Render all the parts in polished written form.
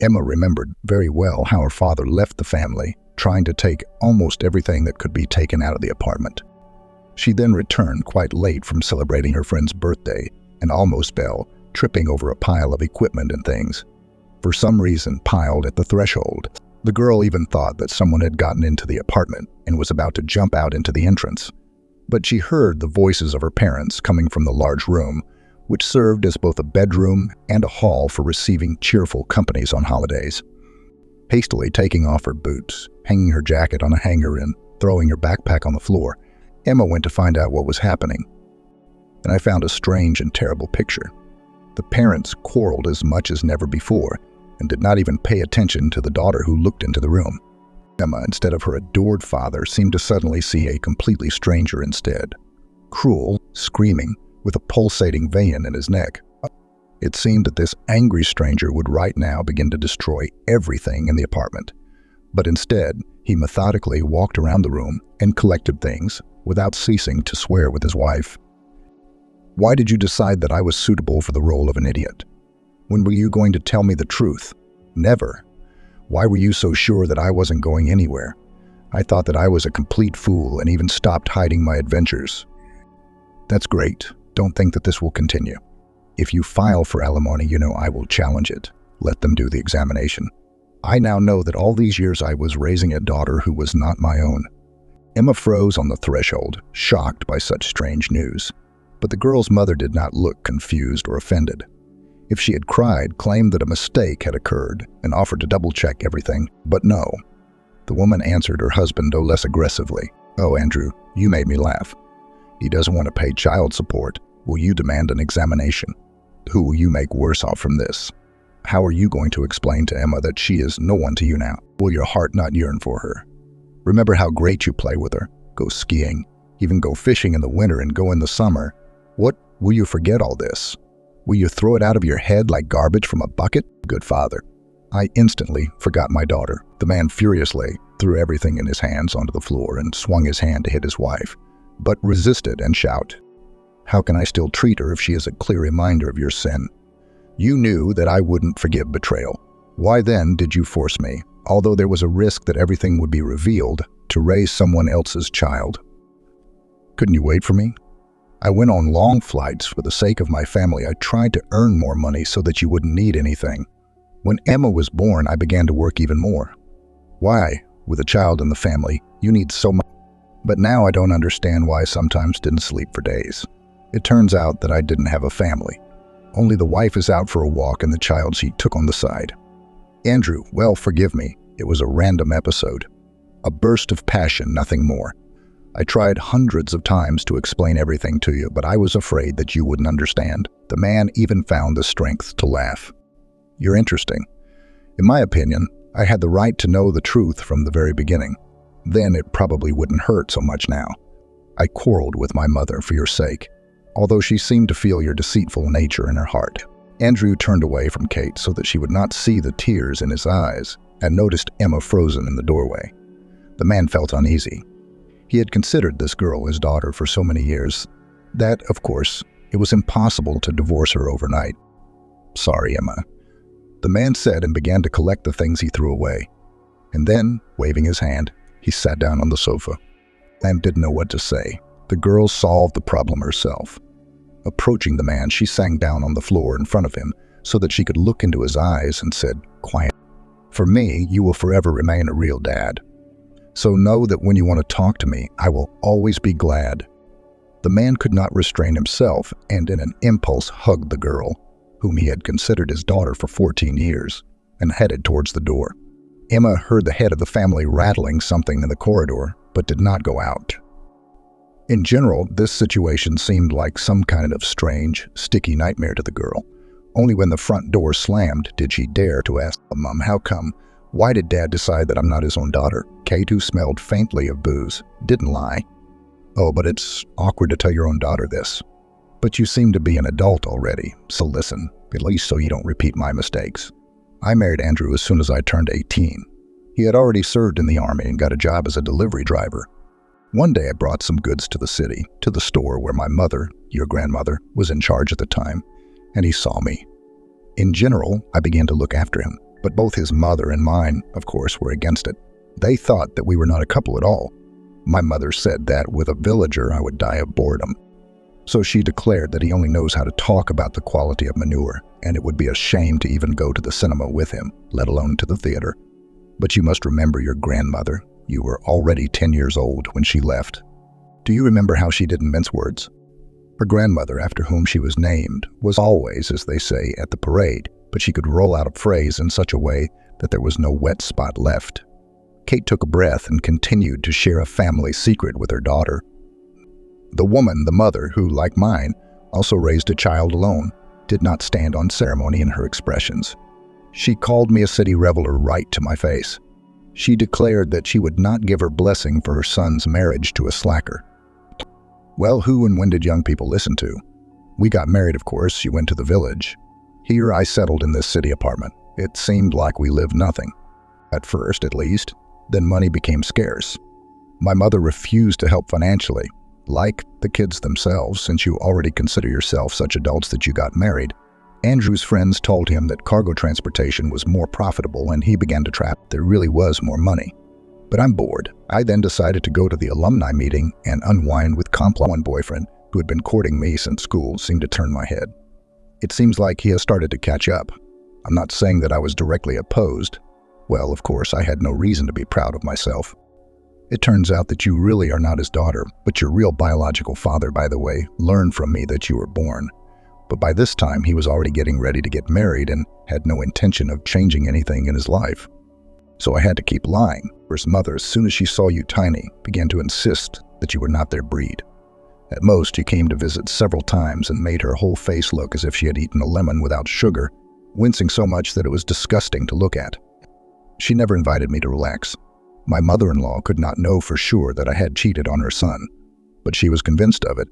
Emma remembered very well how her father left the family, trying to take almost everything that could be taken out of the apartment. She then returned quite late from celebrating her friend's birthday and almost fell, tripping over a pile of equipment and things, for some reason piled at the threshold. The girl even thought that someone had gotten into the apartment and was about to jump out into the entrance. But she heard the voices of her parents coming from the large room, which served as both a bedroom and a hall for receiving cheerful companies on holidays. Hastily taking off her boots, hanging her jacket on a hanger, and throwing her backpack on the floor, Emma went to find out what was happening. And I found a strange and terrible picture. The parents quarreled as much as never before and did not even pay attention to the daughter who looked into the room. Emma, instead of her adored father, seemed to suddenly see a completely stranger instead. Cruel, screaming, with a pulsating vein in his neck. It seemed that this angry stranger would right now begin to destroy everything in the apartment. But instead, he methodically walked around the room and collected things without ceasing to swear with his wife. "Why did you decide that I was suitable for the role of an idiot? When were you going to tell me the truth? Never. Why were you so sure that I wasn't going anywhere? I thought that I was a complete fool and even stopped hiding my adventures." "That's great. Don't think that this will continue. If you file for alimony, you know I will challenge it. Let them do the examination. I now know that all these years I was raising a daughter who was not my own." Emma froze on the threshold, shocked by such strange news. But the girl's mother did not look confused or offended. If she had cried, claimed that a mistake had occurred, and offered to double-check everything, but no. The woman answered her husband no less aggressively. "Oh, Andrew, you made me laugh. He doesn't want to pay child support. Will you demand an examination? Who will you make worse off from this? How are you going to explain to Emma that she is no one to you now? Will your heart not yearn for her? Remember how great you play with her, go skiing, even go fishing in the winter and go in the summer. What, will you forget all this? Will you throw it out of your head like garbage from a bucket? Good father." I instantly forgot my daughter. The man furiously threw everything in his hands onto the floor and swung his hand to hit his wife, but resisted and shouted, "How can I still treat her if she is a clear reminder of your sin? You knew that I wouldn't forgive betrayal. Why then did you force me, although there was a risk that everything would be revealed, to raise someone else's child? Couldn't you wait for me? I went on long flights for the sake of my family. I tried to earn more money so that you wouldn't need anything. When Emma was born, I began to work even more. Why, with a child in the family, you need so much? But now I don't understand why I sometimes didn't sleep for days. It turns out that I didn't have a family. Only the wife is out for a walk and the child she took on the side. Andrew, well, forgive me. It was a random episode. A burst of passion, nothing more. I tried hundreds of times to explain everything to you, but I was afraid that you wouldn't understand." The man even found the strength to laugh. "You're interesting. In my opinion, I had the right to know the truth from the very beginning. Then it probably wouldn't hurt so much now. I quarreled with my mother for your sake, although she seemed to feel your deceitful nature in her heart." Andrew turned away from Kate so that she would not see the tears in his eyes and noticed Emma frozen in the doorway. The man felt uneasy. He had considered this girl his daughter for so many years that, of course, it was impossible to divorce her overnight. "Sorry, Emma," the man said and began to collect the things he threw away. And then, waving his hand, he sat down on the sofa and didn't know what to say. The girl solved the problem herself. Approaching the man, she sank down on the floor in front of him so that she could look into his eyes and said, quietly, "For me, you will forever remain a real dad. So know that when you want to talk to me, I will always be glad." The man could not restrain himself and in an impulse hugged the girl, whom he had considered his daughter for 14 years, and headed towards the door. Emma heard the head of the family rattling something in the corridor, but did not go out. In general, this situation seemed like some kind of strange, sticky nightmare to the girl. Only when the front door slammed did she dare to ask, "Mom, how come? Why did Dad decide that I'm not his own daughter?" Kate, who smelled faintly of booze, didn't lie. "Oh, but it's awkward to tell your own daughter this. But you seem to be an adult already, so listen, at least so you don't repeat my mistakes. I married Andrew as soon as I turned 18. He had already served in the army and got a job as a delivery driver. One day I brought some goods to the city, to the store where my mother, your grandmother, was in charge at the time, and he saw me. In general, I began to look after him. But both his mother and mine, of course, were against it. They thought that we were not a couple at all. My mother said that with a villager I would die of boredom. So she declared that he only knows how to talk about the quality of manure, and it would be a shame to even go to the cinema with him, let alone to the theater. But you must remember your grandmother. You were already 10 years old when she left. Do you remember how she didn't mince words? Her grandmother, after whom she was named, was always, as they say, at the parade, but she could roll out a phrase in such a way that there was no wet spot left. Kate took a breath and continued to share a family secret with her daughter. The woman, the mother, who, like mine, also raised a child alone, did not stand on ceremony in her expressions. She called me a city reveler right to my face. She declared that she would not give her blessing for her son's marriage to a slacker. Well, who and when did young people listen to? We got married, of course. You went to the village. Here I settled in this city apartment. It seemed like we lived nothing. At first, at least. Then money became scarce. My mother refused to help financially. Like the kids themselves, since you already consider yourself such adults that you got married. Andrew's friends told him that cargo transportation was more profitable, and he began to trap there really was more money. But I'm bored. I then decided to go to the alumni meeting and unwind with one boyfriend who had been courting me since school seemed to turn my head. It seems like he has started to catch up. I'm not saying that I was directly opposed. Well, of course, I had no reason to be proud of myself. It turns out that you really are not his daughter, but your real biological father, by the way, learned from me that you were born. But by this time, he was already getting ready to get married and had no intention of changing anything in his life. So I had to keep lying. His mother, as soon as she saw you tiny, began to insist that you were not their breed. At most, you came to visit several times and made her whole face look as if she had eaten a lemon without sugar, wincing so much that it was disgusting to look at. She never invited me to relax. My mother-in-law could not know for sure that I had cheated on her son, but she was convinced of it,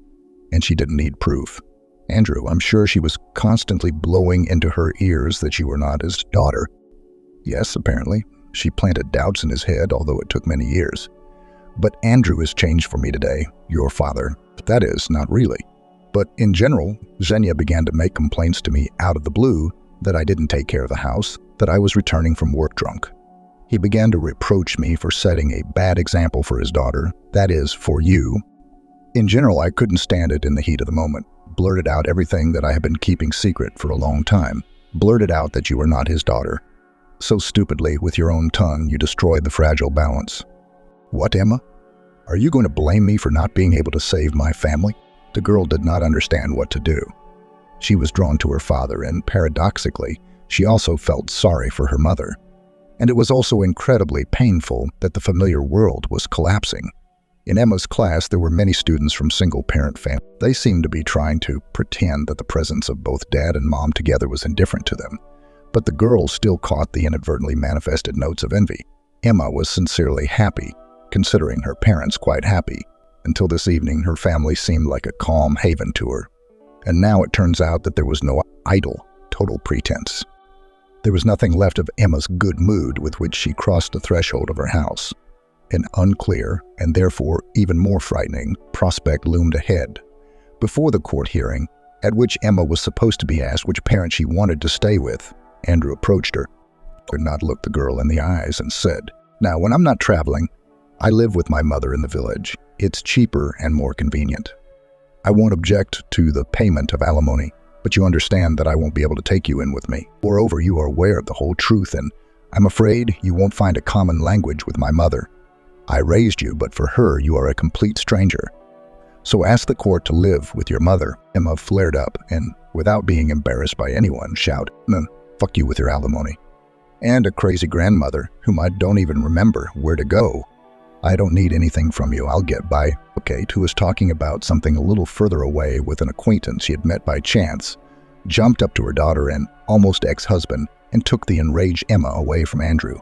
and she didn't need proof. Andrew, I'm sure she was constantly blowing into her ears that you were not his daughter. Yes, apparently. She planted doubts in his head, although it took many years. But Andrew has changed for me today, your father. That is, not really. But in general, Xenia began to make complaints to me out of the blue that I didn't take care of the house, that I was returning from work drunk. He began to reproach me for setting a bad example for his daughter, that is, for you. In general, I couldn't stand it in the heat of the moment. Blurted out everything that I had been keeping secret for a long time. Blurted out that you were not his daughter. So stupidly, with your own tongue, you destroyed the fragile balance. What, Emma? Are you going to blame me for not being able to save my family? The girl did not understand what to do. She was drawn to her father, and paradoxically, she also felt sorry for her mother. And it was also incredibly painful that the familiar world was collapsing. In Emma's class, there were many students from single-parent families. They seemed to be trying to pretend that the presence of both dad and mom together was indifferent to them. But the girls still caught the inadvertently manifested notes of envy. Emma was sincerely happy, considering her parents quite happy. Until this evening, her family seemed like a calm haven to her. And now it turns out that there was no idle, total pretense. There was nothing left of Emma's good mood with which she crossed the threshold of her house. An unclear, and therefore even more frightening, prospect loomed ahead. Before the court hearing, at which Emma was supposed to be asked which parent she wanted to stay with, Andrew approached her, could not look the girl in the eyes, and said, "Now, when I'm not traveling, I live with my mother in the village. It's cheaper and more convenient. I won't object to the payment of alimony, but you understand that I won't be able to take you in with me. Moreover, you are aware of the whole truth, and I'm afraid you won't find a common language with my mother. I raised you, but for her, you are a complete stranger. So ask the court to live with your mother." Emma flared up and, without being embarrassed by anyone, shouted, "Fuck you with your alimony. And a crazy grandmother, whom I don't even remember where to go. I don't need anything from you, I'll get by." Kate, who was talking about something a little further away with an acquaintance she had met by chance, jumped up to her daughter and almost ex-husband and took the enraged Emma away from Andrew.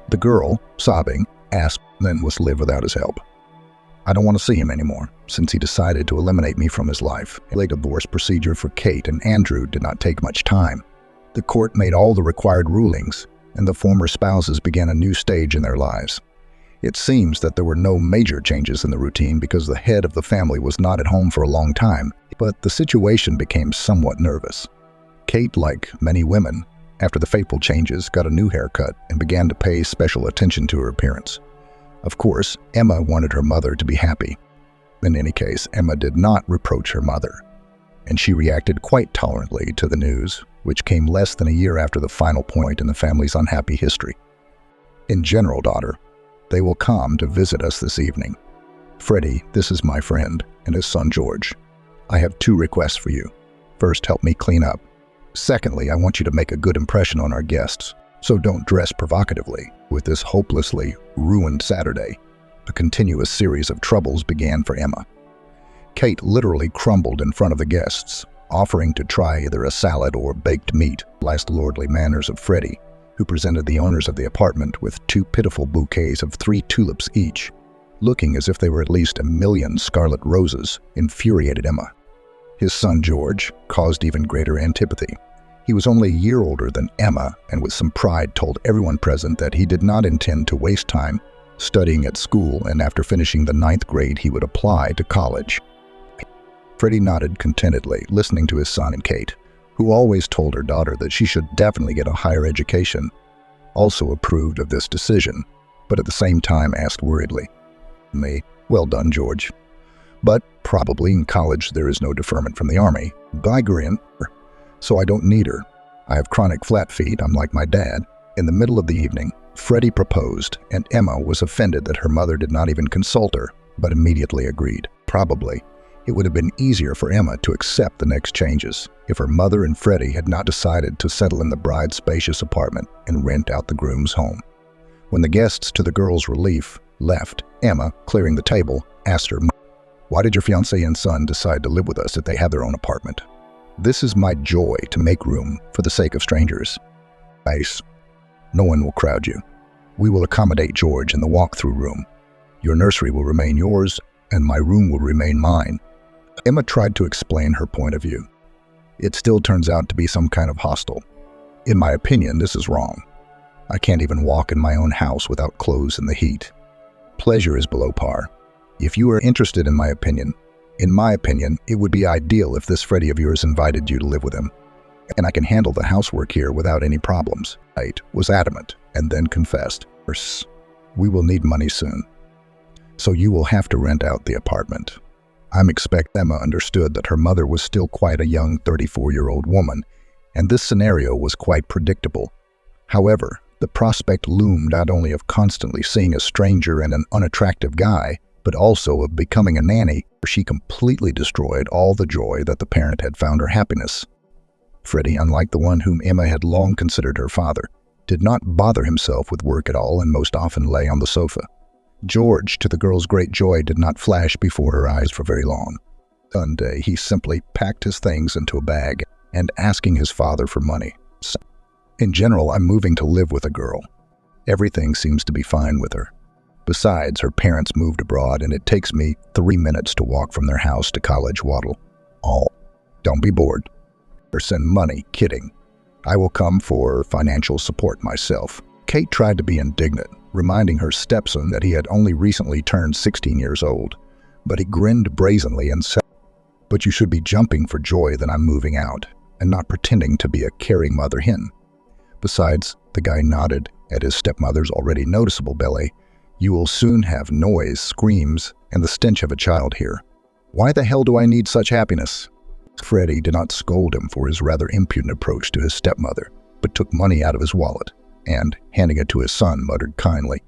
The girl, sobbing, asked, then was live without his help. I don't want to see him anymore, since he decided to eliminate me from his life. A divorce procedure for Kate and Andrew did not take much time. The court made all the required rulings, and the former spouses began a new stage in their lives. It seems that there were no major changes in the routine because the head of the family was not at home for a long time, but the situation became somewhat nervous. Kate, like many women, after the fateful changes, got a new haircut and began to pay special attention to her appearance. Of course, Emma wanted her mother to be happy. In any case, Emma did not reproach her mother, and she reacted quite tolerantly to the news, which came less than a year after the final point in the family's unhappy history. In general, daughter, they will come to visit us this evening. Freddie, this is my friend, and his son George. I have 2 requests for you. First, help me clean up. Secondly, I want you to make a good impression on our guests, so don't dress provocatively. With this hopelessly ruined Saturday, a continuous series of troubles began for Emma. Kate literally crumbled in front of the guests, offering to try either a salad or baked meat. Last lordly manners of Freddie, who presented the owners of the apartment with 2 pitiful bouquets of 3 tulips each, looking as if they were at least 1,000,000 scarlet roses, infuriated Emma. His son George caused even greater antipathy. He was only a year older than Emma and with some pride told everyone present that he did not intend to waste time studying at school, and after finishing the 9th grade he would apply to college. Freddie nodded contentedly, listening to his son and Kate, who always told her daughter that she should definitely get a higher education, also approved of this decision, but at the same time asked worriedly, "Well done, George. But probably in college there is no deferment from the army. I grin, so I don't need her. I have chronic flat feet, I'm like my dad." In the middle of the evening, Freddie proposed, and Emma was offended that her mother did not even consult her, but immediately agreed. Probably, it would have been easier for Emma to accept the next changes if her mother and Freddie had not decided to settle in the bride's spacious apartment and rent out the groom's home. When the guests, to the girls' relief, left, Emma, clearing the table, asked her, "Why did your fiancé and son decide to live with us if they have their own apartment?" "This is my joy to make room for the sake of strangers." "Nice. No one will crowd you. We will accommodate George in the walk-through room. Your nursery will remain yours, and my room will remain mine." Emma tried to explain her point of view. It still turns out to be some kind of hostel. In my opinion, this is wrong. I can't even walk in my own house without clothes in the heat. Pleasure is below par. If you are interested in my opinion, it would be ideal if this Freddie of yours invited you to live with him, and I can handle the housework here without any problems. Kate was adamant, and then confessed, "We will need money soon, so you will have to rent out the apartment." Emma understood that her mother was still quite a young 34-year-old woman, and this scenario was quite predictable. However, the prospect loomed not only of constantly seeing a stranger and an unattractive guy, but also of becoming a nanny, where she completely destroyed all the joy that the parent had found her happiness. Freddie, unlike the one whom Emma had long considered her father, did not bother himself with work at all and most often lay on the sofa. George, to the girl's great joy, did not flash before her eyes for very long. One day, he simply packed his things into a bag and asking his father for money. "In general, I'm moving to live with a girl. Everything seems to be fine with her. Besides, her parents moved abroad and it takes me 3 minutes to walk from their house to College Waddle. Don't be bored. Or send money, kidding. I will come for financial support myself." Kate tried to be indignant, reminding her stepson that he had only recently turned 16 years old, but he grinned brazenly and said, "But you should be jumping for joy that I'm moving out, and not pretending to be a caring mother hen." Besides, the guy nodded at his stepmother's already noticeable belly. "You will soon have noise, screams, and the stench of a child here. Why the hell do I need such happiness?" Freddie did not scold him for his rather impudent approach to his stepmother, but took money out of his wallet and, handing it to his son, muttered kindly,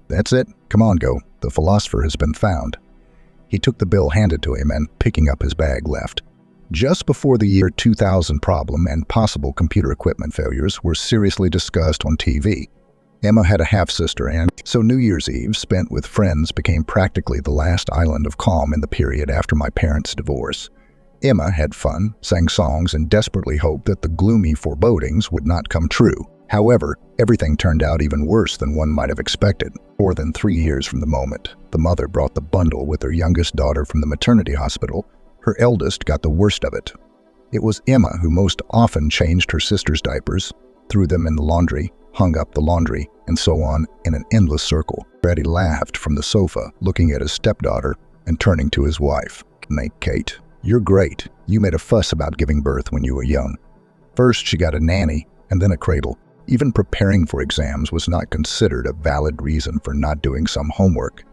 "That's it. Come on, go. The philosopher has been found." He took the bill handed to him and, picking up his bag, left. Just before the year 2000, problem and possible computer equipment failures were seriously discussed on TV. Emma had a half-sister, and so New Year's Eve spent with friends became practically the last island of calm in the period after my parents' divorce. Emma had fun, sang songs, and desperately hoped that the gloomy forebodings would not come true. However, everything turned out even worse than one might have expected. More than 3 years from the moment the mother brought the bundle with her youngest daughter from the maternity hospital, her eldest got the worst of it. It was Emma who most often changed her sister's diapers, threw them in the laundry, hung up the laundry, and so on in an endless circle. Freddie laughed from the sofa, looking at his stepdaughter and turning to his wife. "Kate, you're great. You made a fuss about giving birth when you were young. First, she got a nanny, and then a cradle. Even preparing for exams was not considered a valid reason for not doing some homework.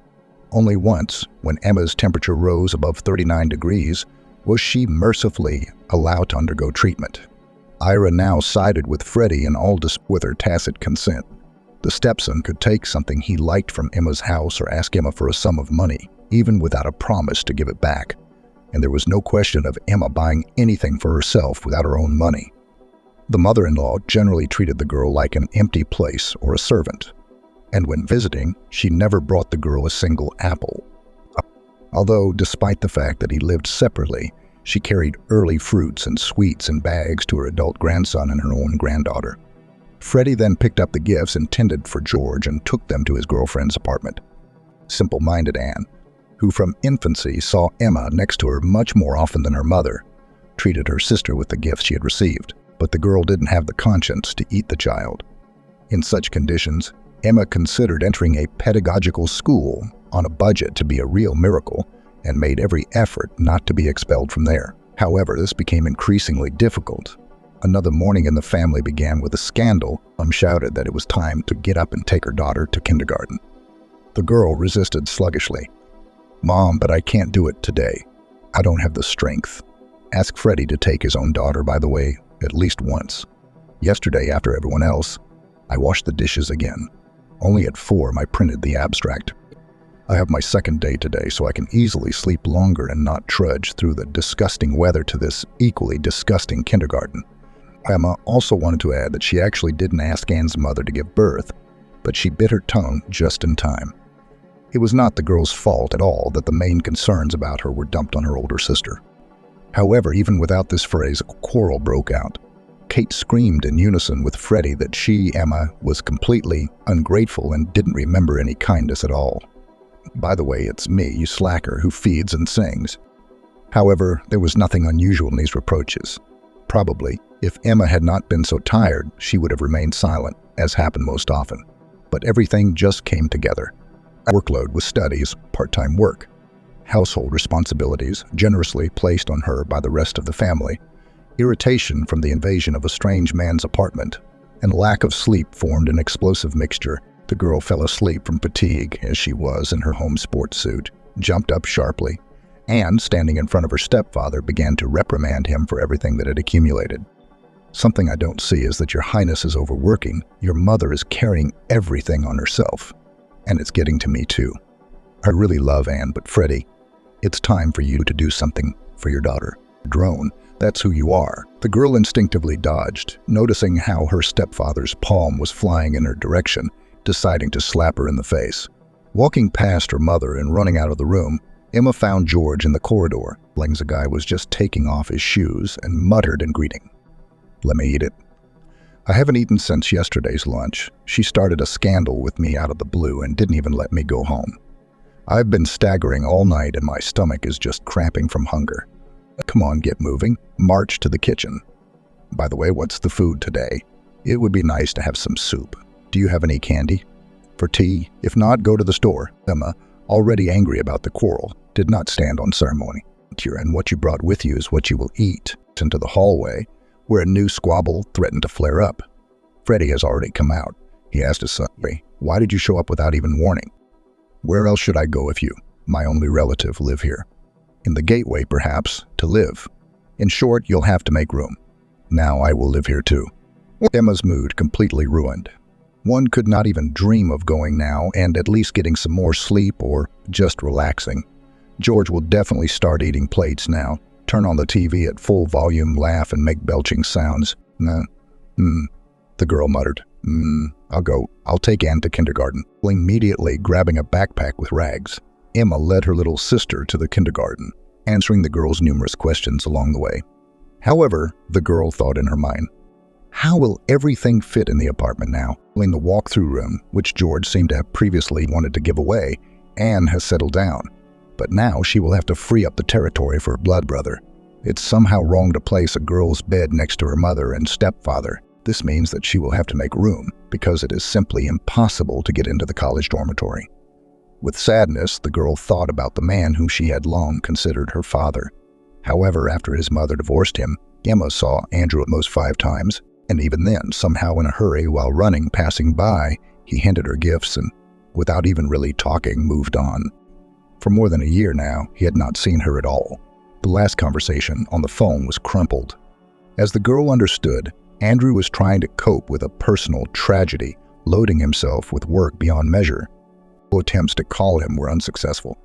Only once, when Emma's temperature rose above 39 degrees, was she mercifully allowed to undergo treatment. Ira now sided with Freddie in all with her tacit consent. The stepson could take something he liked from Emma's house or ask Emma for a sum of money, even without a promise to give it back. And there was no question of Emma buying anything for herself without her own money. The mother-in-law generally treated the girl like an empty place or a servant. And when visiting, she never brought the girl a single apple. Although, despite the fact that he lived separately, she carried early fruits and sweets in bags to her adult grandson and her own granddaughter. Freddie then picked up the gifts intended for George and took them to his girlfriend's apartment. Simple-minded Anne, who from infancy saw Emma next to her much more often than her mother, treated her sister with the gifts she had received, but the girl didn't have the conscience to eat the child. In such conditions, Emma considered entering a pedagogical school on a budget to be a real miracle and made every effort not to be expelled from there. However, this became increasingly difficult. Another morning in the family began with a scandal. Mom shouted that it was time to get up and take her daughter to kindergarten. The girl resisted sluggishly. "Mom, but I can't do it today. I don't have the strength." Ask Freddie to take his own daughter, by the way, at least once. Yesterday, after everyone else, I washed the dishes again. Only at 4 I printed the abstract. I have my second day today, so I can easily sleep longer and not trudge through the disgusting weather to this equally disgusting kindergarten. Emma also wanted to add that she actually didn't ask Anne's mother to give birth, but she bit her tongue just in time. It was not the girl's fault at all that the main concerns about her were dumped on her older sister. However, even without this phrase, a quarrel broke out. Kate screamed in unison with Freddie that she, Emma, was completely ungrateful and didn't remember any kindness at all. "By the way, it's me, you slacker, who feeds and sings." However, there was nothing unusual in these reproaches. Probably, if Emma had not been so tired, she would have remained silent, as happened most often. But everything just came together. Workload with studies, part-time work, household responsibilities generously placed on her by the rest of the family, irritation from the invasion of a strange man's apartment, and lack of sleep formed an explosive mixture. The girl fell asleep from fatigue as she was in her home sports suit, jumped up sharply, and, standing in front of her stepfather, began to reprimand him for everything that had accumulated. "Something I don't see is that your highness is overworking. Your mother is carrying everything on herself. And it's getting to me too. I really love Anne, but Freddie, it's time for you to do something for your daughter." Drone, that's who you are. The girl instinctively dodged, noticing how her stepfather's palm was flying in her direction, deciding to slap her in the face. Walking past her mother and running out of the room, Emma found George in the corridor. The guy was just taking off his shoes and muttered in greeting, "Let me eat it. I haven't eaten since yesterday's lunch. She started a scandal with me out of the blue and didn't even let me go home. I've been staggering all night and my stomach is just cramping from hunger. Come on, get moving. March to the kitchen. By the way, what's the food today? It would be nice to have some soup. Do you have any candy? For tea? If not, go to the store." Emma, already angry about the quarrel, did not stand on ceremony. "And what you brought with you is what you will eat." Into the hallway, where a new squabble threatened to flare up. Freddie has already come out. He asked his son, "Why did you show up without even warning?" "Where else should I go if you, my only relative, live here?" "In the gateway, perhaps, to live. In short, you'll have to make room. Now I will live here too." Emma's mood completely ruined. One could not even dream of going now and at least getting some more sleep or just relaxing. George will definitely start eating plates now, turn on the TV at full volume, laugh, and make belching sounds. The girl muttered. I'll go. I'll take Anne to kindergarten." Immediately grabbing a backpack with rags, Emma led her little sister to the kindergarten, answering the girl's numerous questions along the way. However, the girl thought in her mind, how will everything fit in the apartment now? In the walk-through room, which George seemed to have previously wanted to give away, Anne has settled down. But now she will have to free up the territory for her blood brother. It's somehow wrong to place a girl's bed next to her mother and stepfather. This means that she will have to make room, because it is simply impossible to get into the college dormitory. With sadness, the girl thought about the man whom she had long considered her father. However, after his mother divorced him, Emma saw Andrew at most 5 times, And even then, somehow in a hurry while running, passing by, he handed her gifts and, without even really talking, moved on. For more than a year now, he had not seen her at all. The last conversation on the phone was crumpled. As the girl understood, Andrew was trying to cope with a personal tragedy, loading himself with work beyond measure. Attempts to call him were unsuccessful,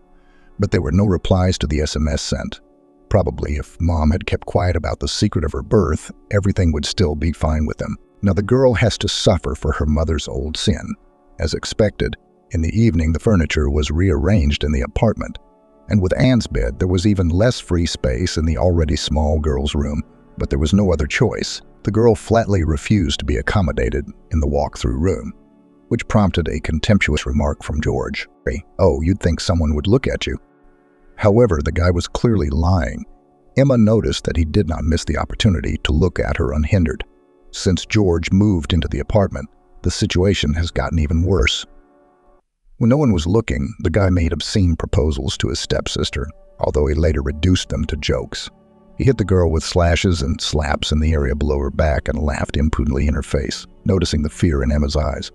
but there were no replies to the SMS sent. Probably if Mom had kept quiet about the secret of her birth, everything would still be fine with them. Now the girl has to suffer for her mother's old sin. As expected, in the evening the furniture was rearranged in the apartment, and with Anne's bed there was even less free space in the already small girl's room, but there was no other choice. The girl flatly refused to be accommodated in the walk-through room, which prompted a contemptuous remark from George. "Oh, you'd think someone would look at you." However, the guy was clearly lying. Emma noticed that he did not miss the opportunity to look at her unhindered. Since George moved into the apartment, the situation has gotten even worse. When no one was looking, the guy made obscene proposals to his stepsister, although he later reduced them to jokes. He hit the girl with slashes and slaps in the area below her back and laughed impudently in her face, noticing the fear in Emma's eyes.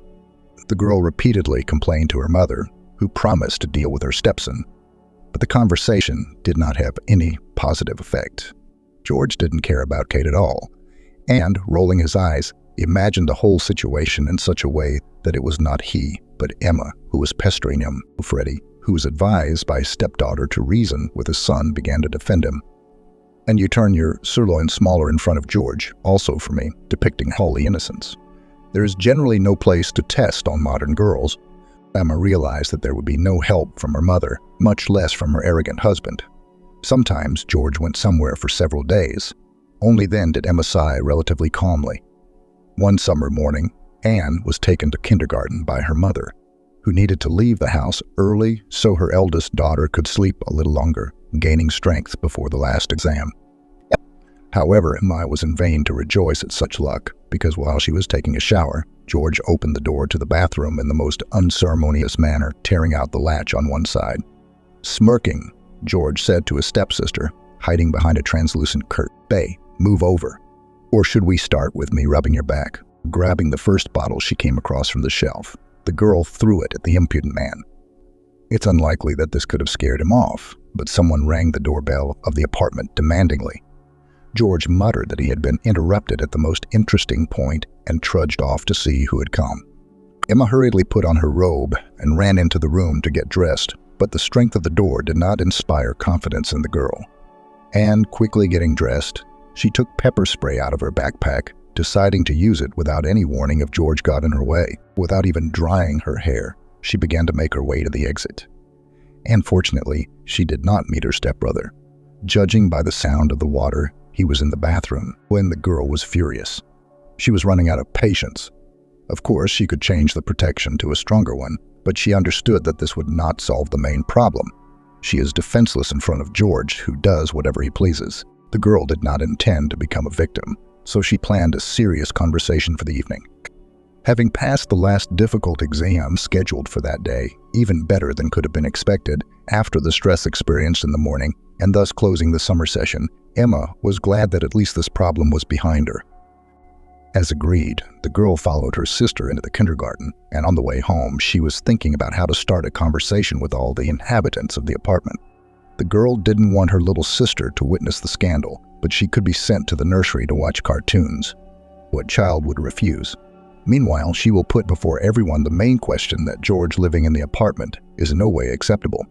The girl repeatedly complained to her mother, who promised to deal with her stepson. But the conversation did not have any positive effect. George didn't care about Kate at all, and, rolling his eyes, imagined the whole situation in such a way that it was not he, but Emma, who was pestering him. Freddie, who was advised by his stepdaughter to reason with his son, began to defend him. "And you turn your sirloin smaller in front of George, also for me, depicting holy innocence. There is generally no place to test on modern girls." Emma realized that there would be no help from her mother, much less from her arrogant husband. Sometimes George went somewhere for several days. Only then did Emma sigh relatively calmly. One summer morning, Anne was taken to kindergarten by her mother, who needed to leave the house early so her eldest daughter could sleep a little longer, gaining strength before the last exam. However, Emma was in vain to rejoice at such luck, because while she was taking a shower, George opened the door to the bathroom in the most unceremonious manner, tearing out the latch on one side. Smirking, George said to his stepsister, hiding behind a translucent curtain, "Bae, move over. Or should we start with me rubbing your back?" Grabbing the first bottle she came across from the shelf, the girl threw it at the impudent man. It's unlikely that this could have scared him off, but someone rang the doorbell of the apartment demandingly. George muttered that he had been interrupted at the most interesting point and trudged off to see who had come. Emma hurriedly put on her robe and ran into the room to get dressed, but the strength of the door did not inspire confidence in the girl. And quickly getting dressed, she took pepper spray out of her backpack, deciding to use it without any warning if George got in her way. Without even drying her hair, she began to make her way to the exit. And fortunately, she did not meet her stepbrother. Judging by the sound of the water, he was in the bathroom when the girl was furious. She was running out of patience. Of course, she could change the protection to a stronger one, but she understood that this would not solve the main problem. She is defenseless in front of George, who does whatever he pleases. The girl did not intend to become a victim, so she planned a serious conversation for the evening. Having passed the last difficult exam scheduled for that day, even better than could have been expected after the stress experienced in the morning, and thus closing the summer session, Emma was glad that at least this problem was behind her. As agreed, the girl followed her sister into the kindergarten, and on the way home, she was thinking about how to start a conversation with all the inhabitants of the apartment. The girl didn't want her little sister to witness the scandal, but she could be sent to the nursery to watch cartoons. What child would refuse? Meanwhile, she will put before everyone the main question that George living in the apartment is in no way acceptable.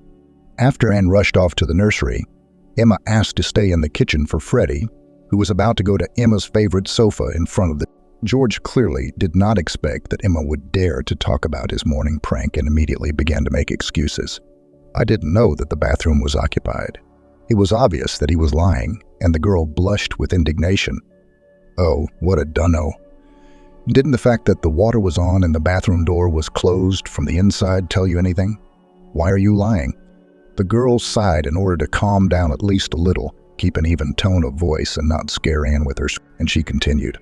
After Anne rushed off to the nursery, Emma asked to stay in the kitchen for Freddie, who was about to go to Emma's favorite sofa in front of the... George clearly did not expect that Emma would dare to talk about his morning prank and immediately began to make excuses. "I didn't know that the bathroom was occupied." It was obvious that he was lying, and the girl blushed with indignation. "Oh, what a dunno. Didn't the fact that the water was on and the bathroom door was closed from the inside tell you anything? Why are you lying?" The girl sighed in order to calm down at least a little, keep an even tone of voice and not scare Anne with her, and she continued,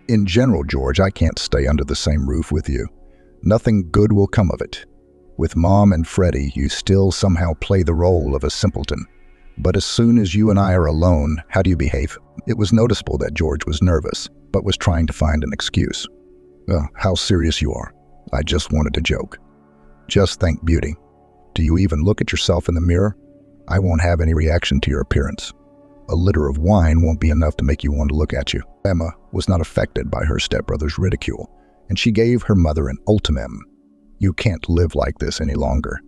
"In general, George, I can't stay under the same roof with you. Nothing good will come of it. With Mom and Freddie, you still somehow play the role of a simpleton. But as soon as you and I are alone, how do you behave?" It was noticeable that George was nervous. but was trying to find an excuse. How serious you are. I just wanted to joke. Just think, beauty. Do you even look at yourself in the mirror? I won't have any reaction to your appearance. A liter of wine won't be enough to make you want to look at you. Emma was not affected by her stepbrother's ridicule, and she gave her mother an ultimatum. You can't live like this any longer.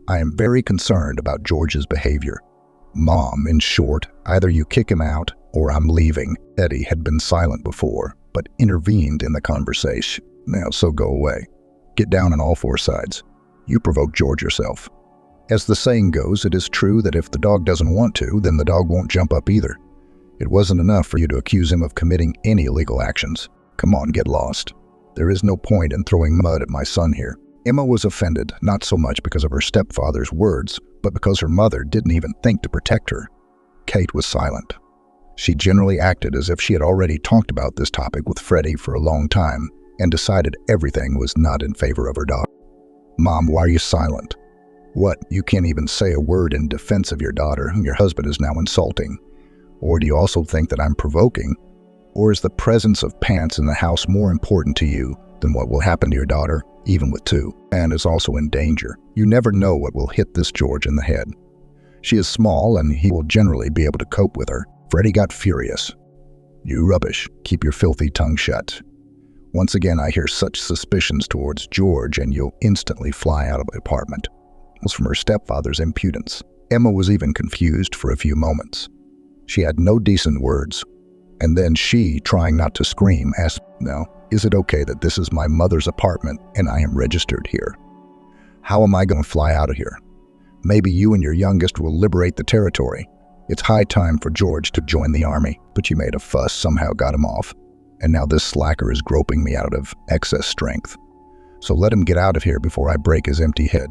I am very concerned about George's behavior. Mom, in short, either you kick him out or I'm leaving. Eddie had been silent before, but intervened in the conversation. Now, so go away. Get down on all four sides. You provoke George yourself. As the saying goes, it is true that if the dog doesn't want to, then the dog won't jump up either. It wasn't enough for you to accuse him of committing any illegal actions. Come on, get lost. There is no point in throwing mud at my son here. Emma was offended, not so much because of her stepfather's words, but because her mother didn't even think to protect her. Kate was silent. She generally acted as if she had already talked about this topic with Freddie for a long time and decided everything was not in favor of her daughter. Mom, why are you silent? What, you can't even say a word in defense of your daughter, whom your husband is now insulting? Or do you also think that I'm provoking? Or is the presence of pants in the house more important to you than what will happen to your daughter, even with two? Anne is also in danger. You never know what will hit this George in the head. She is small, and he will generally be able to cope with her. Freddie got furious. You rubbish. Keep your filthy tongue shut. Once again, I hear such suspicions towards George, and you'll instantly fly out of the apartment. It was from her stepfather's impudence. Emma was even confused for a few moments. She had no decent words. And then she, trying not to scream, asked, "Now, is it okay that this is my mother's apartment and I am registered here? How am I going to fly out of here? Maybe you and your youngest will liberate the territory. It's high time for George to join the army, but you made a fuss, somehow got him off. And now this slacker is groping me out of excess strength. So let him get out of here before I break his empty head.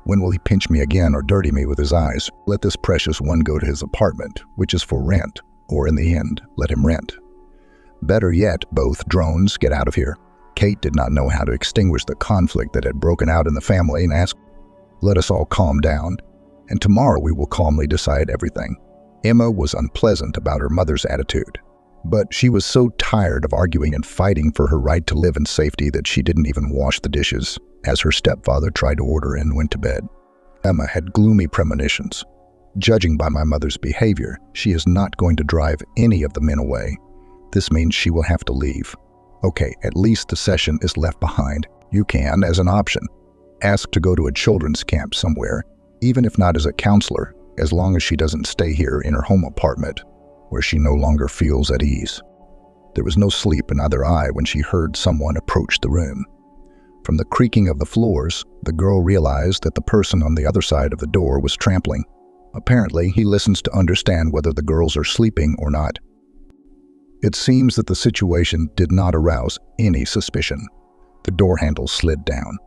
When will he pinch me again or dirty me with his eyes? Let this precious one go to his apartment, which is for rent, or in the end, let him rent. Better yet, both drones get out of here." Kate did not know how to extinguish the conflict that had broken out in the family and asked, "Let us all calm down, and tomorrow we will calmly decide everything." Emma was unpleasant about her mother's attitude, but she was so tired of arguing and fighting for her right to live in safety that she didn't even wash the dishes, as her stepfather tried to order and went to bed. Emma had gloomy premonitions. Judging by my mother's behavior, she is not going to drive any of the men away. This means she will have to leave. Okay, at least the session is left behind. You can, as an option, ask to go to a children's camp somewhere, even if not as a counselor, as long as she doesn't stay here in her home apartment, where she no longer feels at ease. There was no sleep in either eye when she heard someone approach the room. From the creaking of the floors, the girl realized that the person on the other side of the door was trampling. Apparently, he listens to understand whether the girls are sleeping or not. It seems that the situation did not arouse any suspicion. The door handle slid down,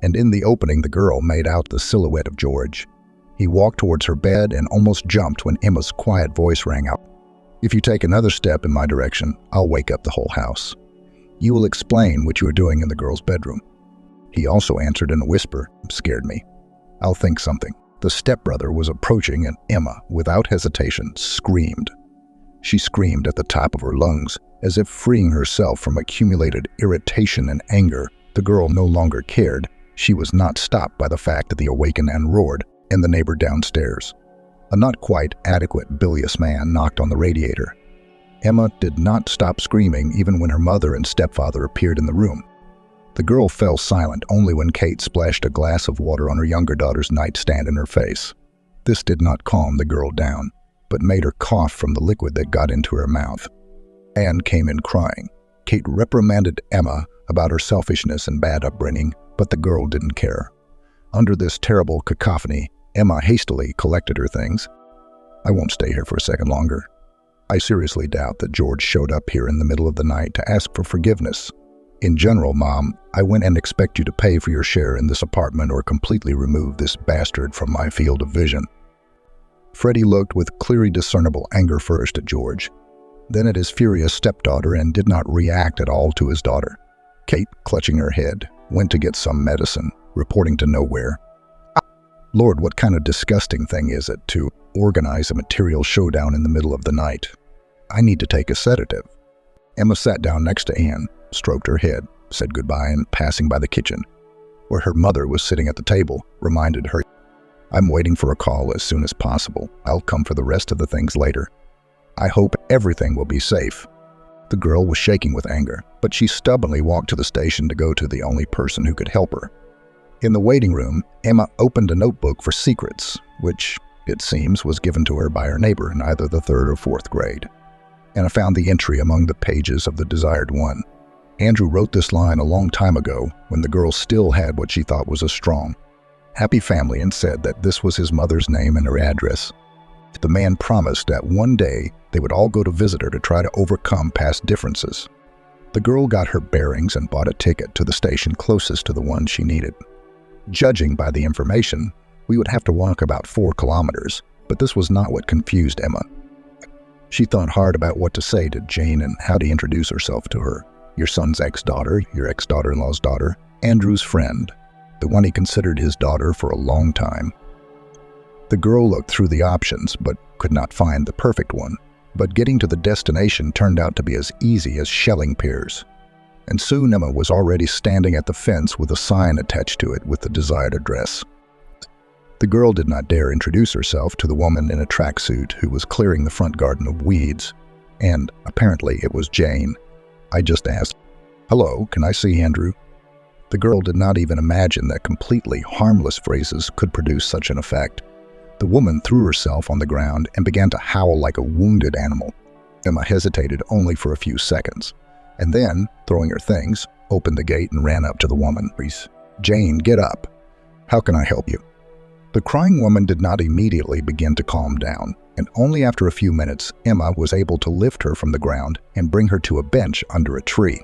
and in the opening the girl made out the silhouette of George. He walked towards her bed and almost jumped when Emma's quiet voice rang out. "If you take another step in my direction, I'll wake up the whole house. You will explain what you are doing in the girl's bedroom." He also answered in a whisper, "Scared me. I'll think something." The stepbrother was approaching, and Emma, without hesitation, screamed. She screamed at the top of her lungs, as if freeing herself from accumulated irritation and anger. The girl no longer cared. She was not stopped by the fact that the awakened and roared, and the neighbor downstairs. A not quite adequate bilious man knocked on the radiator. Emma did not stop screaming even when her mother and stepfather appeared in the room. The girl fell silent only when Kate splashed a glass of water on her younger daughter's nightstand in her face. This did not calm the girl down, but made her cough from the liquid that got into her mouth. Anne came in crying. Kate reprimanded Emma about her selfishness and bad upbringing, but the girl didn't care. Under this terrible cacophony, Emma hastily collected her things. "I won't stay here for a second longer. I seriously doubt that George showed up here in the middle of the night to ask for forgiveness. In general, Mom, I went and expect you to pay for your share in this apartment or completely remove this bastard from my field of vision." Freddie looked with clearly discernible anger first at George, then at his furious stepdaughter, and did not react at all to his daughter. Kate, clutching her head, went to get some medicine, reporting to nowhere. "Lord, what kind of disgusting thing is it to organize a material showdown in the middle of the night? I need to take a sedative." Emma sat down next to Anne, stroked her head, said goodbye, and passing by the kitchen, where her mother was sitting at the table, reminded her, "I'm waiting for a call as soon as possible. I'll come for the rest of the things later. I hope everything will be safe." The girl was shaking with anger, but she stubbornly walked to the station to go to the only person who could help her. In the waiting room, Emma opened a notebook for secrets, which, it seems, was given to her by her neighbor in either the 3rd or 4th grade. Anna found the entry among the pages of the desired one. Andrew wrote this line a long time ago when the girl still had what she thought was a strong, happy family, and said that this was his mother's name and her address. The man promised that one day they would all go to visit her to try to overcome past differences. The girl got her bearings and bought a ticket to the station closest to the one she needed. Judging by the information, we would have to walk about 4 kilometers, but this was not what confused Emma. She thought hard about what to say to Jane and how to introduce herself to her. Your son's ex-daughter, your ex-daughter-in-law's daughter, Andrew's friend, the one he considered his daughter for a long time. The girl looked through the options but could not find the perfect one. But getting to the destination turned out to be as easy as shelling pears. And soon Emma was already standing at the fence with a sign attached to it with the desired address. The girl did not dare introduce herself to the woman in a tracksuit who was clearing the front garden of weeds. And apparently it was Jane. I just asked, "Hello, can I see Andrew?" The girl did not even imagine that completely harmless phrases could produce such an effect. The woman threw herself on the ground and began to howl like a wounded animal. Emma hesitated only for a few seconds, and then, throwing her things, opened the gate and ran up to the woman. "Jane, get up. How can I help you?" The crying woman did not immediately begin to calm down, and only after a few minutes, Emma was able to lift her from the ground and bring her to a bench under a tree.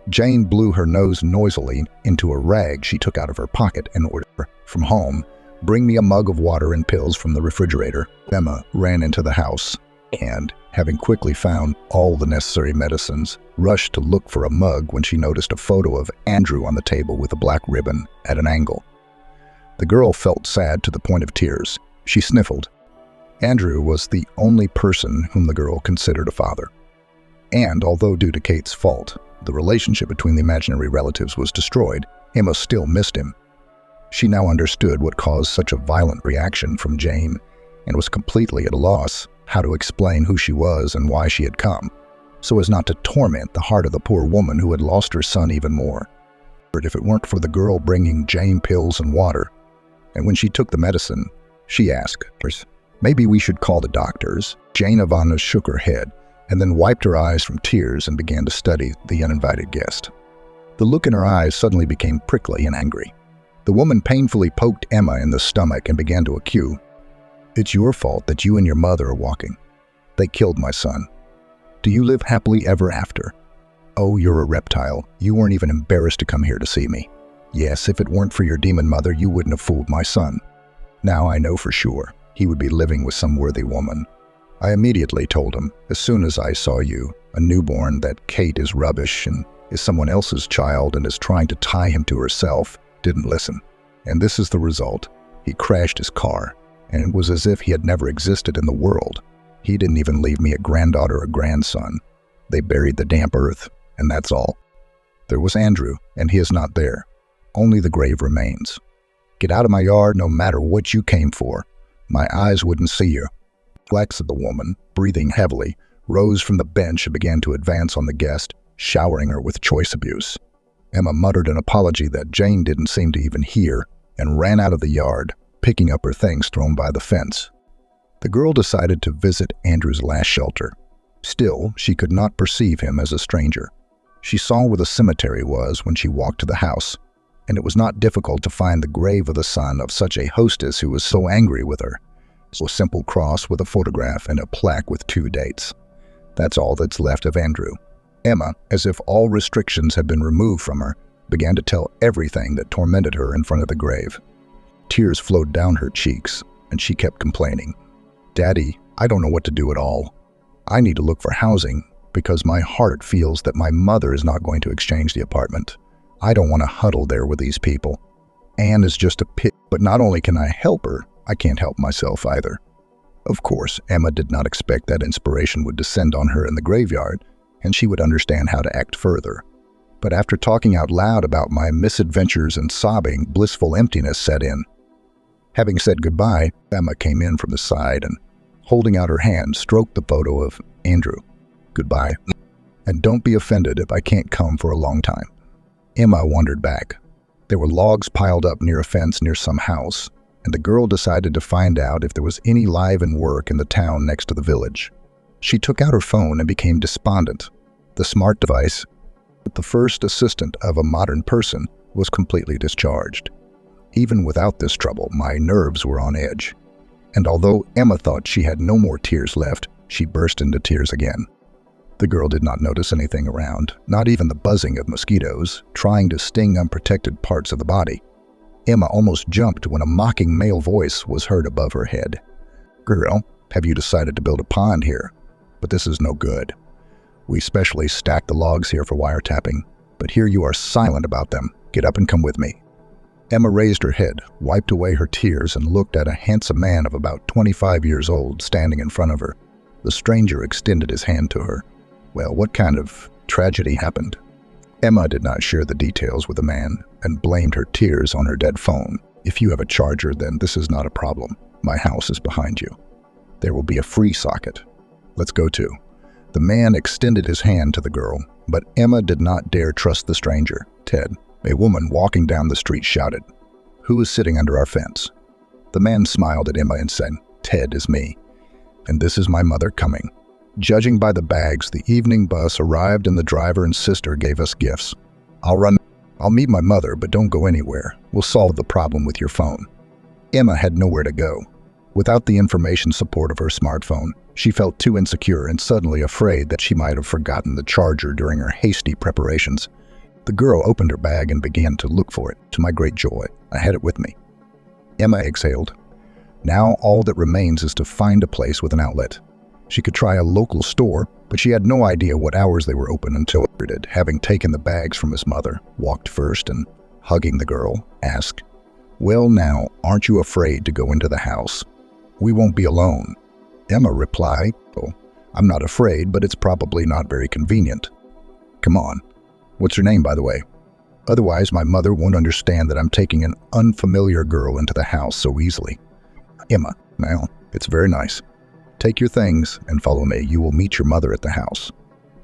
Jane blew her nose noisily into a rag she took out of her pocket and ordered from home, "Bring me a mug of water and pills from the refrigerator." Emma ran into the house and, having quickly found all the necessary medicines, rushed to look for a mug when she noticed a photo of Andrew on the table with a black ribbon at an angle. The girl felt sad to the point of tears. She sniffled. Andrew was the only person whom the girl considered a father. And although due to Kate's fault, the relationship between the imaginary relatives was destroyed, Emma still missed him. She now understood what caused such a violent reaction from Jane and was completely at a loss how to explain who she was and why she had come, so as not to torment the heart of the poor woman who had lost her son even more. But if it weren't for the girl bringing Jane pills and water, and when she took the medicine, she asked, "Maybe we should call the doctors." Jane Ivana shook her head and then wiped her eyes from tears and began to study the uninvited guest. The look in her eyes suddenly became prickly and angry. The woman painfully poked Emma in the stomach and began to accuse, "It's your fault that you and your mother are walking. They killed my son. Do you live happily ever after? Oh, you're a reptile. You weren't even embarrassed to come here to see me. Yes, if it weren't for your demon mother, you wouldn't have fooled my son. Now I know for sure he would be living with some worthy woman. I immediately told him, as soon as I saw you, a newborn, that Kate is rubbish and is someone else's child and is trying to tie him to herself. Didn't listen. And this is the result. He crashed his car, and it was as if he had never existed in the world. He didn't even leave me a granddaughter or grandson. They buried the damp earth, and that's all. There was Andrew, and he is not there. Only the grave remains. Get out of my yard no matter what you came for. My eyes wouldn't see you." Flex of the woman, breathing heavily, rose from the bench and began to advance on the guest, showering her with choice abuse. Emma muttered an apology that Jane didn't seem to even hear and ran out of the yard, picking up her things thrown by the fence. The girl decided to visit Andrew's last shelter. Still, she could not perceive him as a stranger. She saw where the cemetery was when she walked to the house, and it was not difficult to find the grave of the son of such a hostess who was so angry with her. So a simple cross with a photograph and a plaque with 2 dates. That's all that's left of Andrew. Emma, as if all restrictions had been removed from her, began to tell everything that tormented her in front of the grave. Tears flowed down her cheeks, and she kept complaining. "Daddy, I don't know what to do at all. I need to look for housing because my heart feels that my mother is not going to exchange the apartment. I don't want to huddle there with these people. Anne is just a pit, but not only can I help her, I can't help myself either." Of course, Emma did not expect that inspiration would descend on her in the graveyard, and she would understand how to act further. But after talking out loud about my misadventures and sobbing, blissful emptiness set in. Having said goodbye, Emma came in from the side and, holding out her hand, stroked the photo of Andrew. Goodbye. And don't be offended if I can't come for a long time. Emma wandered back. There were logs piled up near a fence near some house, and the girl decided to find out if there was any live and work in the town next to the village. She took out her phone and became despondent. The smart device, the first assistant of a modern person, was completely discharged. Even without this trouble, my nerves were on edge. And although Emma thought she had no more tears left, she burst into tears again. The girl did not notice anything around, not even the buzzing of mosquitoes, trying to sting unprotected parts of the body. Emma almost jumped when a mocking male voice was heard above her head. "Girl, have you decided to build a pond here? But this is no good. We specially stacked the logs here for wiretapping, but here you are silent about them. Get up and come with me." Emma raised her head, wiped away her tears, and looked at a handsome man of about 25 years old standing in front of her. The stranger extended his hand to her. Well, what kind of tragedy happened? Emma did not share the details with the man and blamed her tears on her dead phone. "If you have a charger, then this is not a problem. My house is behind you. There will be a free socket. Let's go too." The man extended his hand to the girl, but Emma did not dare trust the stranger. "Ted." A woman walking down the street shouted, "Who is sitting under our fence?" The man smiled at Emma and said, "Ted is me, and this is my mother coming." Judging by the bags, the evening bus arrived and the driver and sister gave us gifts. I'll meet my mother, but don't go anywhere. We'll solve the problem with your phone." Emma had nowhere to go. Without the information support of her smartphone, she felt too insecure and suddenly afraid that she might have forgotten the charger during her hasty preparations. The girl opened her bag and began to look for it. To my great joy, I had it with me. Emma exhaled. Now all that remains is to find a place with an outlet. She could try a local store, but she had no idea what hours they were open until Richard, having taken the bags from his mother, walked first and, hugging the girl, asked, "Well now, aren't you afraid to go into the house? We won't be alone." Emma replied, "Oh, I'm not afraid, but it's probably not very convenient." "Come on. What's your name, by the way? Otherwise, my mother won't understand that I'm taking an unfamiliar girl into the house so easily." "Emma, now, it's very nice. Take your things and follow me. You will meet your mother at the house.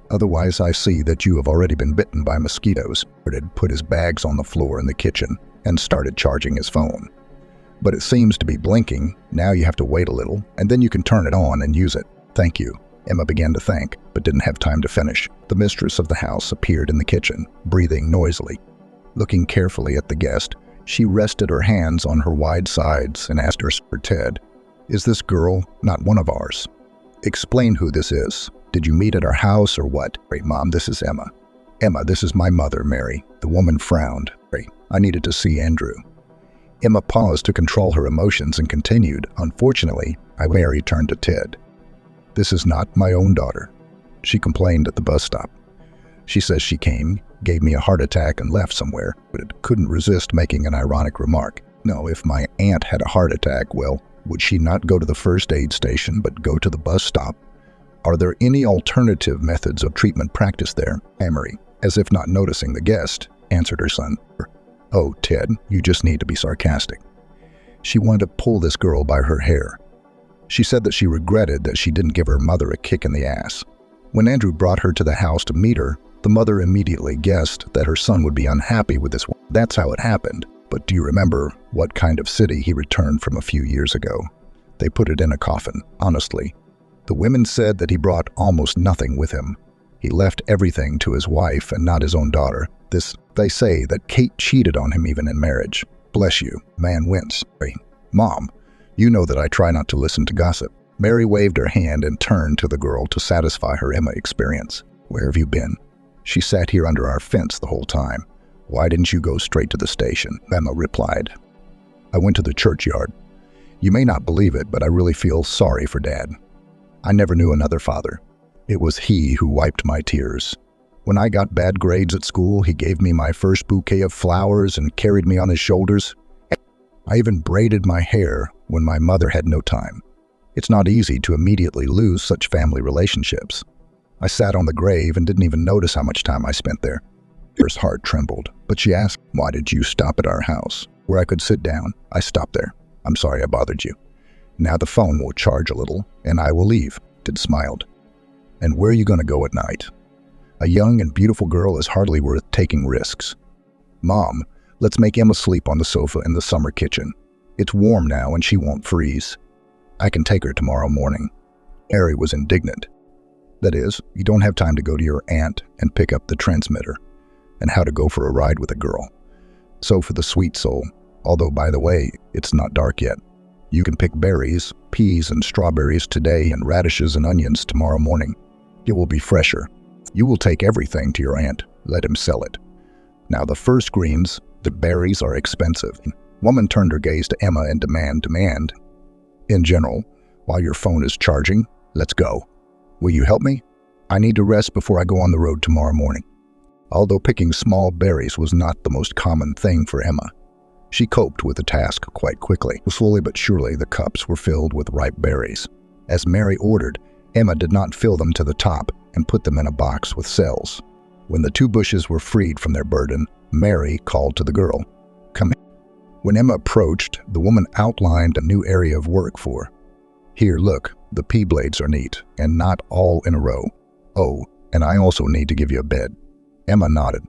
Otherwise, I see that you have already been bitten by mosquitoes." Richard put his bags on the floor in the kitchen and started charging his phone. "But it seems to be blinking. Now you have to wait a little, and then you can turn it on and use it." "Thank you." Emma began to thank, but didn't have time to finish. The mistress of the house appeared in the kitchen, breathing noisily. Looking carefully at the guest, she rested her hands on her wide sides and asked her, "Ted, is this girl not one of ours? Explain who this is. Did you meet at our house or what?" "Great, Mom, this is Emma." "Emma, this is my mother, Mary." The woman frowned. "Great, I needed to see Andrew." Emma paused to control her emotions and continued, "Unfortunately, Mary turned to Ted. This is not my own daughter. She complained at the bus stop. She says she came, gave me a heart attack and left somewhere, but it couldn't resist making an ironic remark. No, if my aunt had a heart attack, well, would she not go to the first aid station but go to the bus stop? Are there any alternative methods of treatment practiced there?" Mary, as if not noticing the guest, answered her son. "Oh, Ted, you just need to be sarcastic. She wanted to pull this girl by her hair. She said that she regretted that she didn't give her mother a kick in the ass. When Andrew brought her to the house to meet her, the mother immediately guessed that her son would be unhappy with this. That's how it happened. But do you remember what kind of city he returned from a few years ago? They put it in a coffin, honestly. The women said that he brought almost nothing with him. He left everything to his wife and not his own daughter. They say that Kate cheated on him even in marriage. Bless you." Man winced. "Mom, you know that I try not to listen to gossip." Mary waved her hand and turned to the girl to satisfy her Emma experience. "Where have you been?" "She sat here under our fence the whole time." "Why didn't you go straight to the station?" Emma replied. "I went to the churchyard. You may not believe it, but I really feel sorry for Dad. I never knew another father. It was he who wiped my tears. When I got bad grades at school, he gave me my first bouquet of flowers and carried me on his shoulders. I even braided my hair when my mother had no time. It's not easy to immediately lose such family relationships. I sat on the grave and didn't even notice how much time I spent there. Her heart trembled, but she asked, "Why did you stop at our house?" Where I could sit down, I stopped there. "I'm sorry I bothered you. Now the phone will charge a little, and I will leave." Ted smiled. "And where are you going to go at night? A young and beautiful girl is hardly worth taking risks." "Mom, let's make Emma sleep on the sofa in the summer kitchen. It's warm now and she won't freeze. I can take her tomorrow morning." Mary was indignant. "That is, you don't have time to go to your aunt and pick up the transmitter, and how to go for a ride with a girl. So for the sweet soul, although by the way, it's not dark yet, you can pick berries, peas and strawberries today and radishes and onions tomorrow morning. It will be fresher. You will take everything to your aunt. Let him sell it. Now the first greens, the berries are expensive." Woman turned her gaze to Emma and demand. "In general, while your phone is charging, let's go. Will you help me? I need to rest before I go on the road tomorrow morning." Although picking small berries was not the most common thing for Emma, she coped with the task quite quickly. Slowly but surely, the cups were filled with ripe berries. As Mary ordered, Emma did not fill them to the top and put them in a box with cells. When the two bushes were freed from their burden, Mary called to the girl, "Come here." When Emma approached, the woman outlined a new area of work for her. "Here, look, the pea blades are neat, and not all in a row. Oh, and I also need to give you a bed." Emma nodded.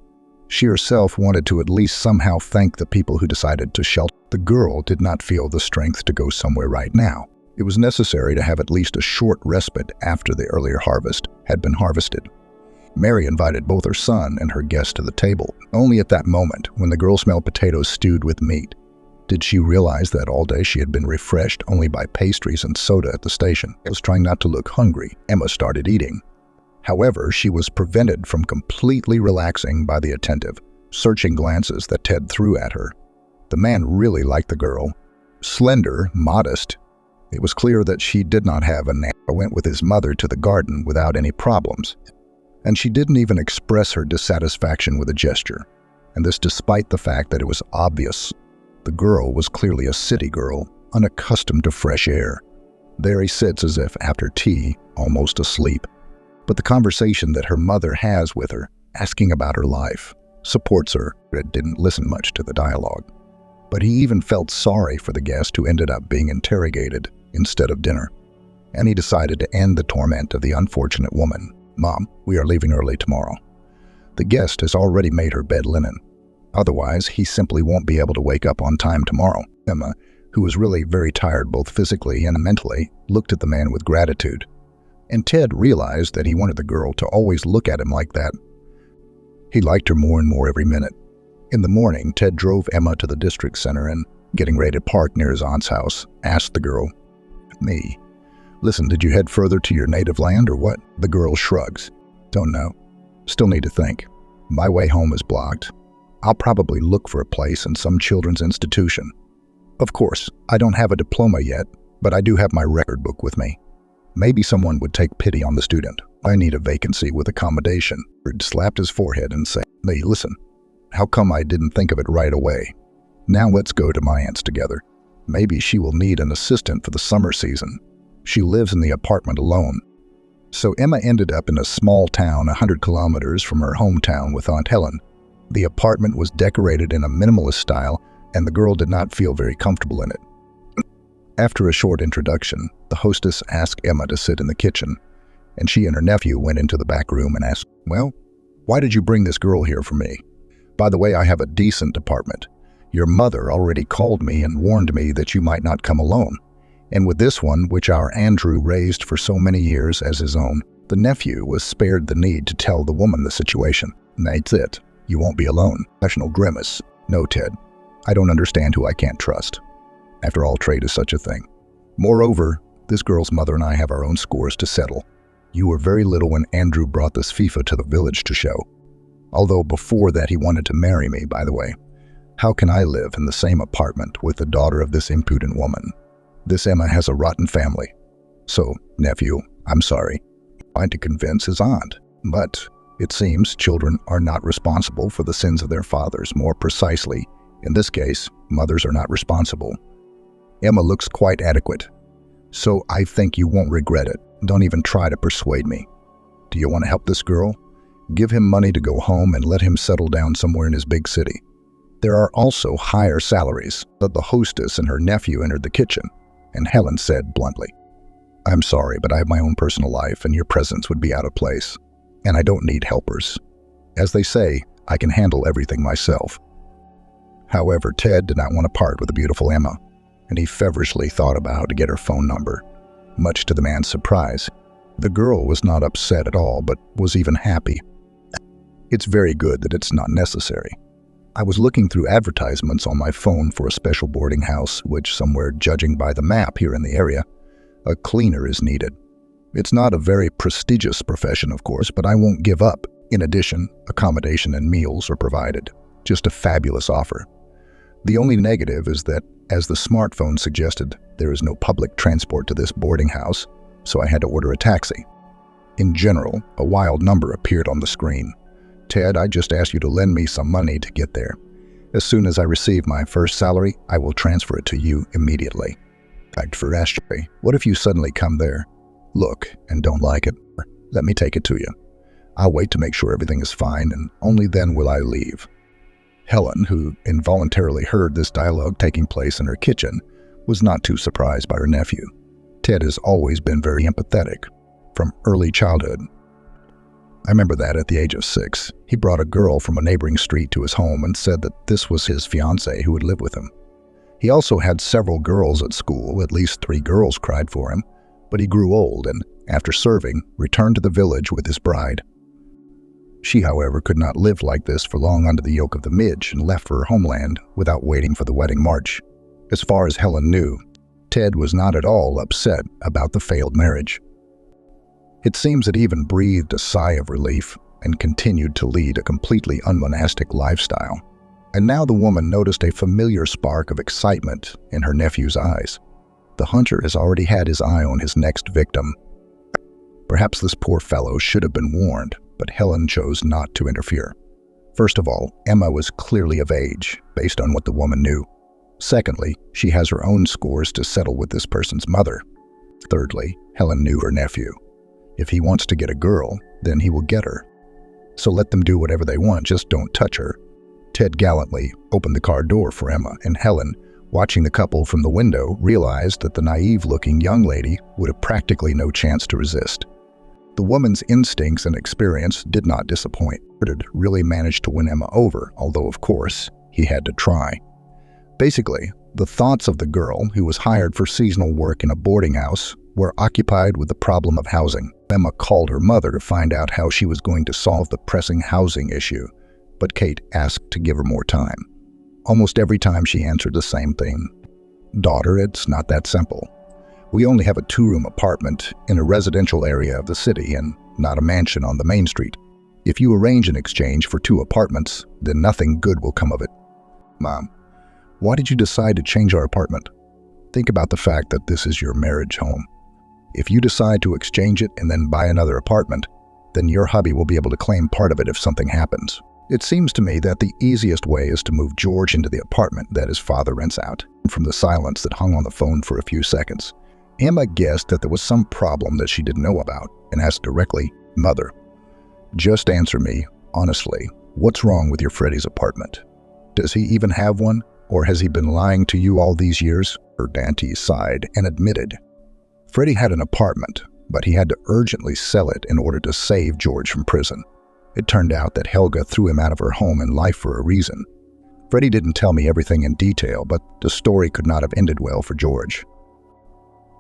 She herself wanted to at least somehow thank the people who decided to shelter. The girl did not feel the strength to go somewhere right now. It was necessary to have at least a short respite after the earlier harvest had been harvested. Mary invited both her son and her guest to the table. Only at that moment, when the girl smelled potatoes stewed with meat, did she realize that all day she had been refreshed only by pastries and soda at the station. Emma was trying not to look hungry. Emma started eating. However, she was prevented from completely relaxing by the attentive, searching glances that Ted threw at her. The man really liked the girl. Slender, modest. It was clear that she did not have a nap. Went with his mother to the garden without any problems. And she didn't even express her dissatisfaction with a gesture. And this despite the fact that it was obvious the girl was clearly a city girl, unaccustomed to fresh air. There he sits as if after tea, almost asleep. But the conversation that her mother has with her, asking about her life, supports her. It didn't listen much to the dialogue. But he even felt sorry for the guest who ended up being interrogated instead of dinner. And he decided to end the torment of the unfortunate woman. "Mom, we are leaving early tomorrow. The guest has already made her bed linen. Otherwise, he simply won't be able to wake up on time tomorrow." Emma, who was really very tired both physically and mentally, looked at the man with gratitude. And Ted realized that he wanted the girl to always look at him like that. He liked her more and more every minute. In the morning, Ted drove Emma to the district center and, getting ready to park near his aunt's house, asked the girl, "Me, listen, did you head further to your native land or what?" The girl shrugs. "Don't know. Still need to think. My way home is blocked. I'll probably look for a place in some children's institution. Of course, I don't have a diploma yet, but I do have my record book with me. Maybe someone would take pity on the student. I need a vacancy with accommodation." He slapped his forehead and said, "Hey, listen, how come I didn't think of it right away? Now let's go to my aunt's together. Maybe she will need an assistant for the summer season. She lives in the apartment alone." So Emma ended up in a small town 100 kilometers from her hometown with Aunt Helen. The apartment was decorated in a minimalist style, and the girl did not feel very comfortable in it. After a short introduction, the hostess asked Emma to sit in the kitchen, and she and her nephew went into the back room and asked, "Well, why did you bring this girl here for me? By the way, I have a decent apartment. Your mother already called me and warned me that you might not come alone. And with this one, which our Andrew raised for so many years as his own, the nephew was spared the need to tell the woman the situation. That's it. You won't be alone." Professional grimace. "No, Ted. I don't understand who I can't trust. After all, trade is such a thing. Moreover, this girl's mother and I have our own scores to settle. You were very little when Andrew brought this FIFA to the village to show. Although before that he wanted to marry me, by the way. How can I live in the same apartment with the daughter of this impudent woman? This Emma has a rotten family. So, nephew, I'm sorry." Trying to convince his aunt. But it seems children are not responsible for the sins of their fathers. More precisely, in this case, mothers are not responsible. Emma looks quite adequate. So I think you won't regret it. Don't even try to persuade me. Do you want to help this girl? Give him money to go home and let him settle down somewhere in his big city. There are also higher salaries." But the hostess and her nephew entered the kitchen, and Helen said bluntly, "I'm sorry, but I have my own personal life, and your presence would be out of place. And I don't need helpers. As they say, I can handle everything myself." However, Ted did not want to part with the beautiful Emma, and he feverishly thought about how to get her phone number. Much to the man's surprise, the girl was not upset at all, but was even happy. "It's very good that it's not necessary. I was looking through advertisements on my phone for a special boarding house, which somewhere, judging by the map here in the area, a cleaner is needed. It's not a very prestigious profession, of course, but I won't give up. In addition, accommodation and meals are provided. Just a fabulous offer. The only negative is that, as the smartphone suggested, there is no public transport to this boarding house, so I had to order a taxi." In general, a wild number appeared on the screen. "Ted, I just asked you to lend me some money to get there. As soon as I receive my first salary, I will transfer it to you immediately. Fact for Ashtray, what if you suddenly come there, look, and don't like it? Let me take it to you. I'll wait to make sure everything is fine, and only then will I leave." Helen, who involuntarily heard this dialogue taking place in her kitchen, was not too surprised by her nephew. Ted has always been very empathetic, from early childhood. I remember that at the age of 6, he brought a girl from a neighboring street to his home and said that this was his fiancée who would live with him. He also had several girls at school. At least 3 girls cried for him, but he grew old and, after serving, returned to the village with his bride. She, however, could not live like this for long under the yoke of the Midge and left for her homeland without waiting for the wedding march. As far as Helen knew, Ted was not at all upset about the failed marriage. It seems that he even breathed a sigh of relief and continued to lead a completely unmonastic lifestyle. And now the woman noticed a familiar spark of excitement in her nephew's eyes. The hunter has already had his eye on his next victim. Perhaps this poor fellow should have been warned, but Helen chose not to interfere. First of all, Emma was clearly of age, based on what the woman knew. Secondly, she has her own scores to settle with this person's mother. Thirdly, Helen knew her nephew. If he wants to get a girl, then he will get her. So let them do whatever they want, just don't touch her. Ted gallantly opened the car door for Emma, and Helen, watching the couple from the window, realized that the naive-looking young lady would have practically no chance to resist. The woman's instincts and experience did not disappoint. Richard really managed to win Emma over, although, of course, he had to try. Basically, the thoughts of the girl, who was hired for seasonal work in a boarding house, were occupied with the problem of housing. Emma called her mother to find out how she was going to solve the pressing housing issue, but Kate asked to give her more time. Almost every time she answered the same thing. "Daughter, it's not that simple. We only have a 2-room apartment in a residential area of the city and not a mansion on the main street. If you arrange an exchange for 2 apartments, then nothing good will come of it." "Mom, why did you decide to change our apartment? Think about the fact that this is your marriage home. If you decide to exchange it and then buy another apartment, then your hubby will be able to claim part of it if something happens. It seems to me that the easiest way is to move George into the apartment that his father rents out." From the silence that hung on the phone for a few seconds, Emma guessed that there was some problem that she didn't know about and asked directly, "Mother, just answer me, honestly, what's wrong with your Freddie's apartment? Does he even have one, or has he been lying to you all these years?" Her Dante sighed and admitted, Freddie had an apartment, but he had to urgently sell it in order to save George from prison. It turned out that Helga threw him out of her home and life for a reason. Freddie didn't tell me everything in detail, but the story could not have ended well for George.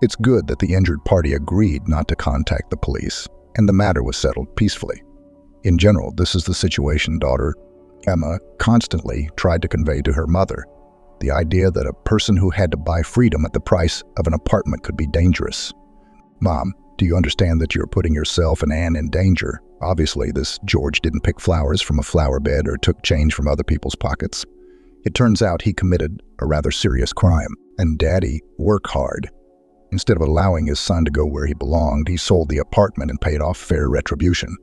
It's good that the injured party agreed not to contact the police, and the matter was settled peacefully. In general, this is the situation, daughter. Emma constantly tried to convey to her mother the idea that a person who had to buy freedom at the price of an apartment could be dangerous. "Mom, do you understand that you're putting yourself and Anne in danger? Obviously, this George didn't pick flowers from a flower bed or took change from other people's pockets. It turns out he committed a rather serious crime, and Daddy worked hard. Instead of allowing his son to go where he belonged, he sold the apartment and paid off fair retribution.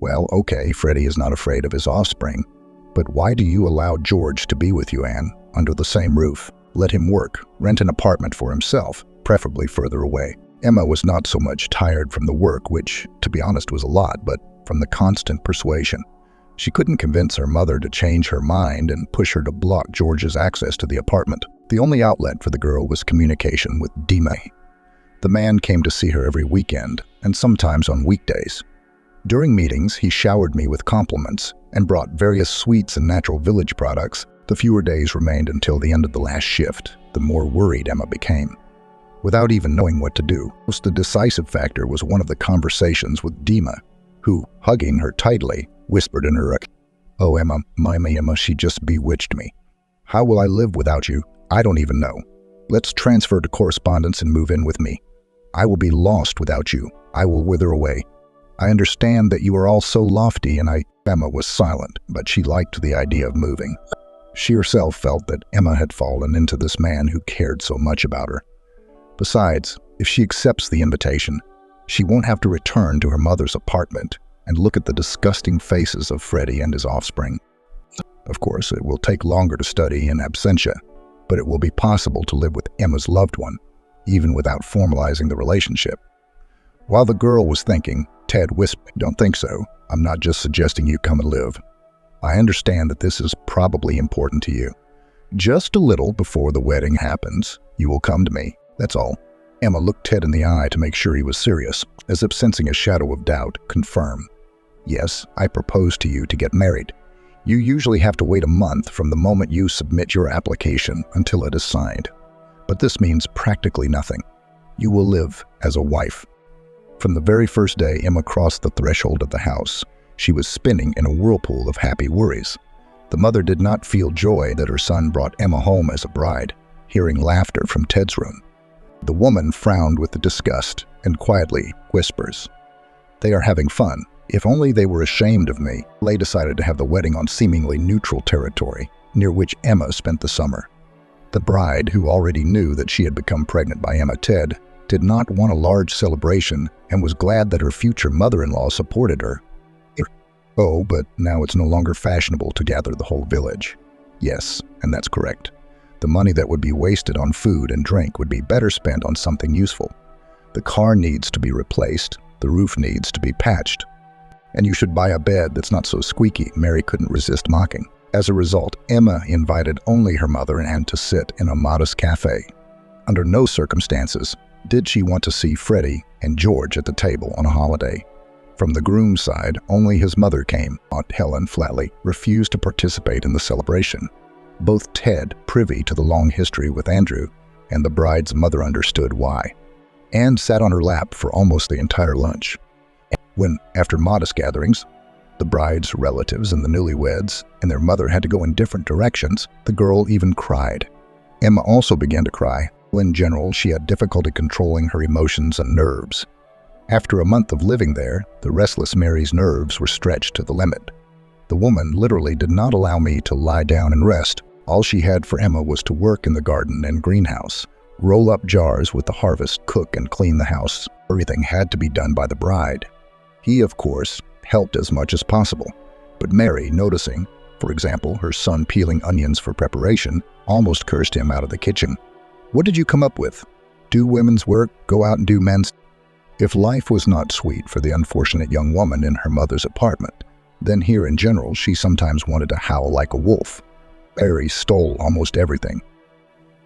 Well, okay, Freddie is not afraid of his offspring, but why do you allow George to be with you, Anne, under the same roof? Let him work, rent an apartment for himself, preferably further away. Emma was not so much tired from the work, which, to be honest, was a lot, but from the constant persuasion. She couldn't convince her mother to change her mind and push her to block George's access to the apartment. The only outlet for the girl was communication with Dima. The man came to see her every weekend, and sometimes on weekdays. During meetings, he showered me with compliments and brought various sweets and natural village products. The fewer days remained until the end of the last shift, the more worried Emma became. Without even knowing what to do, the decisive factor was one of the conversations with Dima, who, hugging her tightly, whispered in her ear, "Oh, Emma, Emma, she just bewitched me. How will I live without you? I don't even know. Let's transfer to correspondence and move in with me. I will be lost without you. I will wither away. I understand that you are all so lofty and Emma was silent, but she liked the idea of moving. She herself felt that Emma had fallen into this man who cared so much about her. Besides, if she accepts the invitation, she won't have to return to her mother's apartment and look at the disgusting faces of Freddie and his offspring. Of course, it will take longer to study in absentia, but it will be possible to live with Emma's loved one, even without formalizing the relationship. While the girl was thinking, Ted whispered, "Don't think so. I'm not just suggesting you come and live. I understand that this is probably important to you. Just a little before the wedding happens, you will come to me. That's all." Emma looked Ted in the eye to make sure he was serious, as if sensing a shadow of doubt, confirmed. "Yes, I propose to you to get married. You usually have to wait a month from the moment you submit your application until it is signed. But this means practically nothing. You will live as a wife." From the very first day Emma crossed the threshold of the house, she was spinning in a whirlpool of happy worries. The mother did not feel joy that her son brought Emma home as a bride, hearing laughter from Ted's room. The woman frowned with disgust and quietly whispers, "They are having fun. If only they were ashamed of me." They decided to have the wedding on seemingly neutral territory, near which Emma spent the summer. The bride, who already knew that she had become pregnant by Emma Ted, did not want a large celebration and was glad that her future mother-in-law supported her. Oh, but now it's no longer fashionable to gather the whole village. Yes, and that's correct. The money that would be wasted on food and drink would be better spent on something useful. The car needs to be replaced, the roof needs to be patched. And you should buy a bed that's not so squeaky, Mary couldn't resist mocking. As a result, Emma invited only her mother and Anne to sit in a modest cafe. Under no circumstances did she want to see Freddie and George at the table on a holiday. From the groom's side, only his mother came. Aunt Helen flatly refused to participate in the celebration. Both Ted, privy to the long history with Andrew, and the bride's mother understood why. Anne sat on her lap for almost the entire lunch. When, after modest gatherings, the bride's relatives and the newlyweds and their mother had to go in different directions, the girl even cried. Emma also began to cry. In general, she had difficulty controlling her emotions and nerves. After a month of living there, the restless Mary's nerves were stretched to the limit. The woman literally did not allow me to lie down and rest. All she had for Emma was to work in the garden and greenhouse, roll up jars with the harvest, cook and clean the house. Everything had to be done by the bride. He, of course, helped as much as possible. But Mary, noticing, for example, her son peeling onions for preparation, almost cursed him out of the kitchen. "What did you come up with? Do women's work, go out and do men's?" If life was not sweet for the unfortunate young woman in her mother's apartment, then here in general she sometimes wanted to howl like a wolf. Mary stole almost everything.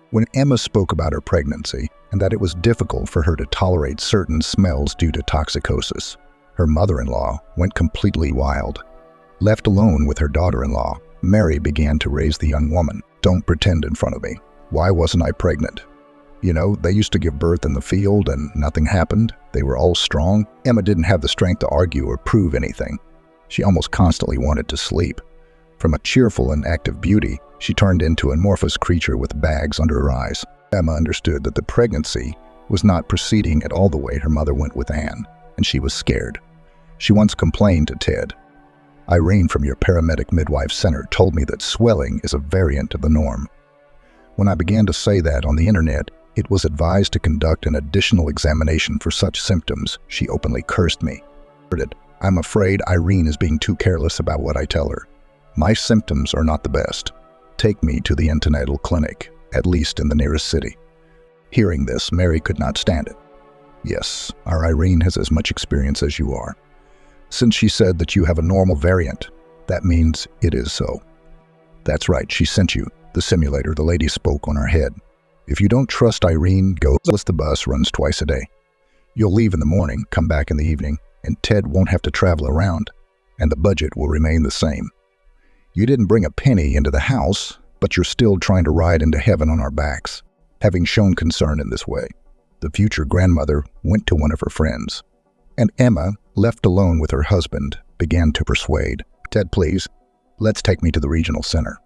When Emma spoke about her pregnancy and that it was difficult for her to tolerate certain smells due to toxicosis, her mother-in-law went completely wild. Left alone with her daughter-in-law, Mary began to raise the young woman. "Don't pretend in front of me. Why wasn't I pregnant? You know, they used to give birth in the field and nothing happened. They were all strong." Emma didn't have the strength to argue or prove anything. She almost constantly wanted to sleep. From a cheerful and active beauty, she turned into an amorphous creature with bags under her eyes. Emma understood that the pregnancy was not proceeding at all the way her mother went with Anne, and she was scared. She once complained to Ted, "Irene from your paramedic midwife center told me that swelling is a variant of the norm. When I began to say that on the internet, it was advised to conduct an additional examination for such symptoms. She openly cursed me. I'm afraid Irene is being too careless about what I tell her. My symptoms are not the best. Take me to the antenatal clinic, at least in the nearest city." Hearing this, Mary could not stand it. Yes, our Irene has as much experience as you are. Since she said that you have a normal variant, that means it is so. That's right, she sent you. The simulator, the lady spoke on her head. If you don't trust Irene, go. The bus runs twice a day. You'll leave in the morning, come back in the evening, and Ted won't have to travel around, and the budget will remain the same. You didn't bring a penny into the house, but you're still trying to ride into heaven on our backs, having shown concern in this way. The future grandmother went to one of her friends, and Emma, left alone with her husband, began to persuade. Ted, please, let's take me to the regional center.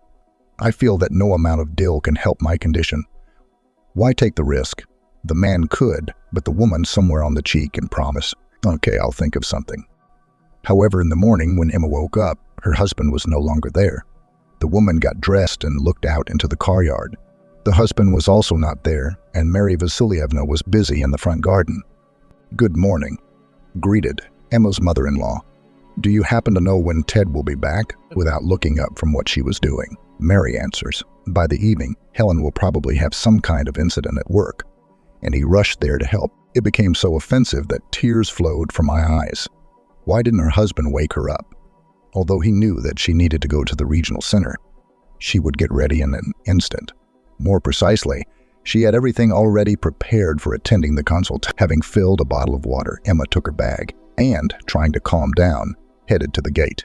I feel that no amount of dill can help my condition. Why take the risk? The man could, but the woman somewhere on the cheek can promise. Okay, I'll think of something. However, in the morning when Emma woke up, her husband was no longer there. The woman got dressed and looked out into the car yard. The husband was also not there, and Mary Vasilievna was busy in the front garden. Good morning, greeted Emma's mother-in-law. Do you happen to know when Ted will be back? Without looking up from what she was doing, Mary answers. By the evening, Helen will probably have some kind of incident at work, and he rushed there to help. It became so offensive that tears flowed from my eyes. Why didn't her husband wake her up? Although he knew that she needed to go to the regional center, she would get ready in an instant. More precisely, she had everything already prepared for attending the consult. Having filled a bottle of water, Emma took her bag and, trying to calm down, headed to the gate.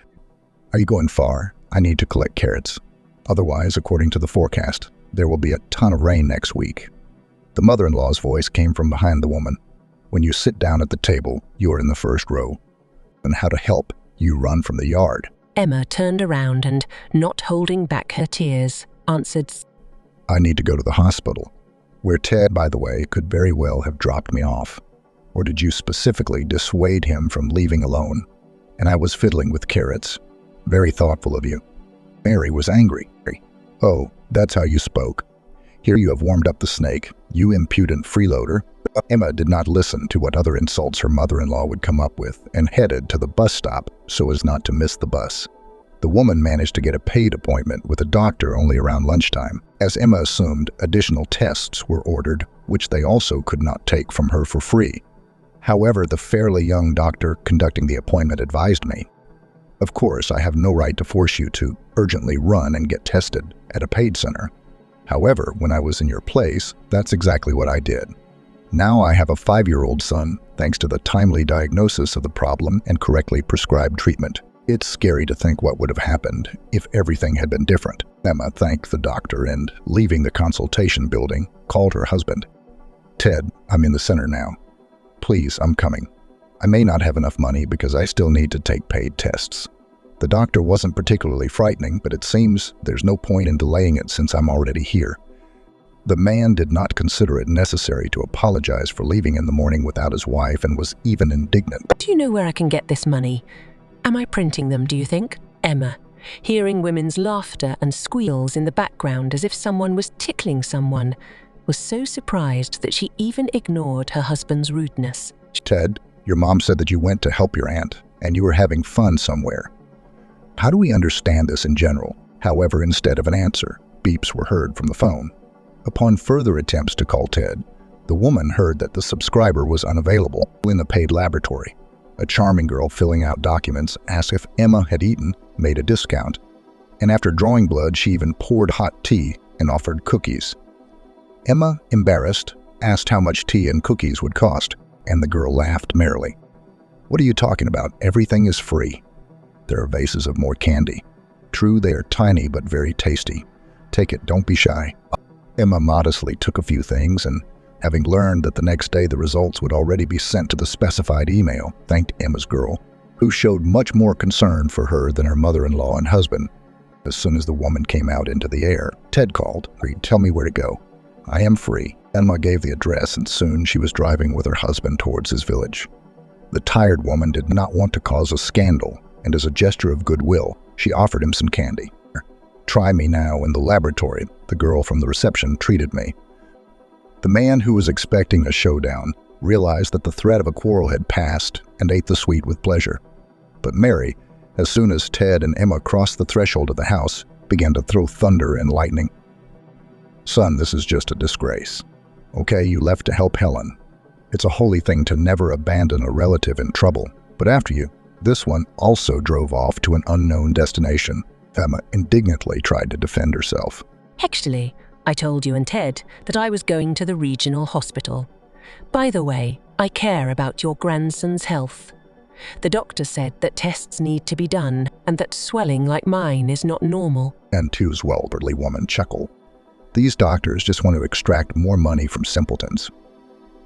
Are you going far? I need to collect carrots. Otherwise, according to the forecast, there will be a ton of rain next week. The mother-in-law's voice came from behind the woman. When you sit down at the table, you are in the first row. And how to help, you run from the yard. Emma turned around and, not holding back her tears, answered, I need to go to the hospital, where Ted, by the way, could very well have dropped me off. Or did you specifically dissuade him from leaving alone? And I was fiddling with carrots. Very thoughtful of you. Mary was angry. Oh, that's how you spoke. Here you have warmed up the snake, you impudent freeloader. Emma did not listen to what other insults her mother-in-law would come up with and headed to the bus stop so as not to miss the bus. The woman managed to get a paid appointment with a doctor only around lunchtime. As Emma assumed, additional tests were ordered, which they also could not take from her for free. However, the fairly young doctor conducting the appointment advised me, of course, I have no right to force you to urgently run and get tested at a paid center. However, when I was in your place, that's exactly what I did. Now I have a 5-year-old son, thanks to the timely diagnosis of the problem and correctly prescribed treatment. It's scary to think what would have happened if everything had been different. Emma thanked the doctor and, leaving the consultation building, called her husband. Ted, I'm in the center now. Please, I'm coming. I may not have enough money because I still need to take paid tests. The doctor wasn't particularly frightening, but it seems there's no point in delaying it since I'm already here. The man did not consider it necessary to apologize for leaving in the morning without his wife and was even indignant. Do you know where I can get this money? Am I printing them, do you think? Emma, hearing women's laughter and squeals in the background as if someone was tickling someone, was so surprised that she even ignored her husband's rudeness. Ted, your mom said that you went to help your aunt and you were having fun somewhere. How do we understand this in general? However, instead of an answer, beeps were heard from the phone. Upon further attempts to call Ted, the woman heard that the subscriber was unavailable in the paid laboratory. A charming girl filling out documents asked if Emma had eaten, made a discount, and after drawing blood, she even poured hot tea and offered cookies. Emma, embarrassed, asked how much tea and cookies would cost, and the girl laughed merrily. What are you talking about? Everything is free. There are vases of more candy. True, they are tiny but very tasty. Take it, don't be shy. Emma modestly took a few things and, having learned that the next day the results would already be sent to the specified email, thanked Emma's girl, who showed much more concern for her than her mother-in-law and husband. As soon as the woman came out into the air, Ted called, "Tell me where to go. I am free." Emma gave the address and soon she was driving with her husband towards his village. The tired woman did not want to cause a scandal, and as a gesture of goodwill, she offered him some candy. "Try me now in the laboratory," the girl from the reception treated me. The man who was expecting a showdown realized that the threat of a quarrel had passed and ate the sweet with pleasure. But Mary, as soon as Ted and Emma crossed the threshold of the house, began to throw thunder and lightning. "Son, this is just a disgrace. Okay, you left to help Helen. It's a holy thing to never abandon a relative in trouble, but after you, this one also drove off to an unknown destination. Emma indignantly tried to defend herself. Actually, I told you and Ted that I was going to the regional hospital. By the way, I care about your grandson's health. The doctor said that tests need to be done and that swelling like mine is not normal. And two's elderly woman chuckled. These doctors just want to extract more money from simpletons.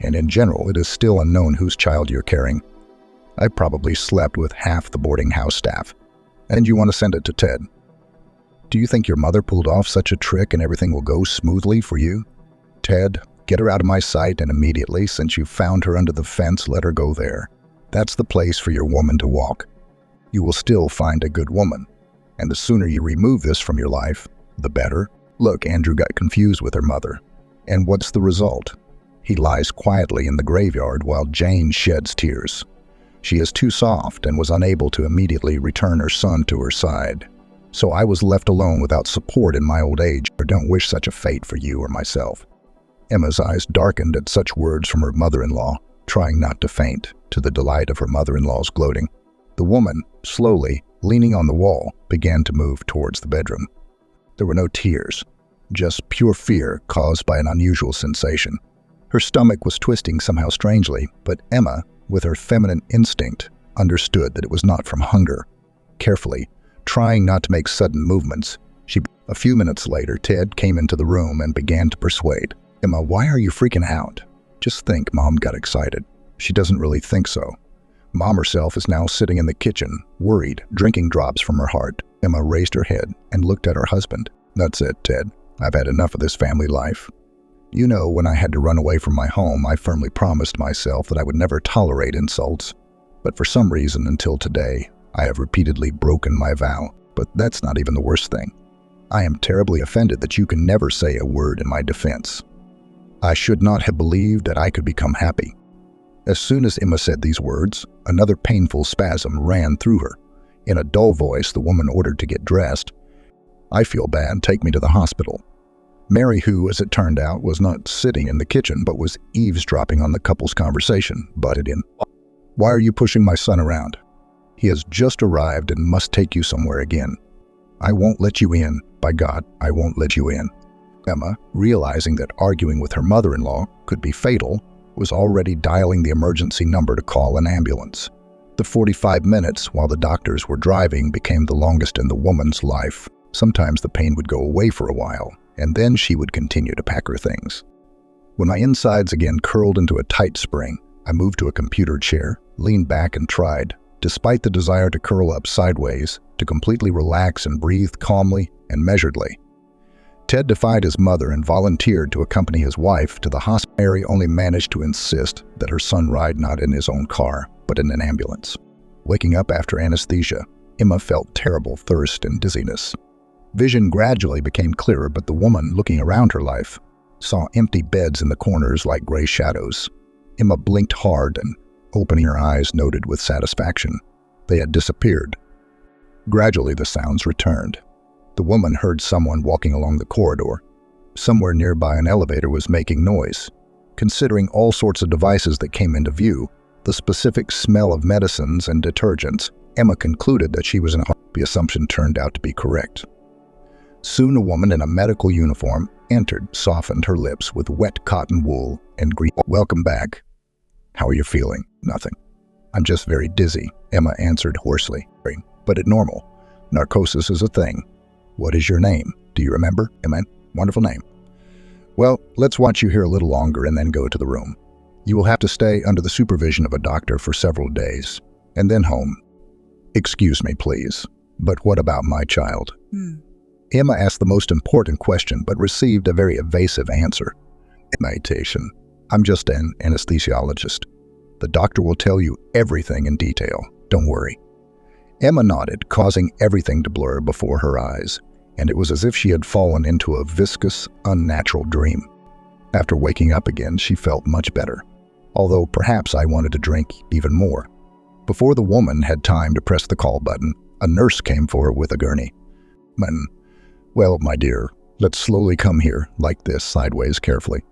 And in general, it is still unknown whose child you're carrying. I probably slept with half the boarding house staff. And you want to send it to Ted. Do you think your mother pulled off such a trick and everything will go smoothly for you? Ted, get her out of my sight, and immediately, since you found her under the fence, let her go there. That's the place for your woman to walk. You will still find a good woman. And the sooner you remove this from your life, the better. Look, Andrew got confused with her mother. And what's the result? He lies quietly in the graveyard while Jane sheds tears. She is too soft and was unable to immediately return her son to her side. So I was left alone without support in my old age. I don't wish such a fate for you or myself. Emma's eyes darkened at such words from her mother-in-law, trying not to faint, to the delight of her mother-in-law's gloating. The woman, slowly, leaning on the wall, began to move towards the bedroom. There were no tears, just pure fear caused by an unusual sensation. Her stomach was twisting somehow strangely, but Emma, with her feminine instinct, understood that it was not from hunger. Carefully, trying not to make sudden movements, A few minutes later, Ted came into the room and began to persuade. Emma, why are you freaking out? Just think, Mom got excited. She doesn't really think so. Mom herself is now sitting in the kitchen, worried, drinking drops from her heart. Emma raised her head and looked at her husband. That's it, Ted. I've had enough of this family life. You know, when I had to run away from my home, I firmly promised myself that I would never tolerate insults. But for some reason, until today, I have repeatedly broken my vow. But that's not even the worst thing. I am terribly offended that you can never say a word in my defense. I should not have believed that I could become happy. As soon as Emma said these words, another painful spasm ran through her. In a dull voice, the woman ordered to get dressed. I feel bad, take me to the hospital. Mary, who, as it turned out, was not sitting in the kitchen but was eavesdropping on the couple's conversation, butted in. Why are you pushing my son around? He has just arrived and must take you somewhere again. I won't let you in. By God, I won't let you in. Emma, realizing that arguing with her mother-in-law could be fatal, was already dialing the emergency number to call an ambulance. The 45 minutes while the doctors were driving became the longest in the woman's life. Sometimes the pain would go away for a while, and then she would continue to pack her things. When my insides again curled into a tight spring, I moved to a computer chair, leaned back and tried, despite the desire to curl up sideways, to completely relax and breathe calmly and measuredly. Ted defied his mother and volunteered to accompany his wife to the hospital. Mary only managed to insist that her son ride not in his own car, but in an ambulance. Waking up after anesthesia, Emma felt terrible thirst and dizziness. Vision gradually became clearer, but the woman, looking around her life, saw empty beds in the corners like gray shadows. Emma blinked hard and, opening her eyes, noted with satisfaction they had disappeared. Gradually the sounds returned. The woman heard someone walking along the corridor. Somewhere nearby an elevator was making noise. Considering all sorts of devices that came into view, the specific smell of medicines and detergents, Emma concluded that she was in a hospital. The assumption turned out to be correct. Soon a woman in a medical uniform entered, softened her lips with wet cotton wool, and greeted, "Welcome back. How are you feeling?" "Nothing. I'm just very dizzy," Emma answered hoarsely. "But it's normal. Narcosis is a thing. What is your name? Do you remember?" "Emma, wonderful name." "Well, let's watch you here a little longer and then go to the room. You will have to stay under the supervision of a doctor for several days, and then home." "Excuse me, please, but what about my child?" Emma asked the most important question, but received a very evasive answer. "Meditation. I'm just an anesthesiologist. The doctor will tell you everything in detail. Don't worry." Emma nodded, causing everything to blur before her eyes, and it was as if she had fallen into a viscous, unnatural dream. After waking up again, she felt much better, although perhaps I wanted to drink even more. Before the woman had time to press the call button, a nurse came for her with a gurney. "Well, my dear, let's slowly come here, like this, sideways, carefully.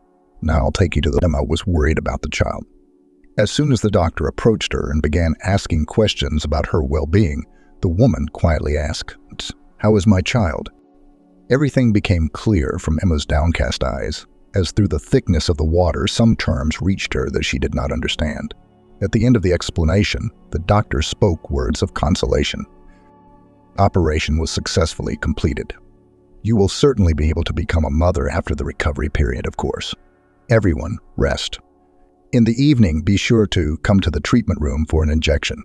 Now I'll take you to the..." Emma was worried about the child. As soon as the doctor approached her and began asking questions about her well-being, the woman quietly asked, "How is my child?" Everything became clear from Emma's downcast eyes, as through the thickness of the water some terms reached her that she did not understand. At the end of the explanation, the doctor spoke words of consolation. Operation was successfully completed. You will certainly be able to become a mother after the recovery period, of course. Everyone, rest. In the evening, be sure to come to the treatment room for an injection.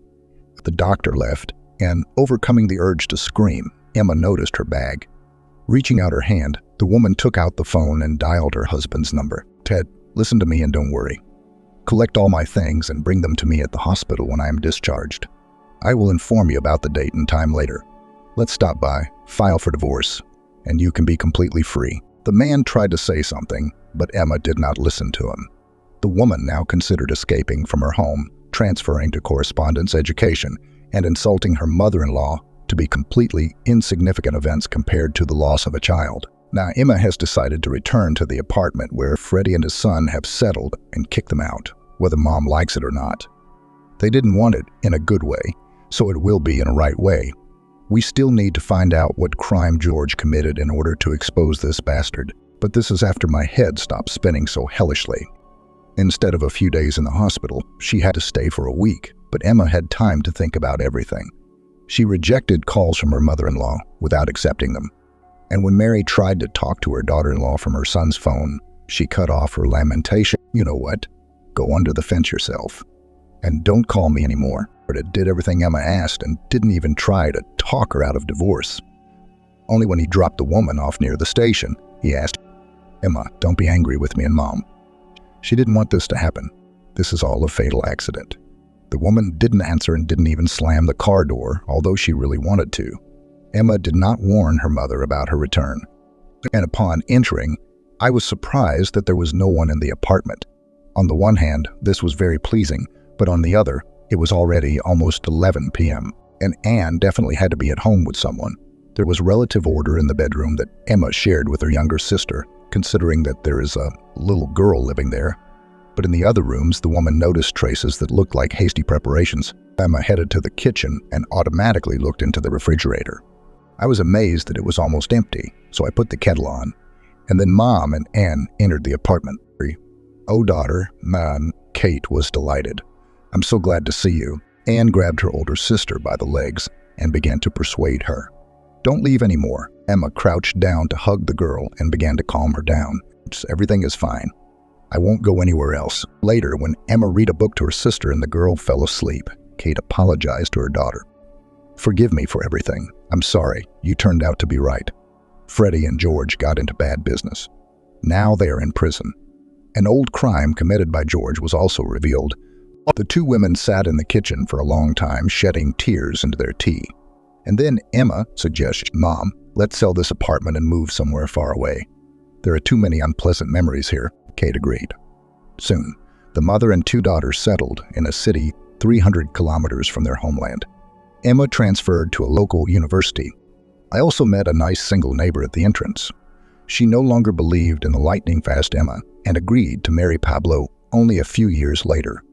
The doctor left, and overcoming the urge to scream, Emma noticed her bag. Reaching out her hand, the woman took out the phone and dialed her husband's number. "Ted, listen to me and don't worry. Collect all my things and bring them to me at the hospital when I am discharged. I will inform you about the date and time later. Let's stop by, file for divorce, and you can be completely free." The man tried to say something, but Emma did not listen to him. The woman now considered escaping from her home, transferring to correspondence education, and insulting her mother-in-law to be completely insignificant events compared to the loss of a child. Now Emma has decided to return to the apartment where Freddie and his son have settled and kick them out, whether mom likes it or not. They didn't want it in a good way, so it will be in a right way. We still need to find out what crime George committed in order to expose this bastard, but this is after my head stopped spinning so hellishly. Instead of a few days in the hospital, she had to stay for a week, but Emma had time to think about everything. She rejected calls from her mother-in-law without accepting them. And when Mary tried to talk to her daughter-in-law from her son's phone, she cut off her lamentation. "You know what? Go under the fence yourself. And don't call me anymore." But it did everything Emma asked and didn't even try to talk her out of divorce. Only when he dropped the woman off near the station, he asked, "Emma, don't be angry with me and Mom. She didn't want this to happen. This is all a fatal accident." The woman didn't answer and didn't even slam the car door, although she really wanted to. Emma did not warn her mother about her return. And upon entering, I was surprised that there was no one in the apartment. On the one hand, this was very pleasing, but on the other, it was already almost 11 p.m., and Anne definitely had to be at home with someone. There was relative order in the bedroom that Emma shared with her younger sister, considering that there is a little girl living there. But in the other rooms, the woman noticed traces that looked like hasty preparations. Emma headed to the kitchen and automatically looked into the refrigerator. I was amazed that it was almost empty, so I put the kettle on. And then Mom and Anne entered the apartment. "Oh, daughter," Kate was delighted. "I'm so glad to see you." Anne grabbed her older sister by the legs and began to persuade her. "Don't leave anymore." Emma crouched down to hug the girl and began to calm her down. "Everything is fine. I won't go anywhere else." Later, when Emma read a book to her sister and the girl fell asleep, Kate apologized to her daughter. "Forgive me for everything. I'm sorry. You turned out to be right. Freddie and George got into bad business. Now they are in prison." An old crime committed by George was also revealed. The two women sat in the kitchen for a long time, shedding tears into their tea. And then Emma suggested, "Mom, let's sell this apartment and move somewhere far away. There are too many unpleasant memories here." Kate agreed. Soon, the mother and two daughters settled in a city 300 kilometers from their homeland. Emma transferred to a local university. I also met a nice single neighbor at the entrance. She no longer believed in the lightning-fast Emma and agreed to marry Pablo only a few years later.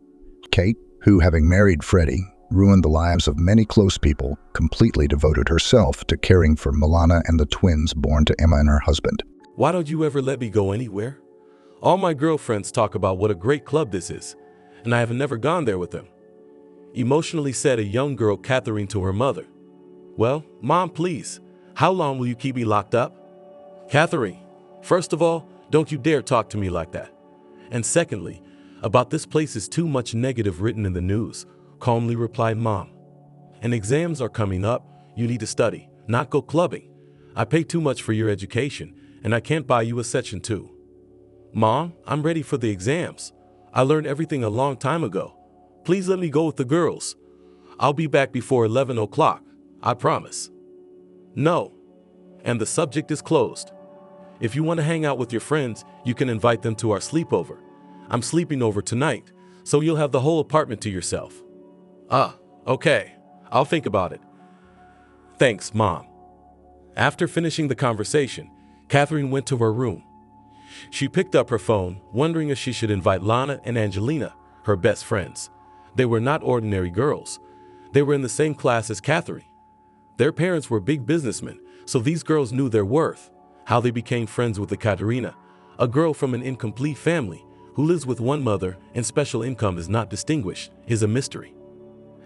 Kate, who, having married Freddie, ruined the lives of many close people, completely devoted herself to caring for Milana and the twins born to Emma and her husband. "Why don't you ever let me go anywhere? All my girlfriends talk about what a great club this is, and I have never gone there with them," emotionally said a young girl, Catherine, to her mother. "Well, Mom, please, how long will you keep me locked up?" "Catherine, first of all, don't you dare talk to me like that. And secondly, about this place is too much negative written in the news," calmly replied Mom. "And exams are coming up. You need to study, not go clubbing. I pay too much for your education, and I can't buy you a section 2. "Mom, I'm ready for the exams. I learned everything a long time ago. Please let me go with the girls. I'll be back before 11 o'clock, I promise." "No. And the subject is closed. If you want to hang out with your friends, you can invite them to our sleepover. I'm sleeping over tonight, so you'll have the whole apartment to yourself." Okay. I'll think about it. "Thanks, Mom." After finishing the conversation, Catherine went to her room. She picked up her phone, wondering if she should invite Lana and Angelina, her best friends. They were not ordinary girls. They were in the same class as Catherine. Their parents were big businessmen, so these girls knew their worth. How they became friends with the Katerina, a girl from an incomplete family who lives with one mother and special income is not distinguished, is a mystery.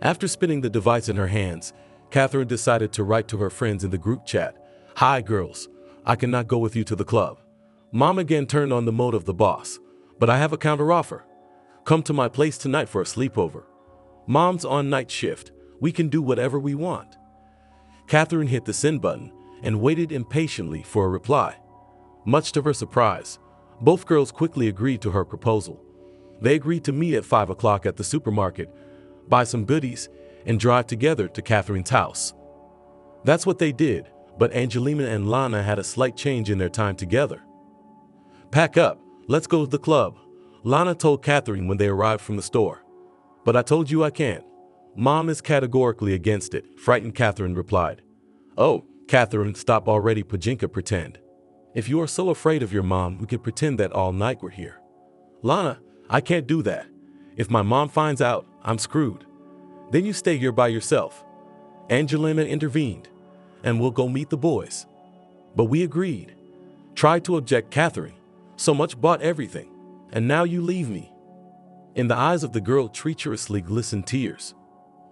After spinning the device in her hands, Catherine decided to write to her friends in the group chat. "Hi girls, I cannot go with you to the club. Mom again turned on the mode of the boss, but I have a counteroffer. Come to my place tonight for a sleepover. Mom's on night shift. We can do whatever we want." Catherine hit the send button and waited impatiently for a reply. Much to her surprise, both girls quickly agreed to her proposal. They agreed to meet at 5 o'clock at the supermarket, buy some goodies, and drive together to Catherine's house. That's what they did, but Angelina and Lana had a slight change in their time together. "Pack up, let's go to the club," Lana told Catherine when they arrived from the store. "But I told you I can't. Mom is categorically against it," frightened Catherine replied. "Oh, Catherine, stop already, Pajinka, pretend. If you are so afraid of your mom, we could pretend that all night we're here." "Lana, I can't do that. If my mom finds out, I'm screwed. Then you stay here by yourself," Angelina intervened, "and we'll go meet the boys." But we agreed. Tried to object Catherine. "So much bought everything, and now you leave me." In the eyes of the girl treacherously glistened tears.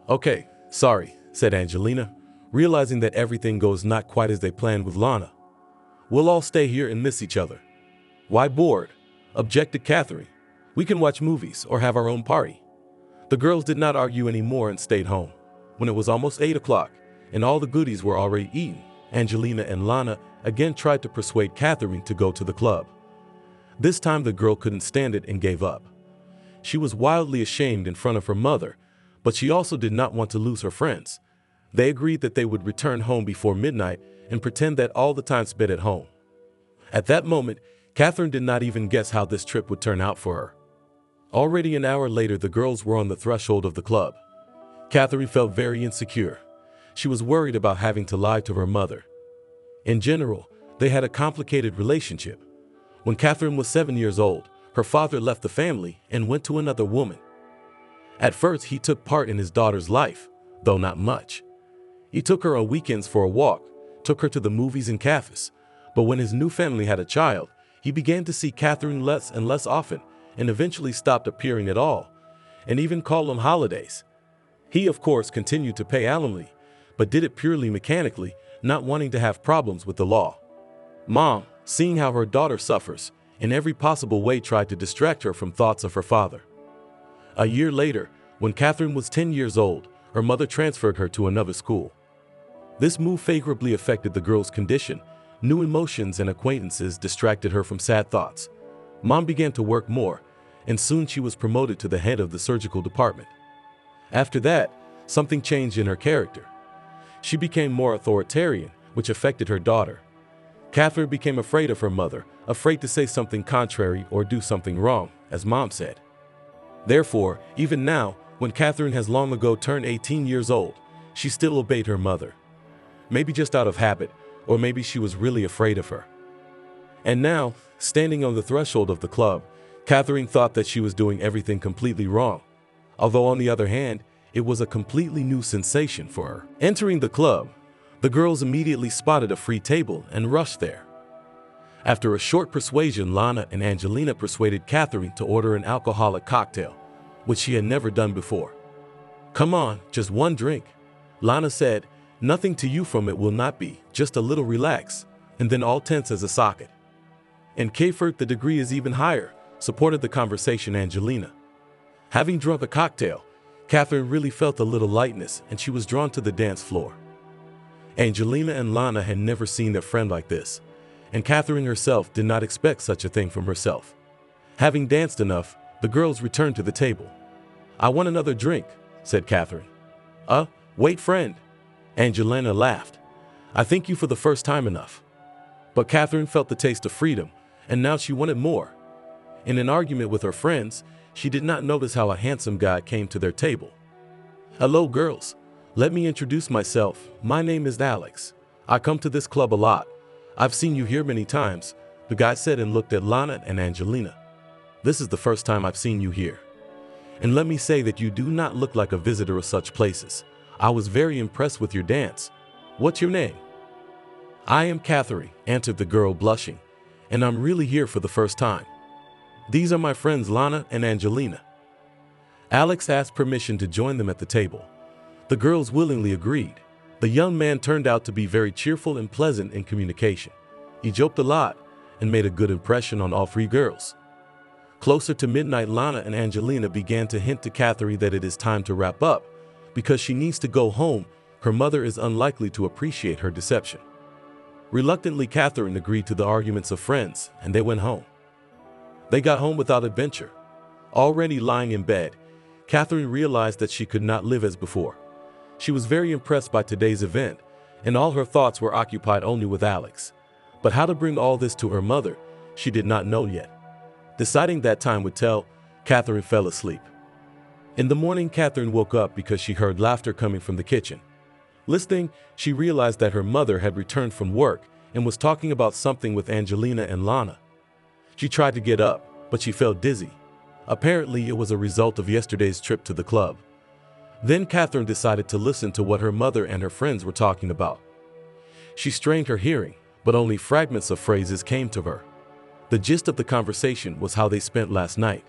"Okay, sorry," said Angelina, realizing that everything goes not quite as they planned with Lana. "We'll all stay here and miss each other." "Why bored?" objected Catherine. "We can watch movies or have our own party." The girls did not argue anymore and stayed home. When it was almost 8 o'clock and all the goodies were already eaten, Angelina and Lana again tried to persuade Catherine to go to the club. This time the girl couldn't stand it and gave up. She was wildly ashamed in front of her mother, but she also did not want to lose her friends. They agreed that they would return home before midnight and pretend that all the time spent at home. At that moment, Catherine did not even guess how this trip would turn out for her. Already an hour later, the girls were on the threshold of the club. Catherine felt very insecure. She was worried about having to lie to her mother. In general, they had a complicated relationship. When Catherine was 7 years old, her father left the family and went to another woman. At first, he took part in his daughter's life, though not much. He took her on weekends for a walk, took her to the movies and cafes. But when his new family had a child, he began to see Catherine less and less often and eventually stopped appearing at all, and even called on holidays. He, of course, continued to pay alimony, but did it purely mechanically, not wanting to have problems with the law. Mom, seeing how her daughter suffers, in every possible way tried to distract her from thoughts of her father. A year later, when Catherine was 10 years old, her mother transferred her to another school. This move favorably affected the girl's condition. New emotions and acquaintances distracted her from sad thoughts. Mom began to work more, and soon she was promoted to the head of the surgical department. After that, something changed in her character. She became more authoritarian, which affected her daughter. Catherine became afraid of her mother, afraid to say something contrary or do something wrong, as Mom said. Therefore, even now, when Catherine has long ago turned 18 years old, she still obeyed her mother. Maybe just out of habit, or maybe she was really afraid of her. And now, standing on the threshold of the club, Catherine thought that she was doing everything completely wrong. Although on the other hand, it was a completely new sensation for her. Entering the club, the girls immediately spotted a free table and rushed there. After a short persuasion, Lana and Angelina persuaded Catherine to order an alcoholic cocktail, which she had never done before. "Come on, just one drink," Lana said. "Nothing to you from it will not be, just a little relax," and then all tense as a socket. "And Kfert, the degree is even higher," supported the conversation Angelina. Having drunk a cocktail, Catherine really felt a little lightness and she was drawn to the dance floor. Angelina and Lana had never seen their friend like this, and Catherine herself did not expect such a thing from herself. Having danced enough, the girls returned to the table. "I want another drink," said Catherine. Wait, friend," Angelina laughed. "I thank you for the first time enough." But Catherine felt the taste of freedom, and now she wanted more. In an argument with her friends, she did not notice how a handsome guy came to their table. "Hello, girls. Let me introduce myself. My name is Alex. I come to this club a lot. I've seen you here many times," the guy said and looked at Lana and Angelina. "This is the first time I've seen you here." And let me say that you do not look like a visitor of such places. I was very impressed with your dance. What's your name? I am Catherine, answered the girl, blushing, and I'm really here for the first time. These are my friends Lana and Angelina. Alex asked permission to join them at the table. The girls willingly agreed. The young man turned out to be very cheerful and pleasant in communication. He joked a lot and made a good impression on all three girls. Closer to midnight, Lana and Angelina began to hint to Catherine that it is time to wrap up because she needs to go home. Her mother is unlikely to appreciate her deception. Reluctantly, Catherine agreed to the arguments of friends, and they went home. They got home without adventure. Already lying in bed, Catherine realized that she could not live as before. She was very impressed by today's event, and all her thoughts were occupied only with Alex. But how to bring all this to her mother, she did not know yet. Deciding that time would tell, Catherine fell asleep. In the morning, Catherine woke up because she heard laughter coming from the kitchen. Listening, she realized that her mother had returned from work and was talking about something with Angelina and Lana. She tried to get up, but she felt dizzy. Apparently, it was a result of yesterday's trip to the club. Then Catherine decided to listen to what her mother and her friends were talking about. She strained her hearing, but only fragments of phrases came to her. The gist of the conversation was how they spent last night.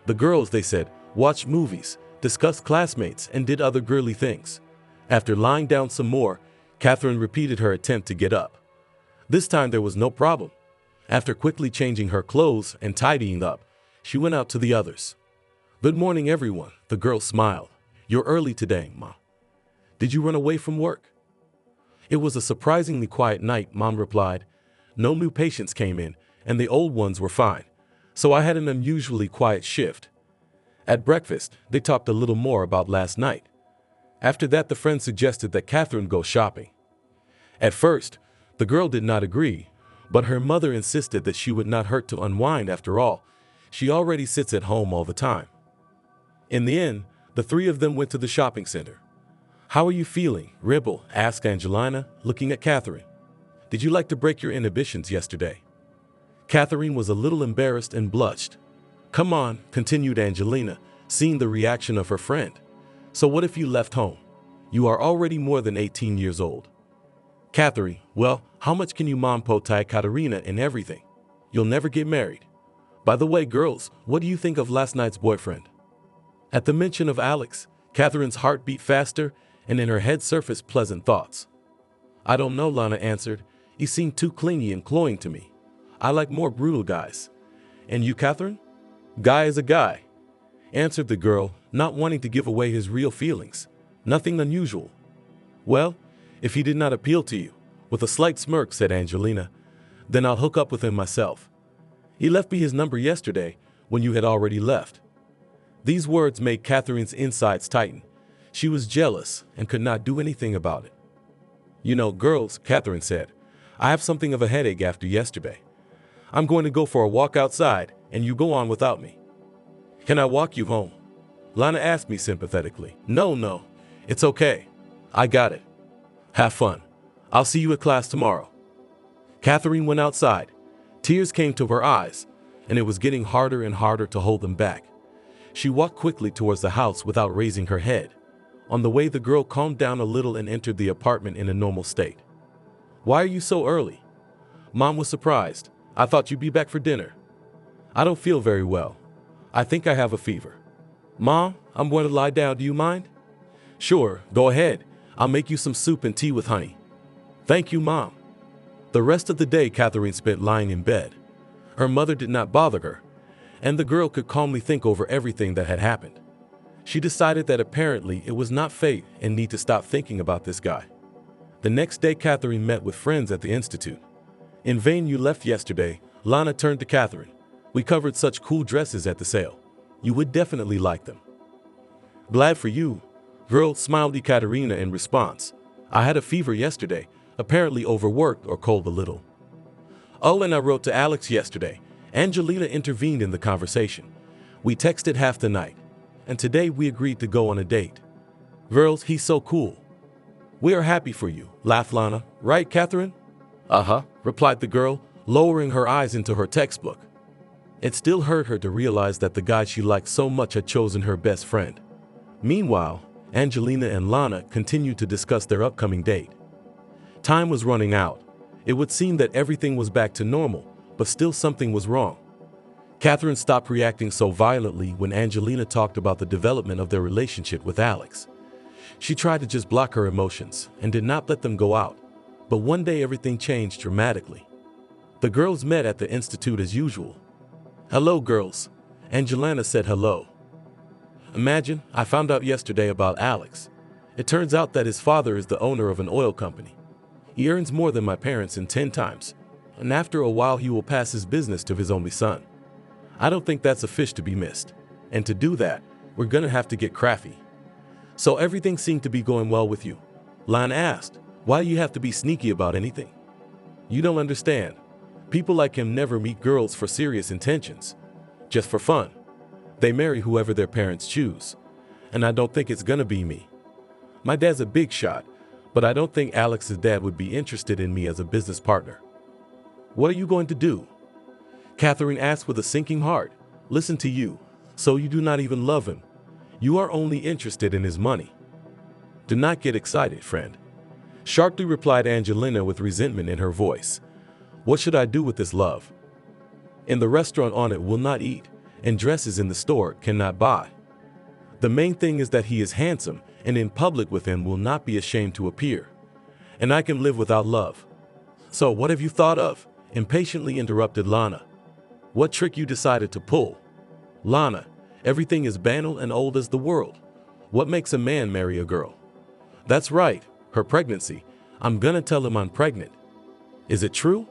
The girls, they said, watched movies, discussed classmates, and did other girly things. After lying down some more, Catherine repeated her attempt to get up. This time there was no problem. After quickly changing her clothes and tidying up, she went out to the others. Good morning, everyone, the girl smiled. You're early today, Ma. Did you run away from work? It was a surprisingly quiet night, Mom replied. No new patients came in, and the old ones were fine, so I had an unusually quiet shift. At breakfast, they talked a little more about last night. After that, the friend suggested that Catherine go shopping. At first, the girl did not agree, but her mother insisted that she would not hurt to unwind. After all, she already sits at home all the time. In the end, the three of them went to the shopping center. How are you feeling, Ribble? Asked Angelina, looking at Catherine. Did you like to break your inhibitions yesterday? Catherine was a little embarrassed and blushed. Come on, continued Angelina, seeing the reaction of her friend. So what if you left home? You are already more than 18 years old. Catherine, well, how much can you mompotai Katerina and everything? You'll never get married. By the way, girls, what do you think of last night's boyfriend? At the mention of Alex, Catherine's heart beat faster, and in her head surfaced pleasant thoughts. I don't know, Lana answered. He seemed too clingy and cloying to me. I like more brutal guys. And you, Catherine? Guy is a guy, answered the girl, not wanting to give away his real feelings. Nothing unusual. Well, if he did not appeal to you, with a slight smirk, said Angelina, then I'll hook up with him myself. He left me his number yesterday when you had already left. These words made Catherine's insides tighten. She was jealous and could not do anything about it. You know, girls, Catherine said, I have something of a headache after yesterday. I'm going to go for a walk outside, and you go on without me. Can I walk you home? Lana asked me sympathetically. No, it's okay. I got it. Have fun. I'll see you at class tomorrow. Catherine went outside. Tears came to her eyes, and it was getting harder and harder to hold them back. She walked quickly towards the house without raising her head. On the way, the girl calmed down a little and entered the apartment in a normal state. Why are you so early? Mom was surprised. I thought you'd be back for dinner. I don't feel very well. I think I have a fever. Mom, I'm going to lie down. Do you mind? Sure, go ahead. I'll make you some soup and tea with honey. Thank you, Mom. The rest of the day, Catherine spent lying in bed. Her mother did not bother her, and the girl could calmly think over everything that had happened. She decided that apparently it was not fate and need to stop thinking about this guy. The next day, Catherine met with friends at the institute. In vain you left yesterday, Lana turned to Catherine. We covered such cool dresses at the sale. You would definitely like them. Glad for you. Girl smiled Ekaterina in response. I had a fever yesterday, apparently overworked or cold a little. Oh, and I wrote to Alex yesterday. Angelina intervened in the conversation. We texted half the night, and today we agreed to go on a date. Girls, he's so cool. We are happy for you, laughed Lana. Right, Catherine? Uh-huh, replied the girl, lowering her eyes into her textbook. It still hurt her to realize that the guy she liked so much had chosen her best friend. Meanwhile, Angelina and Lana continued to discuss their upcoming date. Time was running out. It would seem that everything was back to normal, but still something was wrong. Catherine stopped reacting so violently when Angelina talked about the development of their relationship with Alex. She tried to just block her emotions and did not let them go out. But one day everything changed dramatically. The girls met at the institute as usual. "Hello, girls." Angelina said hello. "Imagine, I found out yesterday about Alex. It turns out that his father is the owner of an oil company. He earns more than my parents in 10 times, and after a while he will pass his business to his only son. I don't think that's a fish to be missed, and to do that, we're gonna have to get crafty." "So everything seemed to be going well with you?" Lana asked. "Why do you have to be sneaky about anything? You don't understand. People like him never meet girls for serious intentions, just for fun. They marry whoever their parents choose, and I don't think it's gonna be me. My dad's a big shot, but I don't think Alex's dad would be interested in me as a business partner." "What are you going to do?" Catherine asked with a sinking heart. "Listen to you. So you do not even love him. You are only interested in his money." "Do not get excited, friend," sharply replied Angelina with resentment in her voice. "What should I do with this love? In the restaurant on it will not eat, and dresses in the store cannot buy. The main thing is that he is handsome, and in public with him will not be ashamed to appear. And I can live without love." "So what have you thought of?" impatiently interrupted Lana. "What trick you decided to pull?" "Lana, everything is banal and old as the world. What makes a man marry a girl?" "That's right, her pregnancy. I'm gonna tell him I'm pregnant." "Is it true?"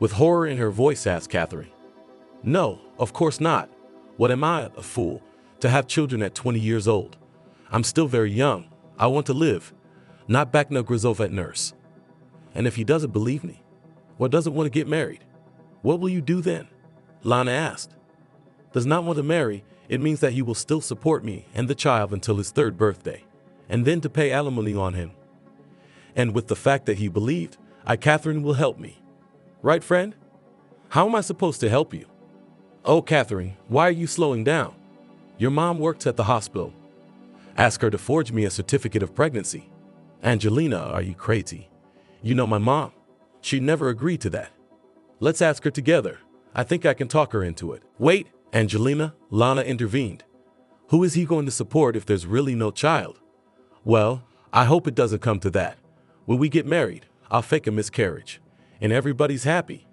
With horror in her voice asked Catherine. "No, of course not. What am I, a fool, to have children at 20 years old? I'm still very young. I want to live, not back no Grizovet nurse." "And if he doesn't believe me, or doesn't want to get married, what will you do then?" Lana asked. "Does not want to marry, it means that he will still support me and the child until his 3rd birthday, and then to pay alimony on him. And with the fact that he believed, Catherine will help me. Right, friend? How am I supposed to help you?" "Oh, Catherine, why are you slowing down? Your mom works at the hospital. Ask her to forge me a certificate of pregnancy." "Angelina, are you crazy? You know my mom. She'd never agree to that. Let's ask her together. I think I can talk her into it." "Wait, Angelina," Lana intervened. "Who is he going to support if there's really no child?" "Well, I hope it doesn't come to that. When we get married, I'll fake a miscarriage, and everybody's happy.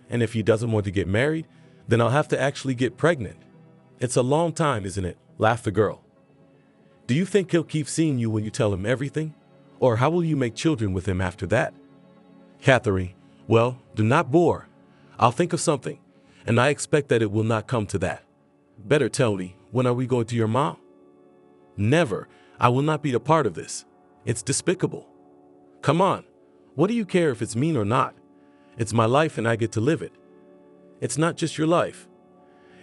And if he doesn't want to get married, then I'll have to actually get pregnant. It's a long time, isn't it?" laughed the girl. "Do you think he'll keep seeing you when you tell him everything? Or how will you make children with him after that?" "Catherine, well, do not bore. I'll think of something, and I expect that it will not come to that. Better tell me, when are we going to your mom?" "Never. I will not be a part of this. It's despicable. Come on. What do you care if it's mean or not? It's my life and I get to live it. It's not just your life.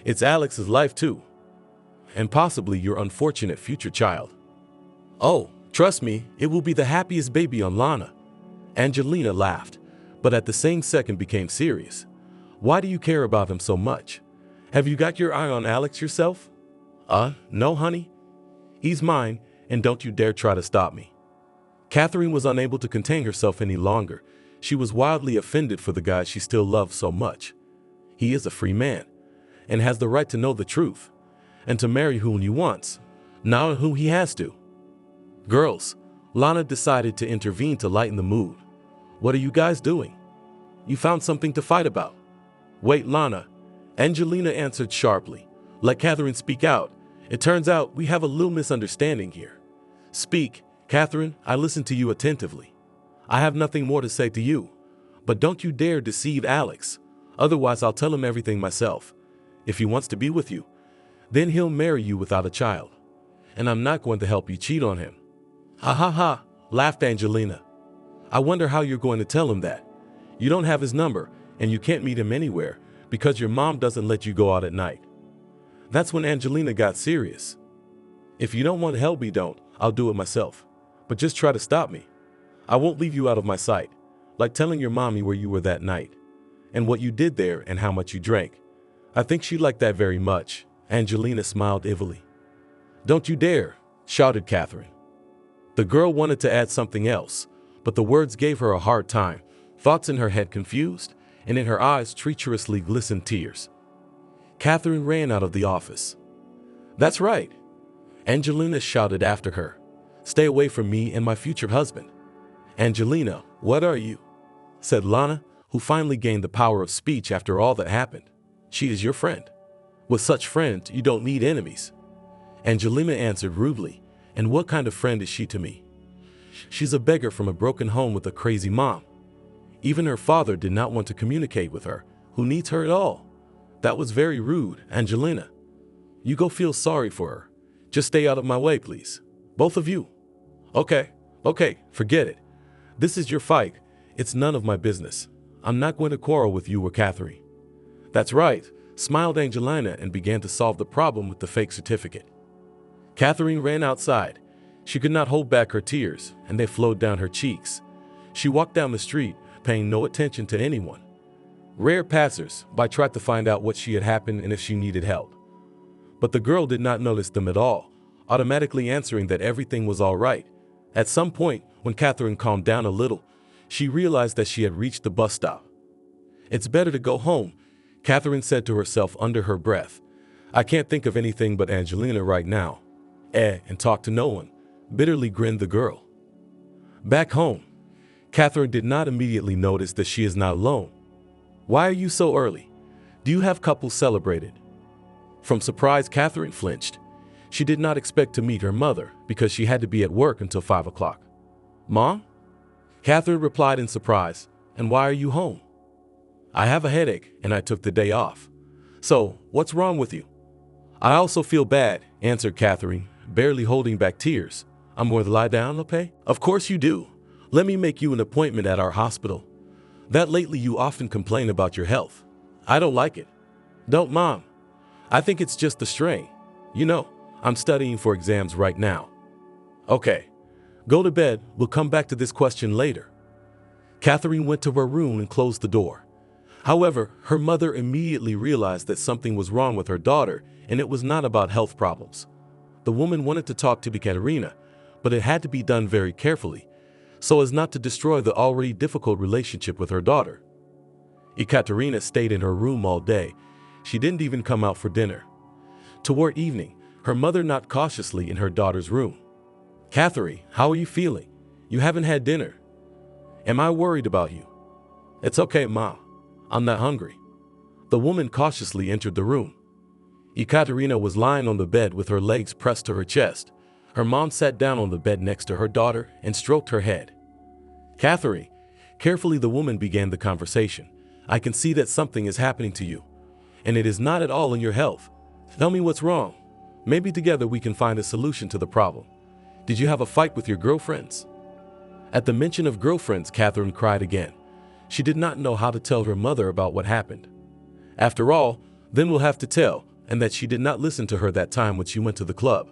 It's Alex's life too. And possibly your unfortunate future child." "Oh, trust me, it will be the happiest baby on Lana." Angelina laughed, but at the same second became serious. "Why do you care about him so much? Have you got your eye on Alex yourself?" No, honey. He's mine, and don't you dare try to stop me." Catherine was unable to contain herself any longer. She was wildly offended for the guy she still loved so much. He is a free man, and has the right to know the truth, and to marry whom he wants, not whom he has to. "Girls," Lana decided to intervene to lighten the mood. "What are you guys doing? You found something to fight about." "Wait, Lana," Angelina answered sharply. "Let Catherine speak out. It turns out we have a little misunderstanding here." "Speak, Catherine, I listen to you attentively. I have nothing more to say to you, but don't you dare deceive Alex. Otherwise I'll tell him everything myself. If he wants to be with you, then he'll marry you without a child. And I'm not going to help you cheat on him." "Ha ha ha," laughed Angelina. "I wonder how you're going to tell him that. You don't have his number, and you can't meet him anywhere because your mom doesn't let you go out at night." That's when Angelina got serious. "If you don't want to help me, don't. I'll do it myself. But just try to stop me. I won't leave you out of my sight, like telling your mommy where you were that night, and what you did there and how much you drank. I think she'd like that very much. Angelina smiled evilly. Don't you dare, shouted Catherine. The girl wanted to add something else, but the words gave her a hard time, thoughts in her head confused, and in her eyes treacherously glistened tears. Catherine ran out of the office. That's right, Angelina shouted after her. Stay away from me and my future husband. Angelina, what are you? Said Lana, who finally gained the power of speech after all that happened. She is your friend. With such friends, you don't need enemies. Angelina answered rudely, and what kind of friend is she to me? She's a beggar from a broken home with a crazy mom. Even her father did not want to communicate with her, who needs her at all. That was very rude, Angelina. You go feel sorry for her. Just stay out of my way, please. Both of you. Okay, forget it. This is your fight. It's none of my business. I'm not going to quarrel with you or Catherine. That's right, smiled Angelina and began to solve the problem with the fake certificate. Catherine ran outside. She could not hold back her tears, and they flowed down her cheeks. She walked down the street, paying no attention to anyone. Rare passers-by tried to find out what she had happened and if she needed help. But the girl did not notice them at all, automatically answering that everything was all right. At some point, when Catherine calmed down a little, she realized that she had reached the bus stop. It's better to go home, Catherine said to herself under her breath. I can't think of anything but Angelina right now. And talk to no one, bitterly grinned the girl. Back home, Catherine did not immediately notice that she is not alone. Why are you so early? Do you have couples celebrated? From surprise, Catherine flinched. She did not expect to meet her mother because she had to be at work until 5 o'clock. Mom? Catherine replied in surprise. And why are you home? I have a headache and I took the day off. So, what's wrong with you? I also feel bad, answered Catherine, barely holding back tears. I'm going to lie down, okay? Of course you do. Let me make you an appointment at our hospital. That lately you often complain about your health. I don't like it. Don't, Mom. I think it's just the strain. You know, I'm studying for exams right now. Okay, go to bed. We'll come back to this question later. Catherine went to her room and closed the door. However, her mother immediately realized that something was wrong with her daughter, and it was not about health problems. The woman wanted to talk to Ekaterina, but it had to be done very carefully, so as not to destroy the already difficult relationship with her daughter. Ekaterina stayed in her room all day. She didn't even come out for dinner. Toward evening, her mother knocked cautiously in her daughter's room. Catherine, how are you feeling? You haven't had dinner. Am I worried about you? It's okay, Mom. I'm not hungry. The woman cautiously entered the room. Ekaterina was lying on the bed with her legs pressed to her chest. Her mom sat down on the bed next to her daughter and stroked her head. Catherine, carefully the woman began the conversation. I can see that something is happening to you, and it is not at all in your health. Tell me what's wrong. Maybe together we can find a solution to the problem. Did you have a fight with your girlfriends? At the mention of girlfriends, Catherine cried again. She did not know how to tell her mother about what happened. After all, then we'll have to tell, and that she did not listen to her that time when she went to the club.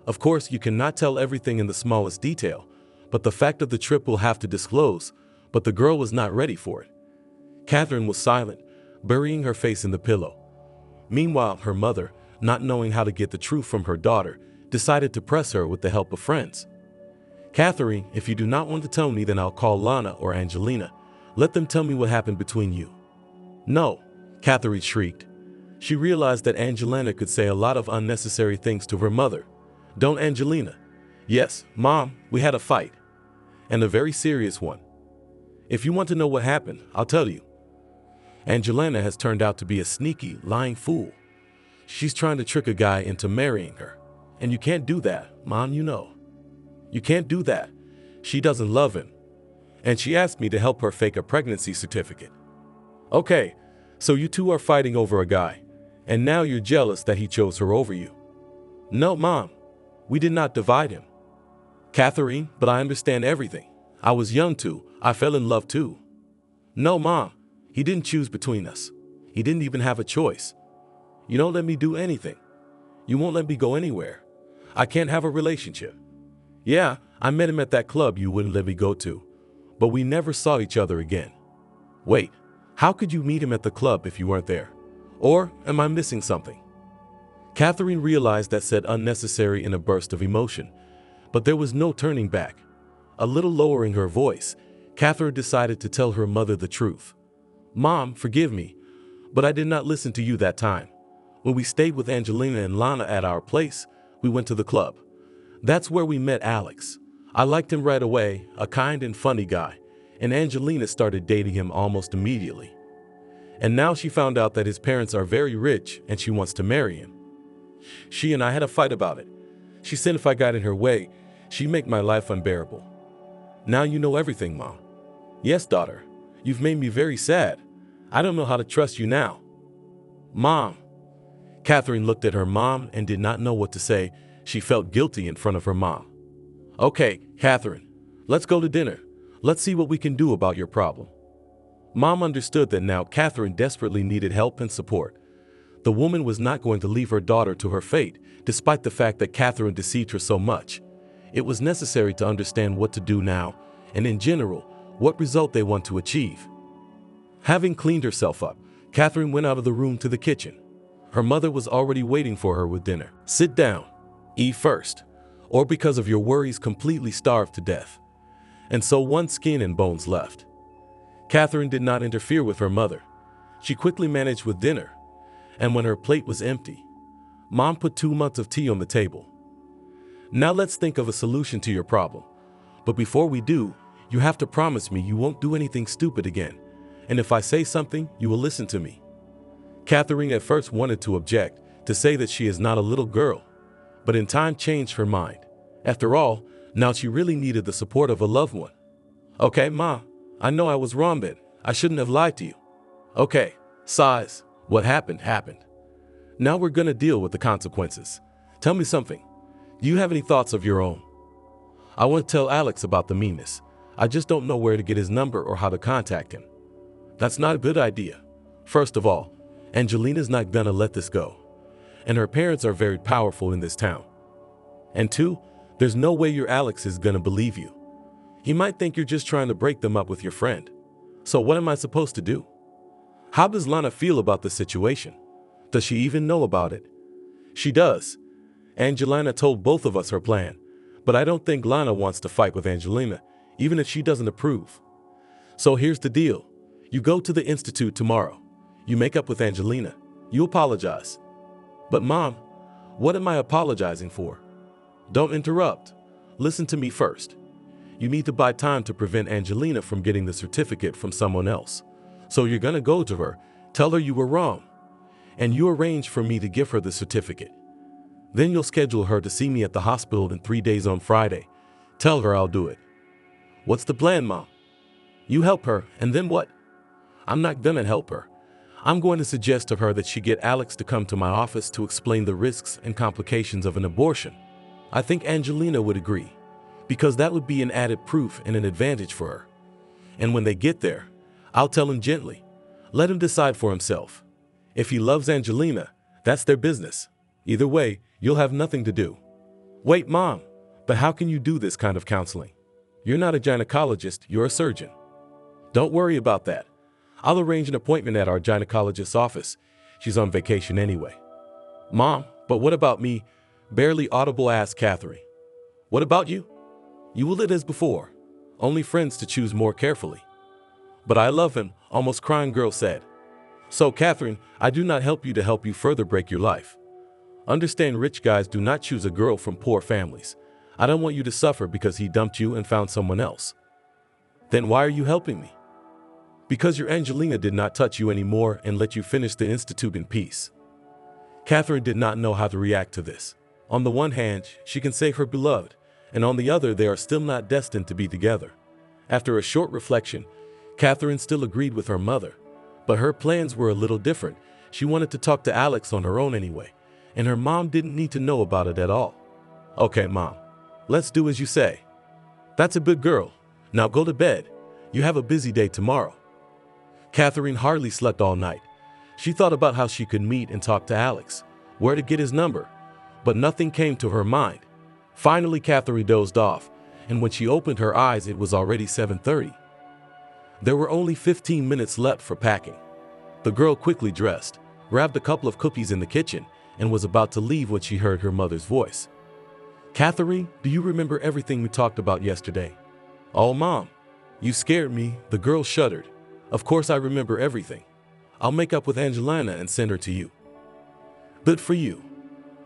Of course, you cannot tell everything in the smallest detail, but the fact of the trip will have to disclose, but the girl was not ready for it. Catherine was silent, burying her face in the pillow. Meanwhile, her mother, not knowing how to get the truth from her daughter, decided to press her with the help of friends. Catherine, if you do not want to tell me, then I'll call Lana or Angelina. Let them tell me what happened between you. No, Catherine shrieked. She realized that Angelina could say a lot of unnecessary things to her mother. Don't, Angelina. Yes, Mom, we had a fight. And a very serious one. If you want to know what happened, I'll tell you. Angelina has turned out to be a sneaky, lying fool. She's trying to trick a guy into marrying her. And you can't do that, Mom, you know. You can't do that. She doesn't love him. And she asked me to help her fake a pregnancy certificate. Okay, so you two are fighting over a guy. And now you're jealous that he chose her over you. No, Mom. We did not divide him. Catherine, but I understand everything. I was young too. I fell in love too. No, Mom. He didn't choose between us. He didn't even have a choice. You don't let me do anything. You won't let me go anywhere. I can't have a relationship. Yeah, I met him at that club you wouldn't let me go to. But we never saw each other again. Wait, how could you meet him at the club if you weren't there? Or am I missing something? Catherine realized that said unnecessary in a burst of emotion, but there was no turning back. A little lowering her voice, Catherine decided to tell her mother the truth. Mom, forgive me, but I did not listen to you that time. When we stayed with Angelina and Lana at our place, we went to the club. That's where we met Alex. I liked him right away, a kind and funny guy, and Angelina started dating him almost immediately. And now she found out that his parents are very rich and she wants to marry him. She and I had a fight about it. She said if I got in her way, she'd make my life unbearable. Now you know everything, Mom. Yes, daughter. You've made me very sad. I don't know how to trust you now. Mom. Catherine looked at her mom and did not know what to say. She felt guilty in front of her mom. Okay, Catherine, let's go to dinner. Let's see what we can do about your problem. Mom understood that now Catherine desperately needed help and support. The woman was not going to leave her daughter to her fate, despite the fact that Catherine deceived her so much. It was necessary to understand what to do now, and in general, what result they want to achieve. Having cleaned herself up, Catherine went out of the room to the kitchen. Her mother was already waiting for her with dinner. Sit down. Eat first, or because of your worries completely starved to death. And so one skin and bones left. Catherine did not interfere with her mother. She quickly managed with dinner, and when her plate was empty, Mom put 2 months of tea on the table. Now let's think of a solution to your problem. But before we do, you have to promise me you won't do anything stupid again. And if I say something, you will listen to me. Catherine at first wanted to object, to say that she is not a little girl, but in time changed her mind. After all, now she really needed the support of a loved one. Okay, Ma, I know I was wrong then. I shouldn't have lied to you. Okay, sighs. What happened, happened. Now we're gonna deal with the consequences. Tell me something. Do you have any thoughts of your own? I want to tell Alex about the meanness. I just don't know where to get his number or how to contact him. That's not a good idea. First of all, Angelina's not gonna let this go. And her parents are very powerful in this town. And 2, there's no way your Alex is gonna believe you. He might think you're just trying to break them up with your friend. So what am I supposed to do? How does Lana feel about the situation? Does she even know about it? She does. Angelina told both of us her plan, but I don't think Lana wants to fight with Angelina, even if she doesn't approve. So here's the deal. You go to the institute tomorrow. You make up with Angelina. You apologize. But Mom, what am I apologizing for? Don't interrupt. Listen to me first. You need to buy time to prevent Angelina from getting the certificate from someone else. So you're gonna go to her, tell her you were wrong, and you arrange for me to give her the certificate. Then you'll schedule her to see me at the hospital in 3 days on Friday. Tell her I'll do it. What's the plan, Mom? You help her, and then what? I'm not gonna help her. I'm going to suggest to her that she get Alex to come to my office to explain the risks and complications of an abortion. I think Angelina would agree, because that would be an added proof and an advantage for her. And when they get there, I'll tell him gently. Let him decide for himself. If he loves Angelina, that's their business. Either way, you'll have nothing to do. Wait, Mom, but how can you do this kind of counseling? You're not a gynecologist, you're a surgeon. Don't worry about that. I'll arrange an appointment at our gynecologist's office. She's on vacation anyway. Mom, but what about me? Barely audible asked Catherine. What about you? You will live as before, only friends to choose more carefully. But I love him, almost crying girl said. So Catherine, I do not help you to help you further break your life. Understand rich guys do not choose a girl from poor families. I don't want you to suffer because he dumped you and found someone else. Then why are you helping me? Because your Angelina did not touch you anymore and let you finish the institute in peace. Catherine did not know how to react to this. On the one hand, she can save her beloved, and on the other, they are still not destined to be together. After a short reflection, Catherine still agreed with her mother, but her plans were a little different. She wanted to talk to Alex on her own anyway, and her mom didn't need to know about it at all. Okay, Mom, let's do as you say. That's a good girl. Now go to bed. You have a busy day tomorrow. Catherine hardly slept all night. She thought about how she could meet and talk to Alex, where to get his number, but nothing came to her mind. Finally, Catherine dozed off, and when she opened her eyes, it was already 7:30. There were only 15 minutes left for packing. The girl quickly dressed, grabbed a couple of cookies in the kitchen, and was about to leave when she heard her mother's voice. "Catherine, do you remember everything we talked about yesterday?" "Oh, Mom, you scared me." The girl shuddered. "Of course I remember everything. I'll make up with Angelina and send her to you." "Good for you.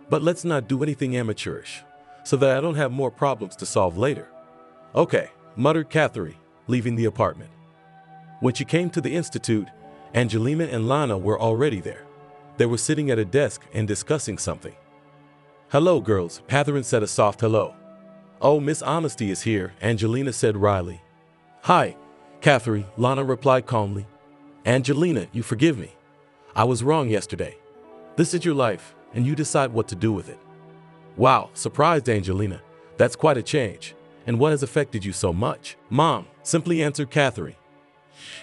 But let's not do anything amateurish, so that I don't have more problems to solve later." "Okay," muttered Catherine, leaving the apartment. When she came to the institute, Angelina and Lana were already there. They were sitting at a desk and discussing something. "Hello, girls," Catherine said a soft hello. "Oh, Miss Honesty is here," Angelina said wryly. "Hi, Catherine," Lana replied calmly. "Angelina, you forgive me. I was wrong yesterday. This is your life, and you decide what to do with it." "Wow," surprised Angelina. "That's quite a change. And what has affected you so much?" "Mom," simply answered Catherine.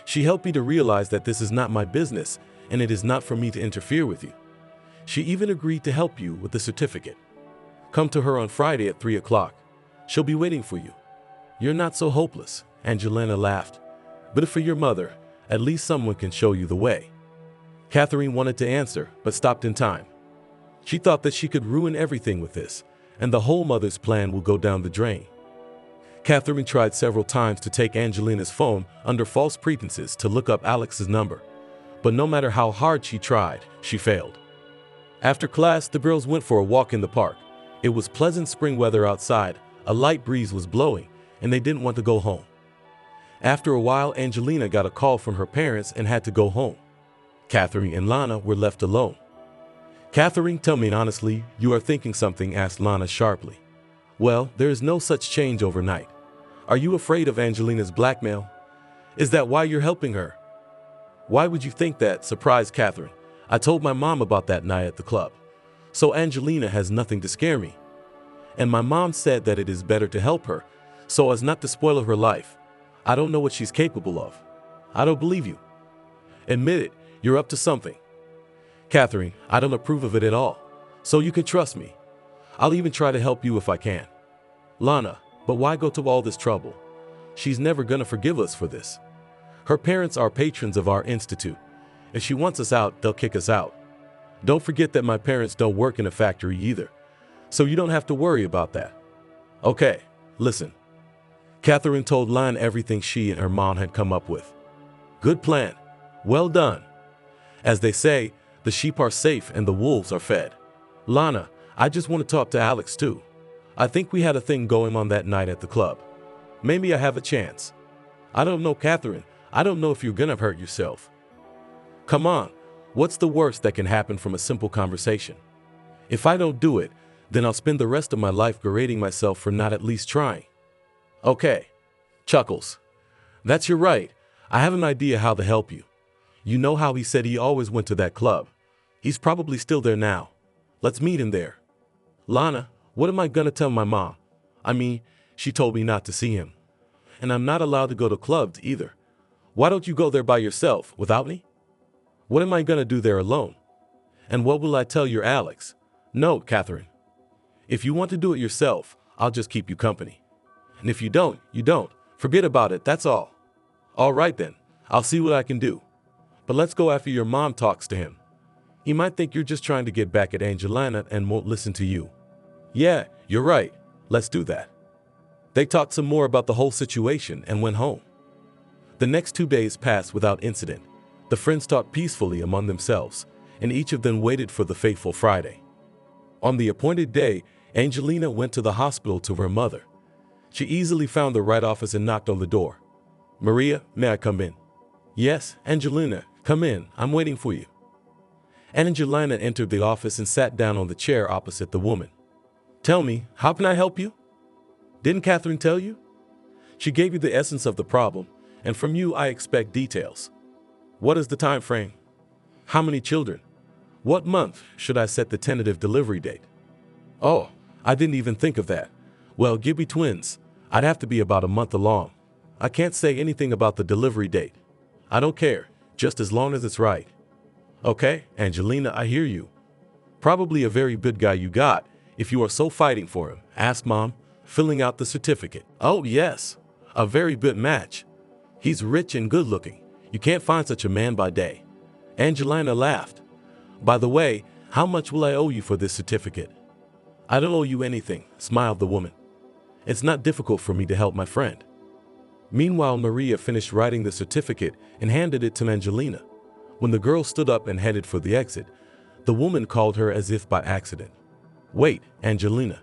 "She helped me to realize that this is not my business, and it is not for me to interfere with you. She even agreed to help you with the certificate. Come to her on Friday at 3 o'clock. She'll be waiting for you." "You're not so hopeless," Angelina laughed. "But for your mother, at least someone can show you the way." Catherine wanted to answer, but stopped in time. She thought that she could ruin everything with this, and the whole mother's plan will go down the drain. Catherine tried several times to take Angelina's phone under false pretenses to look up Alex's number, but no matter how hard she tried, she failed. After class, the girls went for a walk in the park. It was pleasant spring weather outside, a light breeze was blowing, and they didn't want to go home. After a while, Angelina got a call from her parents and had to go home. Catherine and Lana were left alone. "Catherine, tell me honestly, you are thinking something?" asked Lana sharply. "Well, there is no such change overnight. Are you afraid of Angelina's blackmail? Is that why you're helping her?" "Why would you think that?" surprised Catherine. "I told my mom about that night at the club. So Angelina has nothing to scare me. And my mom said that it is better to help her, so as not to spoil her life. I don't know what she's capable of." "I don't believe you." "Admit it, you're up to something." "Catherine, I don't approve of it at all, so you can trust me. I'll even try to help you if I can." "Lana, but why go to all this trouble? She's never gonna forgive us for this. Her parents are patrons of our institute. If she wants us out, they'll kick us out. Don't forget that my parents don't work in a factory either, so you don't have to worry about that." "Okay, listen." Catherine told Lana everything she and her mom had come up with. "Good plan. Well done. As they say, the sheep are safe and the wolves are fed. Lana, I just want to talk to Alex too. I think we had a thing going on that night at the club. Maybe I have a chance." "I don't know, Catherine. I don't know if you're gonna hurt yourself." "Come on, what's the worst that can happen from a simple conversation? If I don't do it, then I'll spend the rest of my life berating myself for not at least trying." "Okay." Chuckles. "That's you're right. I have an idea how to help you. You know how he said he always went to that club? He's probably still there now. Let's meet him there." "Lana, what am I gonna tell my mom? I mean, she told me not to see him. And I'm not allowed to go to clubs either. Why don't you go there by yourself, without me?" "What am I gonna do there alone? And what will I tell your Alex?" "No, Catherine. If you want to do it yourself, I'll just keep you company. And if you don't, you don't. Forget about it, that's all." "All right then, I'll see what I can do. But let's go after your mom talks to him. He might think you're just trying to get back at Angelina and won't listen to you." "Yeah, you're right. Let's do that." They talked some more about the whole situation and went home. The next 2 days passed without incident. The friends talked peacefully among themselves, and each of them waited for the fateful Friday. On the appointed day, Angelina went to the hospital to her mother. She easily found the right office and knocked on the door. "Maria, may I come in?" "Yes, Angelina, come in. I'm waiting for you." Angelina entered the office and sat down on the chair opposite the woman. "Tell me, how can I help you? Didn't Catherine tell you? She gave you the essence of the problem, and from you I expect details. What is the time frame? How many children? What month should I set the tentative delivery date?" "Oh, I didn't even think of that. Well, Gibby twins. I'd have to be about a month along. I can't say anything about the delivery date. I don't care, just as long as it's right." "Okay, Angelina, I hear you. Probably a very good guy you got, if you are so fighting for him," asked Mom, filling out the certificate. "Oh yes, a very good match. He's rich and good looking. You can't find such a man by day." Angelina laughed. By the way, how much will I owe you for this certificate? I don't owe you anything, smiled the woman. It's not difficult for me to help my friend. Meanwhile, Maria finished writing the certificate and handed it to Angelina. When the girl stood up and headed for the exit, the woman called her as if by accident. Wait, Angelina.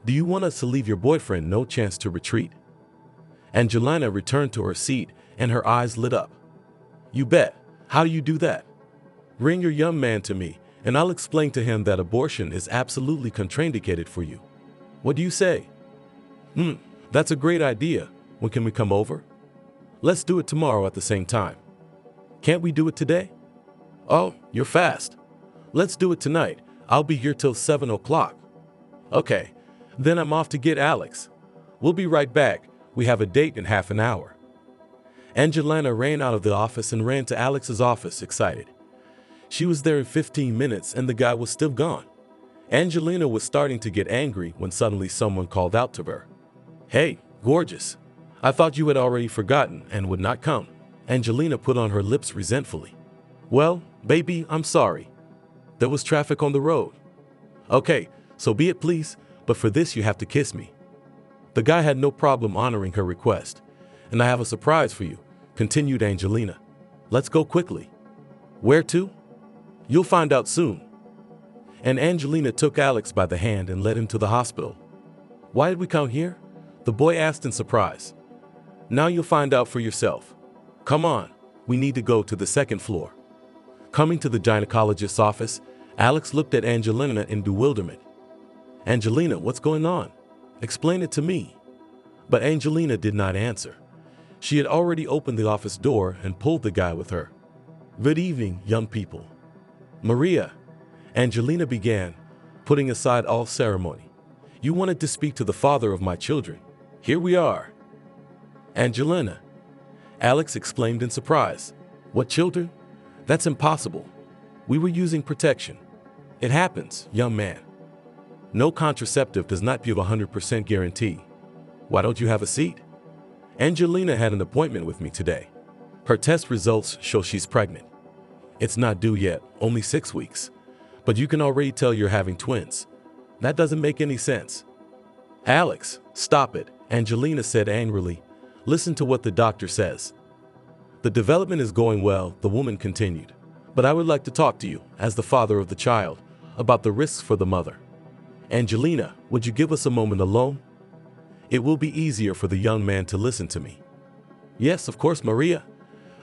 Do you want us to leave your boyfriend no chance to retreat? Angelina returned to her seat and her eyes lit up. You bet. How do you do that? Bring your young man to me and I'll explain to him that abortion is absolutely contraindicated for you. What do you say? That's a great idea. When can we come over? Let's do it tomorrow at the same time. Can't we do it today? Oh, you're fast. Let's do it tonight. I'll be here till 7 o'clock. Okay, then I'm off to get Alex. We'll be right back. We have a date in half an hour. Angelina ran out of the office and ran to Alex's office, excited. She was there in 15 minutes and the guy was still gone. Angelina was starting to get angry when suddenly someone called out to her. Hey, gorgeous. I thought you had already forgotten and would not come. Angelina put on her lips resentfully. Well, baby, I'm sorry. There was traffic on the road. Okay, so be it please, but for this you have to kiss me. The guy had no problem honoring her request. And I have a surprise for you, continued Angelina. Let's go quickly. Where to? You'll find out soon. And Angelina took Alex by the hand and led him to the hospital. Why did we come here? The boy asked in surprise. Now you'll find out for yourself. Come on, we need to go to the second floor. Coming to the gynecologist's office, Alex looked at Angelina in bewilderment. Angelina, what's going on? Explain it to me. But Angelina did not answer. She had already opened the office door and pulled the guy with her. Good evening, young people. Maria, Angelina began, putting aside all ceremony. You wanted to speak to the father of my children. Here we are. Angelina, Alex exclaimed in surprise. What children? That's impossible. We were using protection. It happens, young man. No contraceptive does not give a 100% guarantee. Why don't you have a seat? Angelina had an appointment with me today. Her test results show she's pregnant. It's not due yet, only 6 weeks. But you can already tell you're having twins. That doesn't make any sense. Alex, stop it, Angelina said angrily. Listen to what the doctor says. The development is going well, the woman continued. But I would like to talk to you, as the father of the child, about the risks for the mother. Angelina, would you give us a moment alone? It will be easier for the young man to listen to me. Yes, of course, Maria.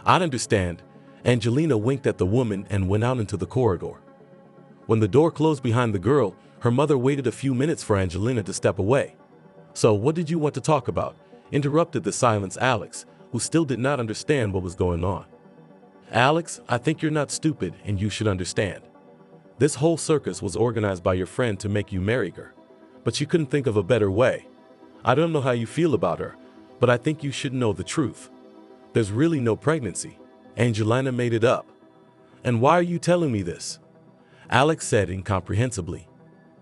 I'd understand. Angelina winked at the woman and went out into the corridor. When the door closed behind the girl, her mother waited a few minutes for Angelina to step away. So what did you want to talk about? Interrupted the silence Alex, who still did not understand what was going on. Alex, I think you're not stupid and you should understand. This whole circus was organized by your friend to make you marry her, but she couldn't think of a better way. I don't know how you feel about her, but I think you should know the truth. There's really no pregnancy. Angelina made it up. And why are you telling me this? Alex said incomprehensibly.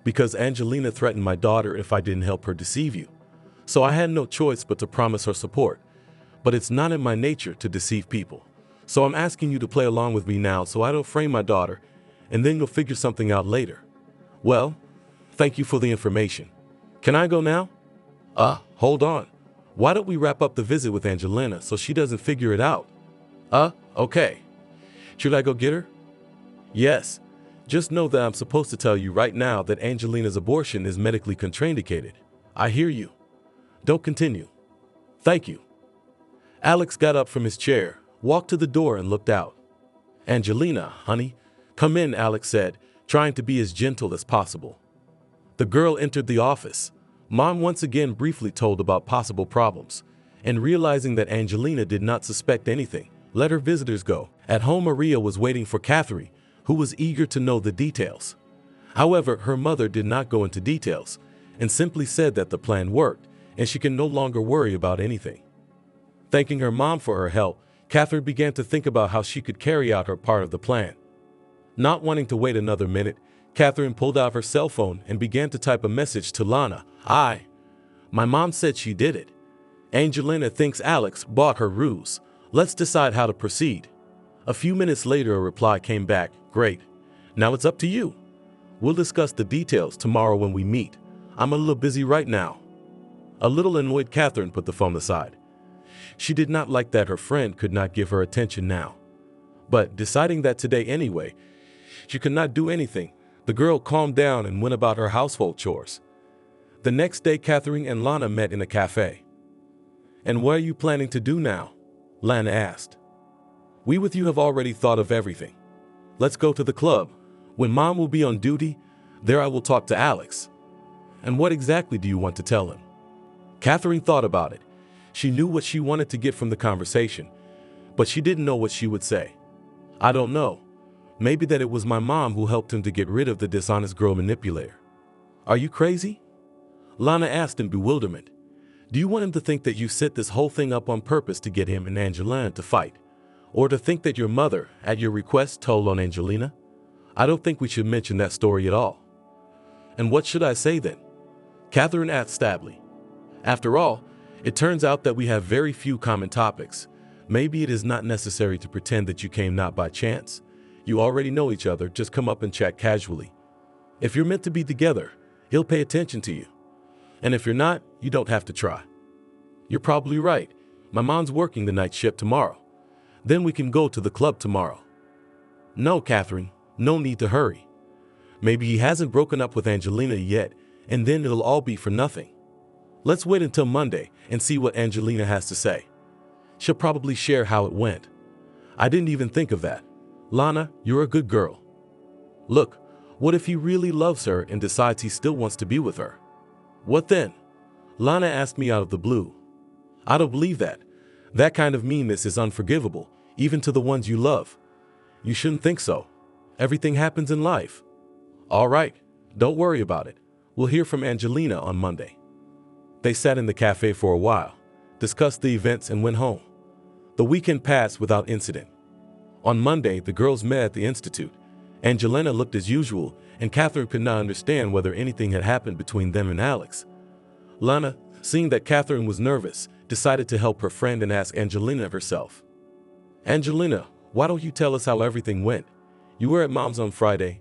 Because Angelina threatened my daughter if I didn't help her deceive you. So I had no choice but to promise her support. But it's not in my nature to deceive people. So I'm asking you to play along with me now so I don't frame my daughter, and then you'll figure something out later. Well, thank you for the information. Can I go now? Hold on. Why don't we wrap up the visit with Angelina so she doesn't figure it out? Okay. Should I go get her? Yes. Just know that I'm supposed to tell you right now that Angelina's abortion is medically contraindicated. I hear you. Don't continue. Thank you. Alex got up from his chair, walked to the door and looked out. Angelina, honey, come in, Alex said, trying to be as gentle as possible. The girl entered the office. Mom once again briefly told about possible problems, and realizing that Angelina did not suspect anything, let her visitors go. At home, Maria was waiting for Catherine, who was eager to know the details. However, her mother did not go into details, and simply said that the plan worked, and she can no longer worry about anything. Thanking her mom for her help, Catherine began to think about how she could carry out her part of the plan. Not wanting to wait another minute, Catherine pulled out her cell phone and began to type a message to Lana. My mom said she did it. Angelina thinks Alex bought her ruse. Let's decide how to proceed. A few minutes later, a reply came back. Great. Now it's up to you. We'll discuss the details tomorrow when we meet. I'm a little busy right now." A little annoyed, Catherine put the phone aside. She did not like that her friend could not give her attention now. But deciding that today anyway, she could not do anything, the girl calmed down and went about her household chores. The next day, Catherine and Lana met in a cafe. "And what are you planning to do now?" Lana asked. "We with you have already thought of everything. Let's go to the club. When Mom will be on duty, there I will talk to Alex." "And what exactly do you want to tell him?" Catherine thought about it. She knew what she wanted to get from the conversation, but she didn't know what she would say. "I don't know. Maybe that it was my mom who helped him to get rid of the dishonest girl manipulator." "Are you crazy?" Lana asked in bewilderment. "Do you want him to think that you set this whole thing up on purpose to get him and Angelina to fight? Or to think that your mother, at your request, told on Angelina? I don't think we should mention that story at all." "And what should I say then?" Catherine asked stably. "After all, it turns out that we have very few common topics. Maybe it is not necessary to pretend that you came not by chance. You already know each other, just come up and chat casually. If you're meant to be together, he'll pay attention to you. And if you're not, you don't have to try. You're probably right. My mom's working the night shift tomorrow. Then we can go to the club tomorrow." "No, Catherine, no need to hurry. Maybe he hasn't broken up with Angelina yet, and then it'll all be for nothing. Let's wait until Monday and see what Angelina has to say. She'll probably share how it went." "I didn't even think of that. Lana, you're a good girl." "Look, what if he really loves her and decides he still wants to be with her? What then?" Lana asked me out of the blue. "I don't believe that. That kind of meanness is unforgivable, even to the ones you love. You shouldn't think so. Everything happens in life." "All right, don't worry about it. We'll hear from Angelina on Monday." They sat in the cafe for a while, discussed the events, and went home. The weekend passed without incident. On Monday, the girls met at the institute. Angelina looked as usual, and Catherine could not understand whether anything had happened between them and Alex. Lana, seeing that Catherine was nervous, decided to help her friend and ask Angelina herself. "Angelina, why don't you tell us how everything went? You were at Mom's on Friday.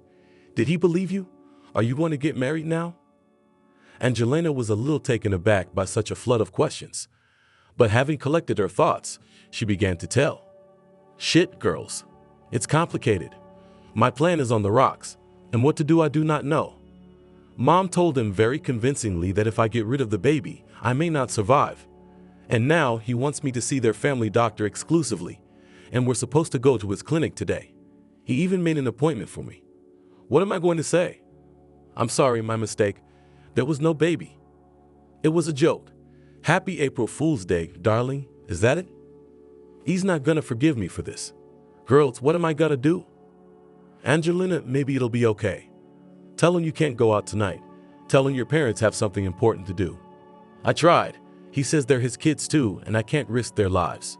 Did he believe you? Are you going to get married now?" Angelina was a little taken aback by such a flood of questions, but having collected her thoughts, she began to tell. "Shit, girls. It's complicated. My plan is on the rocks, and what to do I do not know. Mom told him very convincingly that if I get rid of the baby, I may not survive. And now he wants me to see their family doctor exclusively, and we're supposed to go to his clinic today. He even made an appointment for me. What am I going to say? I'm sorry, my mistake. There was no baby. It was a joke. Happy April Fool's Day, darling. Is that it? He's not gonna forgive me for this. Girls, what am I gonna do? Angelina, maybe it'll be okay. Tell him you can't go out tonight. Tell him your parents have something important to do. I tried. He says they're his kids too, and I can't risk their lives.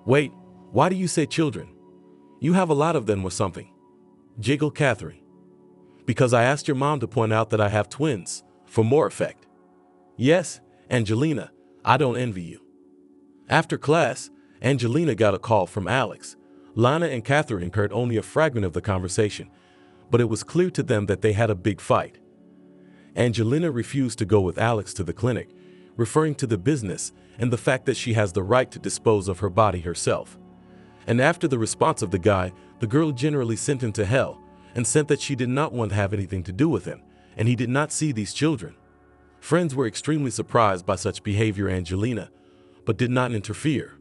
Wait, why do you say children? You have a lot of them or something. Jiggled Catherine. Because I asked your mom to point out that I have twins, for more effect. Yes, Angelina, I don't envy you. After class, Angelina got a call from Alex. Lana and Catherine heard only a fragment of the conversation, but it was clear to them that they had a big fight. Angelina refused to go with Alex to the clinic, referring to the business and the fact that she has the right to dispose of her body herself. And after the response of the guy, the girl generally sent him to hell and said that she did not want to have anything to do with him, and he did not see these children. Friends were extremely surprised by such behavior, Angelina, but did not interfere.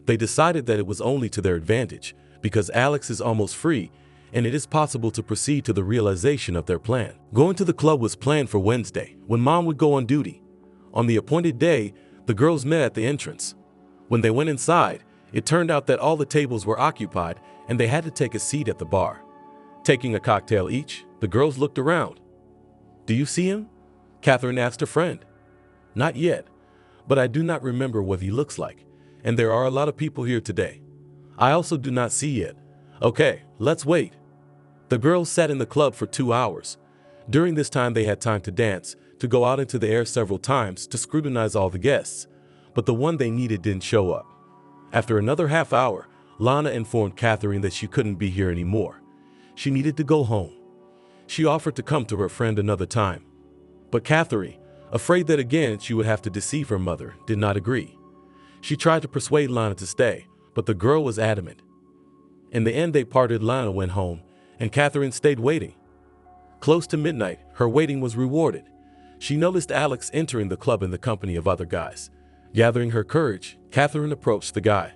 They decided that it was only to their advantage, because Alex is almost free, and it is possible to proceed to the realization of their plan. Going to the club was planned for Wednesday, when Mom would go on duty. On the appointed day, the girls met at the entrance. When they went inside, it turned out that all the tables were occupied, and they had to take a seat at the bar. Taking a cocktail each, the girls looked around. Do you see him? Catherine asked her friend. Not yet, but I do not remember what he looks like, and there are a lot of people here today. I also do not see yet. Okay, let's wait. The girls sat in the club for 2 hours. During this time they had time to dance, to go out into the air several times, to scrutinize all the guests, but the one they needed didn't show up. After another half hour, Lana informed Catherine that she couldn't be here anymore. She needed to go home. She offered to come to her friend another time. But Catherine, afraid that again she would have to deceive her mother, did not agree. She tried to persuade Lana to stay, but the girl was adamant. In the end, they parted. Lana went home, and Catherine stayed waiting. Close to midnight, her waiting was rewarded. She noticed Alex entering the club in the company of other guys. Gathering her courage, Catherine approached the guy.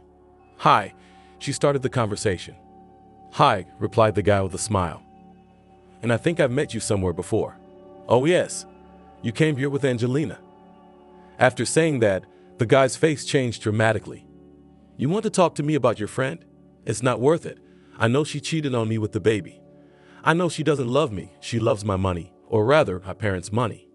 "Hi," she started the conversation. "Hi," replied the guy with a smile. "And I think I've met you somewhere before." "Oh yes, you came here with Angelina." After saying that, the guy's face changed dramatically. "You want to talk to me about your friend? It's not worth it. I know she cheated on me with the baby. I know she doesn't love me. She loves my money, or rather, my parents' money."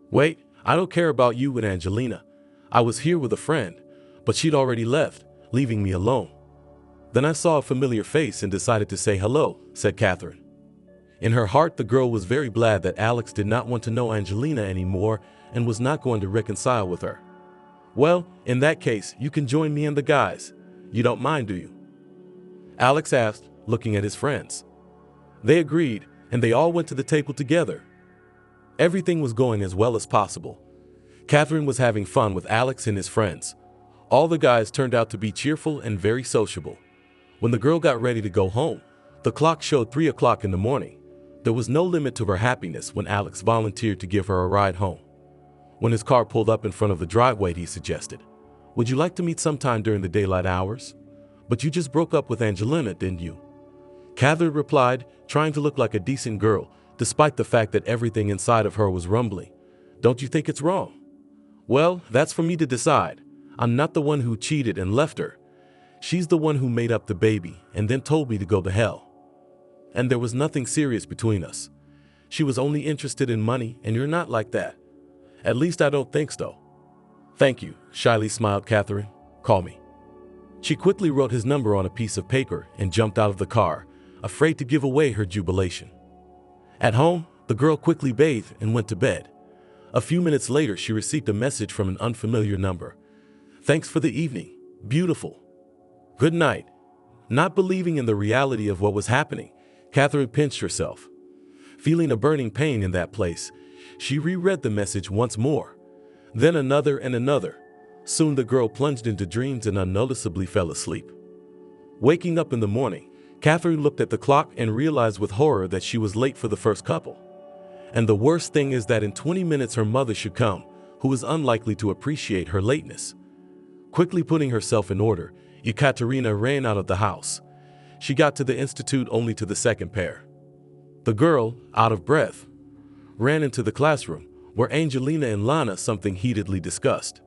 "Wait, I don't care about you and Angelina. I was here with a friend, but she'd already left, leaving me alone." "Then I saw a familiar face and decided to say hello," said Catherine. In her heart, the girl was very glad that Alex did not want to know Angelina anymore and was not going to reconcile with her. "Well, in that case, you can join me and the guys. You don't mind, do you?" Alex asked, looking at his friends. They agreed, and they all went to the table together. Everything was going as well as possible. Catherine was having fun with Alex and his friends. All the guys turned out to be cheerful and very sociable. When the girl got ready to go home, the clock showed 3 o'clock in the morning. There was no limit to her happiness when Alex volunteered to give her a ride home. When his car pulled up in front of the driveway, he suggested, "Would you like to meet sometime during the daylight hours? But you just broke up with Angelina, didn't you?" Catherine replied, trying to look like a decent girl, despite the fact that everything inside of her was rumbling. "Don't you think it's wrong?" "Well, that's for me to decide. I'm not the one who cheated and left her. She's the one who made up the baby and then told me to go to hell. And there was nothing serious between us. She was only interested in money, and you're not like that. At least I don't think so." "Thank you," shyly smiled Catherine. "Call me." She quickly wrote his number on a piece of paper and jumped out of the car, afraid to give away her jubilation. At home, the girl quickly bathed and went to bed. A few minutes later, she received a message from an unfamiliar number. "Thanks for the evening. Beautiful. Good night." Not believing in the reality of what was happening, Catherine pinched herself. Feeling a burning pain in that place, she reread the message once more. Then another and another. Soon the girl plunged into dreams and unnoticeably fell asleep. Waking up in the morning, Catherine looked at the clock and realized with horror that she was late for the first couple. And the worst thing is that in 20 minutes her mother should come, who was unlikely to appreciate her lateness. Quickly putting herself in order, Ekaterina ran out of the house. She got to the institute only to the second pair. The girl, out of breath, ran into the classroom, where Angelina and Lana something heatedly discussed.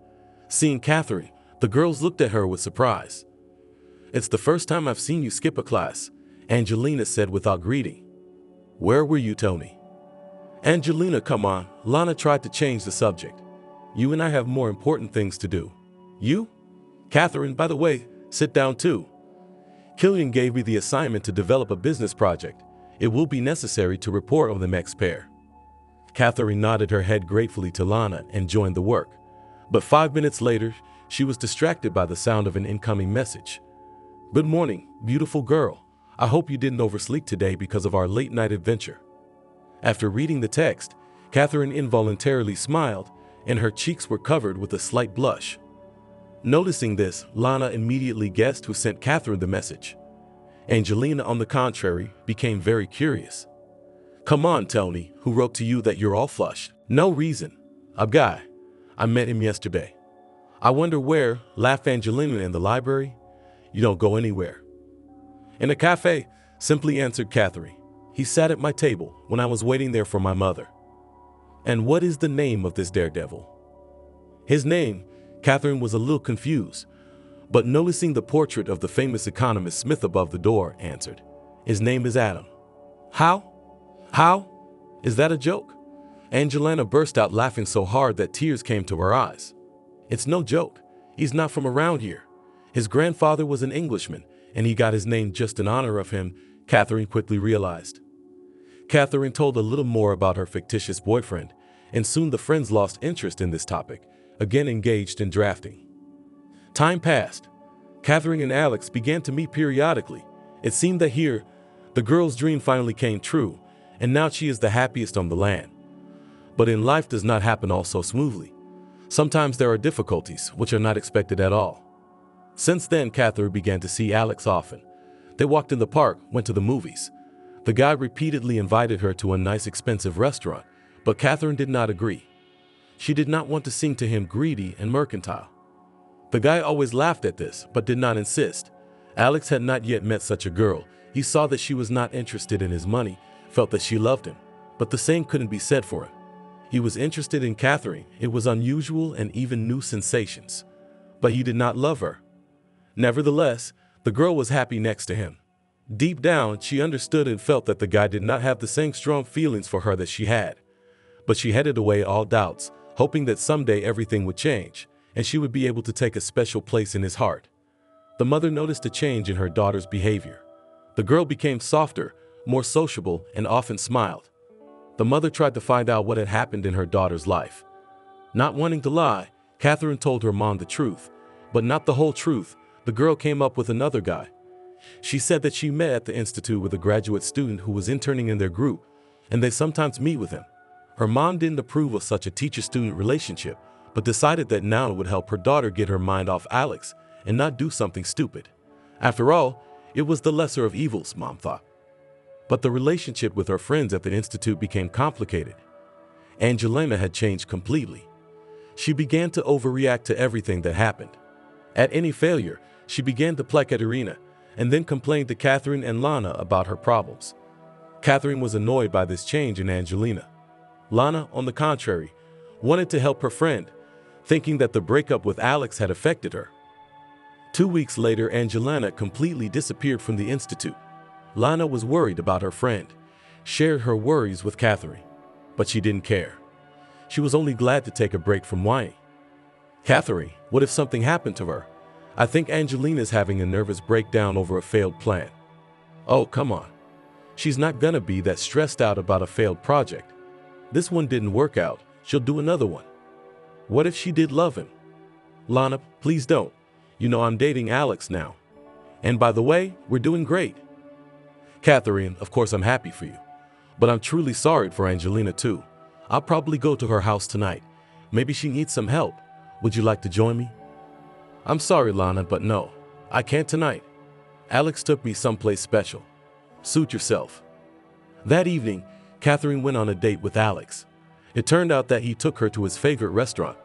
Seeing Catherine, the girls looked at her with surprise. "It's the first time I've seen you skip a class," Angelina said without greeting. "Where were you, Tony?" "Angelina, come on," Lana tried to change the subject. "You and I have more important things to do." "You?" "Catherine, by the way, sit down too. Killian gave me the assignment to develop a business project. It will be necessary to report on the next pair." Catherine nodded her head gratefully to Lana and joined the work. But 5 minutes later, she was distracted by the sound of an incoming message. "Good morning, beautiful girl. I hope you didn't oversleep today because of our late-night adventure." After reading the text, Catherine involuntarily smiled, and her cheeks were covered with a slight blush. Noticing this, Lana immediately guessed who sent Catherine the message. Angelina, on the contrary, became very curious. "Come on, Tony, who wrote to you that you're all flushed?" "No reason. A guy. I met him yesterday." "I wonder where," laughed Angelina. "In the library?" "You don't go anywhere." "In a cafe," simply answered Catherine. "He sat at my table when I was waiting there for my mother." "And what is the name of this daredevil?" "His name," Catherine was a little confused, but noticing the portrait of the famous economist Smith above the door, answered, "His name is Adam." "How? How? Is that a joke?" Angelina burst out laughing so hard that tears came to her eyes. "It's no joke. He's not from around here. His grandfather was an Englishman, and he got his name just in honor of him," Catherine quickly realized. Catherine told a little more about her fictitious boyfriend, and soon the friends lost interest in this topic, again engaged in drafting. Time passed. Catherine and Alex began to meet periodically. It seemed that here, the girl's dream finally came true, and now she is the happiest on the land. But in life does not happen all so smoothly. Sometimes there are difficulties which are not expected at all. Since then, Catherine began to see Alex often. They walked in the park, went to the movies. The guy repeatedly invited her to a nice expensive restaurant, but Catherine did not agree. She did not want to seem to him greedy and mercantile. The guy always laughed at this, but did not insist. Alex had not yet met such a girl. He saw that she was not interested in his money, felt that she loved him, but the same couldn't be said for him. He was interested in Catherine. It was unusual and even new sensations. But he did not love her. Nevertheless, the girl was happy next to him. Deep down, she understood and felt that the guy did not have the same strong feelings for her that she had. But she headed away all doubts, hoping that someday everything would change, and she would be able to take a special place in his heart. The mother noticed a change in her daughter's behavior. The girl became softer, more sociable, and often smiled. The mother tried to find out what had happened in her daughter's life. Not wanting to lie, Catherine told her mom the truth, but not the whole truth. The girl came up with another guy. She said that she met at the institute with a graduate student who was interning in their group, and they sometimes meet with him. Her mom didn't approve of such a teacher-student relationship, but decided that now it would help her daughter get her mind off Alex and not do something stupid. After all, it was the lesser of evils, Mom thought. But the relationship with her friends at the institute became complicated. Angelina had changed completely. She began to overreact to everything that happened. At any failure, she began to plague Katerina and then complained to Catherine and Lana about her problems. Catherine was annoyed by this change in Angelina. Lana, on the contrary, wanted to help her friend, thinking that the breakup with Alex had affected her. 2 weeks later, Angelina completely disappeared from the institute. Lana was worried about her friend, shared her worries with Catherine, but she didn't care. She was only glad to take a break from whining. Catherine, what if something happened to her? I think Angelina's having a nervous breakdown over a failed plan. Oh, come on. She's not gonna be that stressed out about a failed project. This one didn't work out. She'll do another one. What if she did love him? Lana, please don't. You know I'm dating Alex now. And by the way, we're doing great. Catherine, of course I'm happy for you. But I'm truly sorry for Angelina too. I'll probably go to her house tonight. Maybe she needs some help. Would you like to join me? I'm sorry, Lana, but no. I can't tonight. Alex took me someplace special. Suit yourself. That evening, Catherine went on a date with Alex. It turned out that he took her to his favorite restaurant.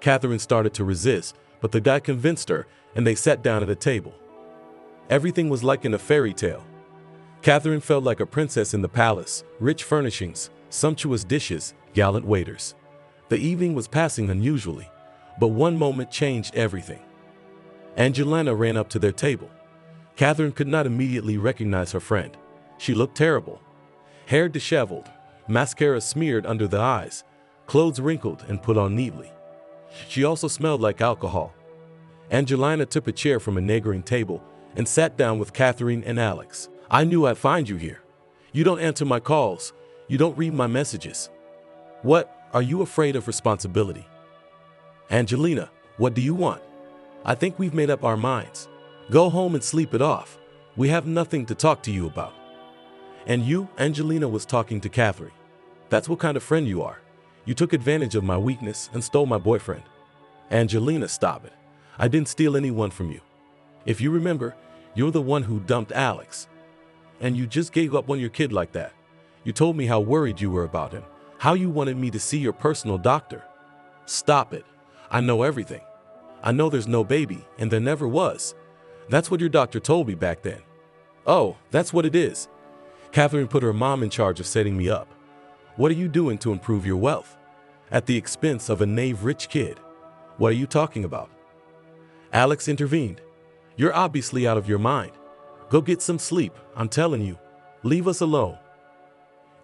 Catherine started to resist, but the guy convinced her, and they sat down at a table. Everything was like in a fairy tale. Catherine felt like a princess in the palace, rich furnishings, sumptuous dishes, gallant waiters. The evening was passing unusually, but one moment changed everything. Angelina ran up to their table. Catherine could not immediately recognize her friend. She looked terrible. Hair disheveled, mascara smeared under the eyes, clothes wrinkled and put on neatly. She also smelled like alcohol. Angelina took a chair from a neighboring table and sat down with Catherine and Alex. I knew I'd find you here. You don't answer my calls. You don't read my messages. What? Are you afraid of responsibility? Angelina, what do you want? I think we've made up our minds. Go home and sleep it off. We have nothing to talk to you about. And you, Angelina, was talking to Catherine. That's what kind of friend you are. You took advantage of my weakness and stole my boyfriend. Angelina, stop it. I didn't steal anyone from you. If you remember, you're the one who dumped Alex. And you just gave up on your kid like that. You told me how worried you were about him, how you wanted me to see your personal doctor. Stop it. I know everything. I know there's no baby, and there never was. That's what your doctor told me back then. Oh, that's what it is. Catherine put her mom in charge of setting me up. What are you doing to improve your wealth? At the expense of a naive rich kid. What are you talking about? Alex intervened. You're obviously out of your mind. Go get some sleep, I'm telling you. Leave us alone.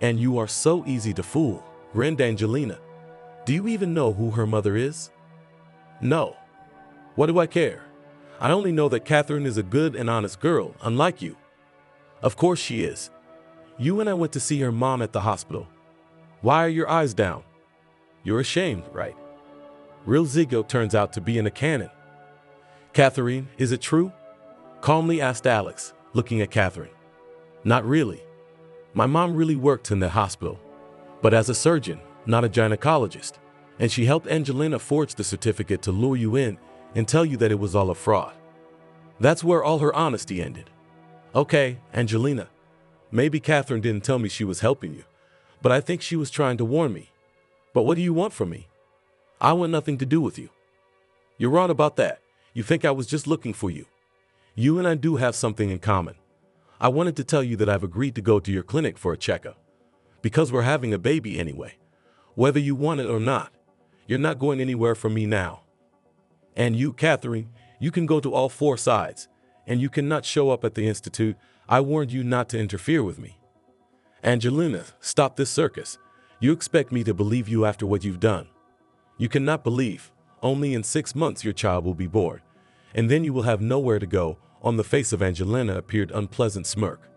And you are so easy to fool, grinned Angelina. Do you even know who her mother is? No. What do I care? I only know that Catherine is a good and honest girl, unlike you. Of course she is. You and I went to see her mom at the hospital. Why are your eyes down? You're ashamed, right? Real Zigo turns out to be in a cannon. Catherine, is it true? Calmly asked Alex, looking at Catherine. Not really. My mom really worked in the hospital, but as a surgeon, not a gynecologist, and she helped Angelina forge the certificate to lure you in and tell you that it was all a fraud. That's where all her honesty ended. Okay, Angelina, maybe Catherine didn't tell me she was helping you, but I think she was trying to warn me. But what do you want from me? I want nothing to do with you. You're wrong about that. You think I was just looking for you. You and I do have something in common. I wanted to tell you that I've agreed to go to your clinic for a checkup. Because we're having a baby anyway. Whether you want it or not, you're not going anywhere from me now. And you, Catherine, you can go to all 4 sides, and you cannot show up at the institute. I warned you not to interfere with me. Angelina, stop this circus. You expect me to believe you after what you've done. You cannot believe. Only in 6 months your child will be born, and then you will have nowhere to go. On the face of Angelina appeared unpleasant smirk.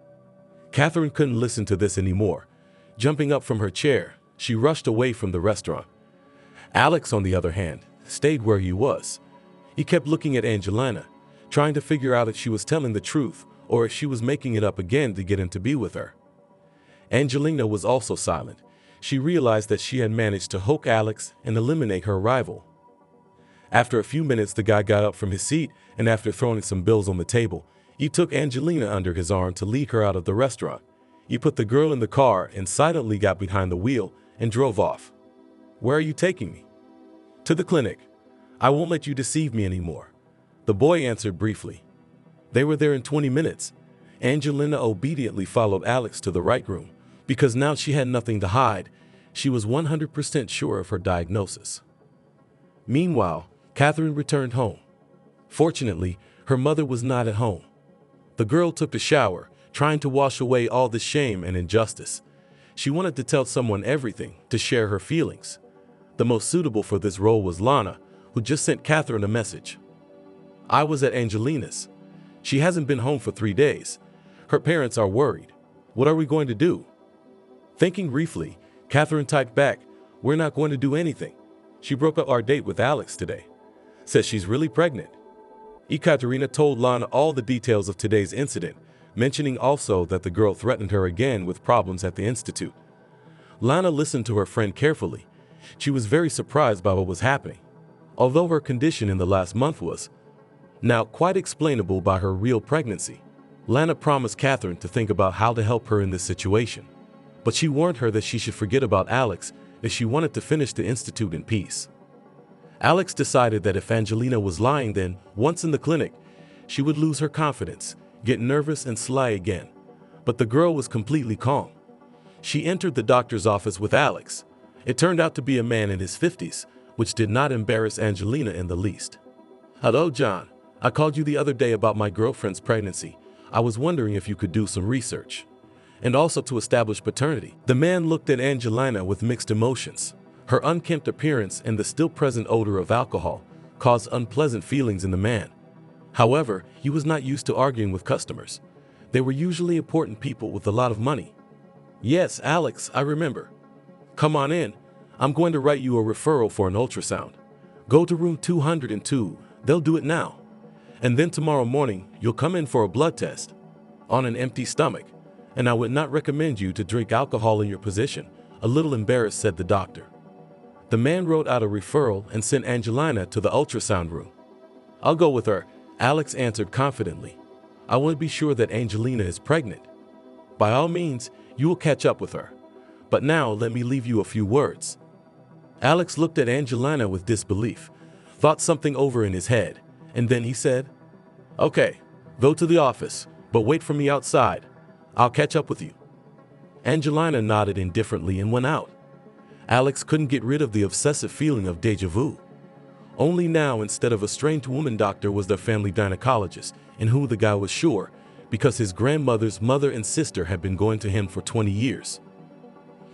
Catherine couldn't listen to this anymore. Jumping up from her chair, she rushed away from the restaurant. Alex, on the other hand, stayed where he was. He kept looking at Angelina, trying to figure out if she was telling the truth or if she was making it up again to get him to be with her. Angelina was also silent. She realized that she had managed to hook Alex and eliminate her rival. After a few minutes, the guy got up from his seat, and after throwing some bills on the table, he took Angelina under his arm to lead her out of the restaurant. He put the girl in the car and silently got behind the wheel and drove off. Where are you taking me? To the clinic. I won't let you deceive me anymore. The boy answered briefly. They were there in 20 minutes. Angelina obediently followed Alex to the right room, because now she had nothing to hide. She was 100% sure of her diagnosis. Meanwhile, Catherine returned home. Fortunately, her mother was not at home. The girl took a shower, trying to wash away all the shame and injustice. She wanted to tell someone everything, to share her feelings. The most suitable for this role was Lana, who just sent Catherine a message. I was at Angelina's. She hasn't been home for 3 days. Her parents are worried. What are we going to do? Thinking briefly, Catherine typed back, we're not going to do anything. She broke up our date with Alex today. Says she's really pregnant. Ekaterina told Lana all the details of today's incident, mentioning also that the girl threatened her again with problems at the institute. Lana listened to her friend carefully. She was very surprised by what was happening, although her condition in the last month was now quite explainable by her real pregnancy. Lana promised Catherine to think about how to help her in this situation, but she warned her that she should forget about Alex if she wanted to finish the institute in peace. Alex decided that if Angelina was lying, then, once in the clinic, she would lose her confidence, get nervous and sly again. But the girl was completely calm. She entered the doctor's office with Alex. It turned out to be a man in his 50s, which did not embarrass Angelina in the least. Hello, John. I called you the other day about my girlfriend's pregnancy. I was wondering if you could do some research, and also to establish paternity. The man looked at Angelina with mixed emotions. Her unkempt appearance and the still present odor of alcohol caused unpleasant feelings in the man. However, he was not used to arguing with customers. They were usually important people with a lot of money. Yes, Alex, I remember. Come on in. I'm going to write you a referral for an ultrasound. Go to room 202. They'll do it now. And then tomorrow morning, you'll come in for a blood test on an empty stomach. And I would not recommend you to drink alcohol in your position. A little embarrassed, said the doctor. The man wrote out a referral and sent Angelina to the ultrasound room. I'll go with her, Alex answered confidently. I want to be sure that Angelina is pregnant. By all means, you will catch up with her. But now let me leave you a few words. Alex looked at Angelina with disbelief, thought something over in his head, and then he said, Okay, go to the office, but wait for me outside. I'll catch up with you. Angelina nodded indifferently and went out. Alex couldn't get rid of the obsessive feeling of déjà vu. Only now, instead of a strange woman doctor, was their family gynecologist, in who the guy was sure, because his grandmother's mother and sister had been going to him for 20 years.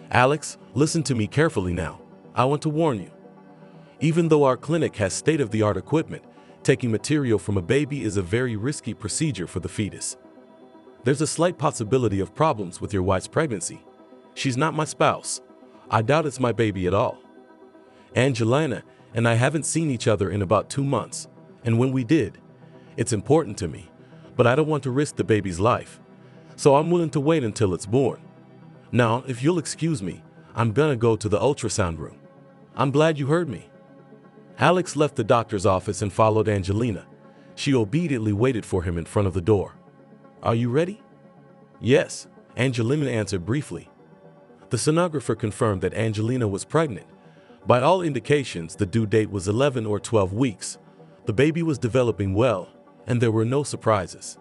Alex, listen to me carefully now. I want to warn you. Even though our clinic has state-of-the-art equipment, taking material from a baby is a very risky procedure for the fetus. There's a slight possibility of problems with your wife's pregnancy. She's not my spouse. I doubt it's my baby at all. Angelina and I haven't seen each other in about 2 months, and when we did, it's important to me, but I don't want to risk the baby's life, so I'm willing to wait until it's born. Now, if you'll excuse me, I'm gonna go to the ultrasound room. I'm glad you heard me. Alex left the doctor's office and followed Angelina. She obediently waited for him in front of the door. Are you ready? Yes, Angelina answered briefly. The sonographer confirmed that Angelina was pregnant. By all indications, the due date was 11 or 12 weeks. The baby was developing well, and there were no surprises.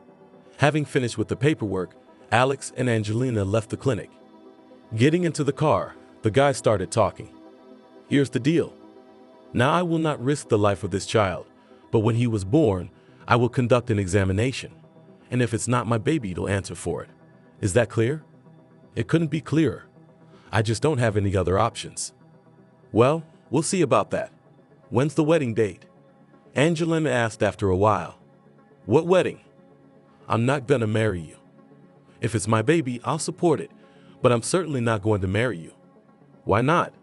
Having finished with the paperwork, Alex and Angelina left the clinic. Getting into the car, the guy started talking. Here's the deal. Now I will not risk the life of this child, but when he was born, I will conduct an examination. And if it's not my baby, it'll answer for it. Is that clear? It couldn't be clearer. I just don't have any other options. Well, we'll see about that. When's the wedding date? Angelina asked after a while. What wedding? I'm not gonna marry you. If it's my baby, I'll support it, but I'm certainly not going to marry you. Why not?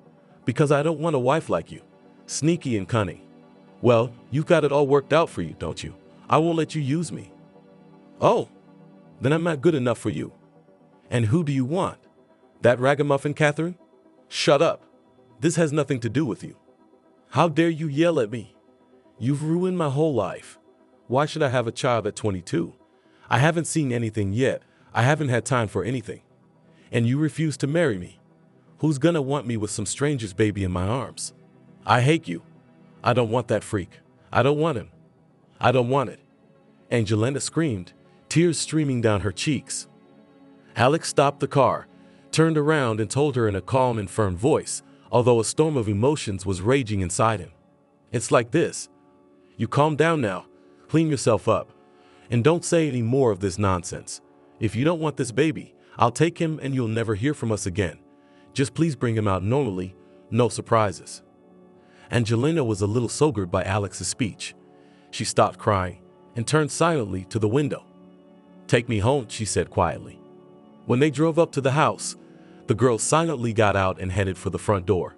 Because I don't want a wife like you, sneaky and cunning. Well, you've got it all worked out for you, don't you? I won't let you use me. Oh, then I'm not good enough for you. And who do you want? That ragamuffin Catherine? Shut up. This has nothing to do with you. How dare you yell at me? You've ruined my whole life. Why should I have a child at 22? I haven't seen anything yet. I haven't had time for anything. And you refuse to marry me. Who's gonna want me with some stranger's baby in my arms? I hate you. I don't want that freak. I don't want him. I don't want it. Angelina screamed, tears streaming down her cheeks. Alex stopped the car, turned around and told her in a calm and firm voice, although a storm of emotions was raging inside him. It's like this. You calm down now, clean yourself up, and don't say any more of this nonsense. If you don't want this baby, I'll take him and you'll never hear from us again. Just please bring him out normally, no surprises. Angelina was a little sobered by Alex's speech. She stopped crying and turned silently to the window. Take me home, she said quietly. When they drove up to the house, the girl silently got out and headed for the front door.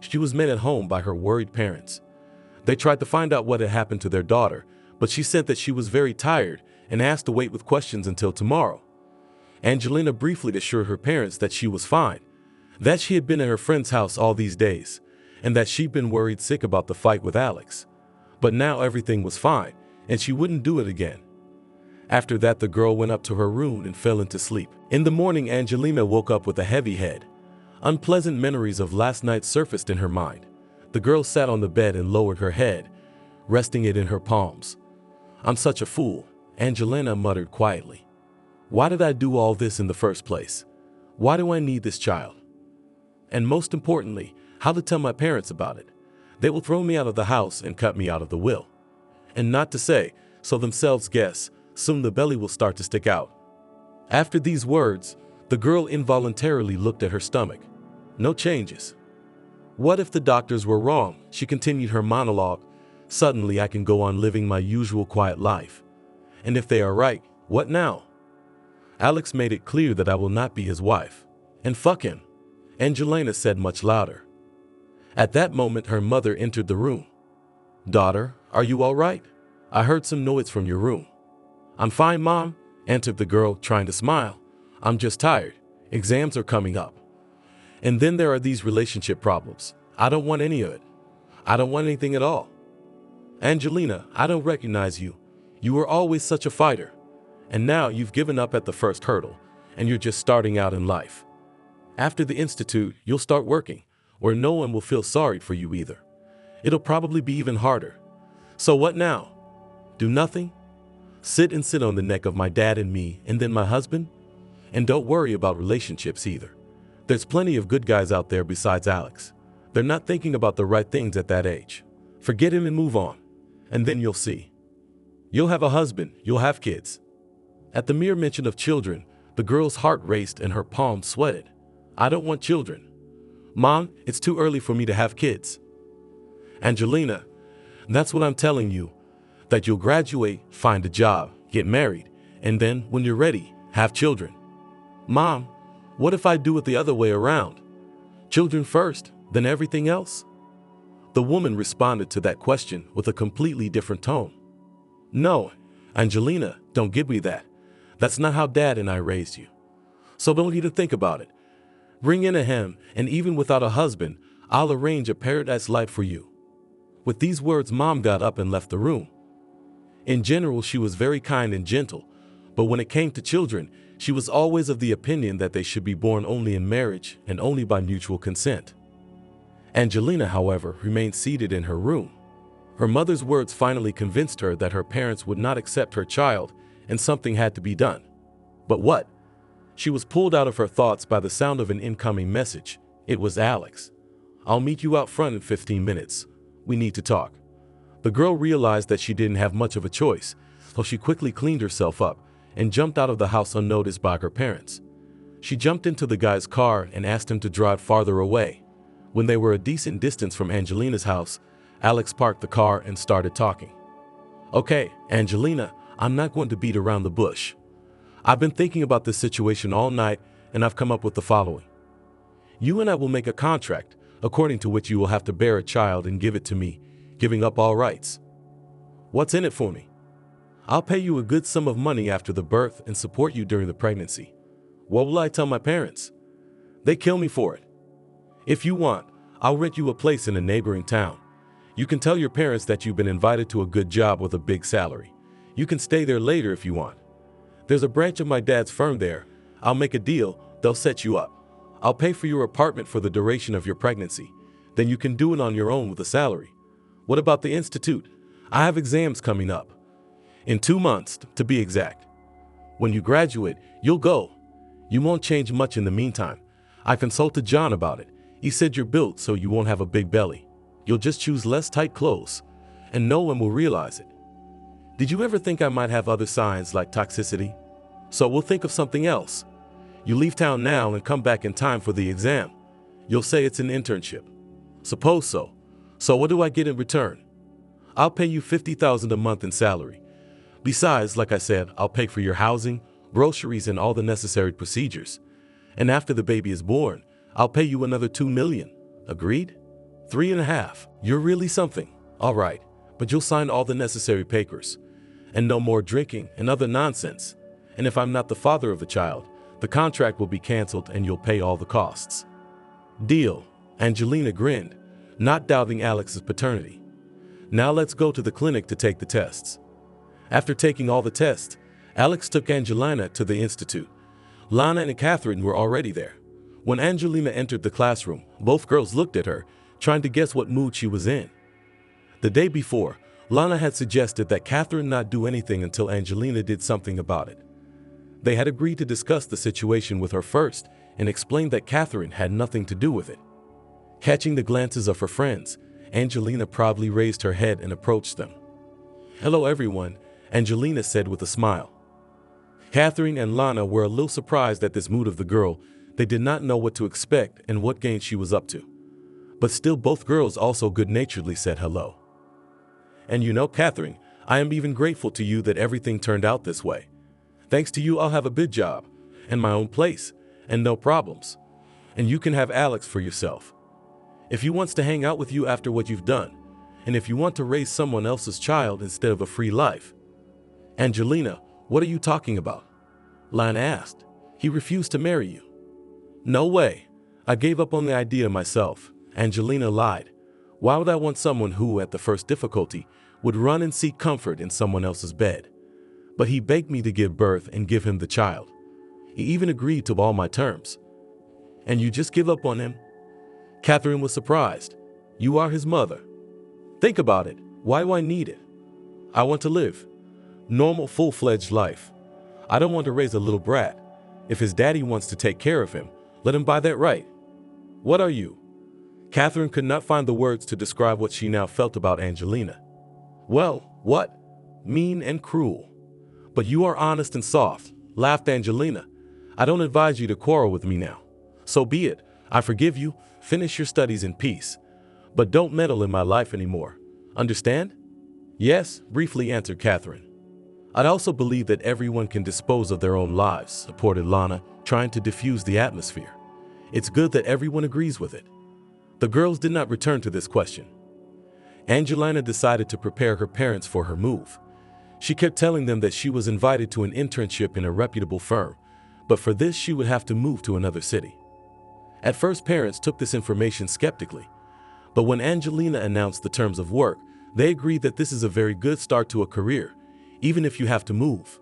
She was met at home by her worried parents. They tried to find out what had happened to their daughter, but she said that she was very tired and asked to wait with questions until tomorrow. Angelina briefly assured her parents that she was fine, that she had been at her friend's house all these days, and that she'd been worried sick about the fight with Alex. But now everything was fine, and she wouldn't do it again. After that, the girl went up to her room and fell into sleep. In the morning, Angelina woke up with a heavy head. Unpleasant memories of last night surfaced in her mind. The girl sat on the bed and lowered her head, resting it in her palms. I'm such a fool, Angelina muttered quietly. Why did I do all this in the first place? Why do I need this child? And most importantly, how to tell my parents about it? They will throw me out of the house and cut me out of the will. And not to say, so themselves guess, soon the belly will start to stick out. After these words, the girl involuntarily looked at her stomach. No changes. What if the doctors were wrong? She continued her monologue. Suddenly I can go on living my usual quiet life. And if they are right, what now? Alex made it clear that I will not be his wife. And fuck him, Angelina said much louder. At that moment, her mother entered the room. Daughter, are you all right? I heard some noise from your room. I'm fine, Mom, answered the girl, trying to smile. I'm just tired. Exams are coming up. And then there are these relationship problems. I don't want any of it. I don't want anything at all. Angelina, I don't recognize you. You were always such a fighter. And now you've given up at the first hurdle, and you're just starting out in life. After the institute, you'll start working, where no one will feel sorry for you either. It'll probably be even harder. So what now? Do nothing? Sit on the neck of my dad and me, and then my husband? And don't worry about relationships either. There's plenty of good guys out there besides Alex. They're not thinking about the right things at that age. Forget him and move on. And then you'll see. You'll have a husband, you'll have kids. At the mere mention of children, the girl's heart raced and her palms sweated. I don't want children. Mom, it's too early for me to have kids. Angelina, that's what I'm telling you. That you'll graduate, find a job, get married, and then, when you're ready, have children. Mom, what if I do it the other way around? Children first, then everything else? The woman responded to that question with a completely different tone. No, Angelina, don't give me that. That's not how Dad and I raised you. So don't even think about it. Bring in a hem, and even without a husband, I'll arrange a paradise life for you." With these words, Mom got up and left the room. In general, she was very kind and gentle, but when it came to children, she was always of the opinion that they should be born only in marriage and only by mutual consent. Angelina, however, remained seated in her room. Her mother's words finally convinced her that her parents would not accept her child and something had to be done. But what? She was pulled out of her thoughts by the sound of an incoming message. It was Alex. "I'll meet you out front in 15 minutes. We need to talk." The girl realized that she didn't have much of a choice, so she quickly cleaned herself up and jumped out of the house unnoticed by her parents. She jumped into the guy's car and asked him to drive farther away. When they were a decent distance from Angelina's house, Alex parked the car and started talking. "Okay, Angelina, I'm not going to beat around the bush. I've been thinking about this situation all night, and I've come up with the following. You and I will make a contract, according to which you will have to bear a child and give it to me, giving up all rights. What's in it for me? I'll pay you a good sum of money after the birth and support you during the pregnancy. What will I tell my parents? They kill me for it. If you want, I'll rent you a place in a neighboring town. You can tell your parents that you've been invited to a good job with a big salary. You can stay there later if you want. There's a branch of my dad's firm there. I'll make a deal. They'll set you up. I'll pay for your apartment for the duration of your pregnancy. Then you can do it on your own with a salary. What about the institute? I have exams coming up. In 2 months, to be exact. When you graduate, you'll go. You won't change much in the meantime. I consulted John about it. He said you're built so you won't have a big belly. You'll just choose less tight clothes, and no one will realize it. Did you ever think I might have other signs like toxicity? So we'll think of something else. You leave town now and come back in time for the exam. You'll say it's an internship. Suppose so. So what do I get in return? I'll pay you $50,000 a month in salary. Besides, like I said, I'll pay for your housing, groceries, and all the necessary procedures. And after the baby is born, I'll pay you another $2 million. Agreed? 3.5. You're really something. All right, but you'll sign all the necessary papers. And no more drinking and other nonsense. And if I'm not the father of the child, the contract will be canceled and you'll pay all the costs. Deal. Angelina grinned, not doubting Alex's paternity. Now let's go to the clinic to take the tests. After taking all the tests, Alex took Angelina to the institute. Lana and Catherine were already there. When Angelina entered the classroom, both girls looked at her, trying to guess what mood she was in. The day before, Lana had suggested that Catherine not do anything until Angelina did something about it. They had agreed to discuss the situation with her first and explained that Catherine had nothing to do with it. Catching the glances of her friends, Angelina proudly raised her head and approached them. "Hello everyone," Angelina said with a smile. Catherine and Lana were a little surprised at this mood of the girl. They did not know what to expect and what game she was up to. But still both girls also good-naturedly said hello. "And you know, Catherine, I am even grateful to you that everything turned out this way. Thanks to you, I'll have a big job, and my own place, and no problems. And you can have Alex for yourself. If he wants to hang out with you after what you've done, and if you want to raise someone else's child instead of a free life." "Angelina, what are you talking about?" Lana asked. "He refused to marry you." "No way. I gave up on the idea myself," Angelina lied. "Why would I want someone who, at the first difficulty, would run and seek comfort in someone else's bed? But he begged me to give birth and give him the child. He even agreed to all my terms." "And you just give up on him?" Catherine was surprised. "You are his mother. Think about it. Why do I need it? I want to live. Normal, full-fledged life. I don't want to raise a little brat. If his daddy wants to take care of him, let him buy that right. What are you?" Catherine could not find the words to describe what she now felt about Angelina. "Well, what? Mean and cruel. But you are honest and soft," laughed Angelina. "I don't advise you to quarrel with me now. So be it. I forgive you. Finish your studies in peace. But don't meddle in my life anymore. Understand?" "Yes," briefly answered Catherine. "I'd also believe that everyone can dispose of their own lives," supported Lana, trying to diffuse the atmosphere. "It's good that everyone agrees with it." The girls did not return to this question. Angelina decided to prepare her parents for her move. She kept telling them that she was invited to an internship in a reputable firm, but for this she would have to move to another city. At first, parents took this information skeptically, but when Angelina announced the terms of work, they agreed that this is a very good start to a career, even if you have to move.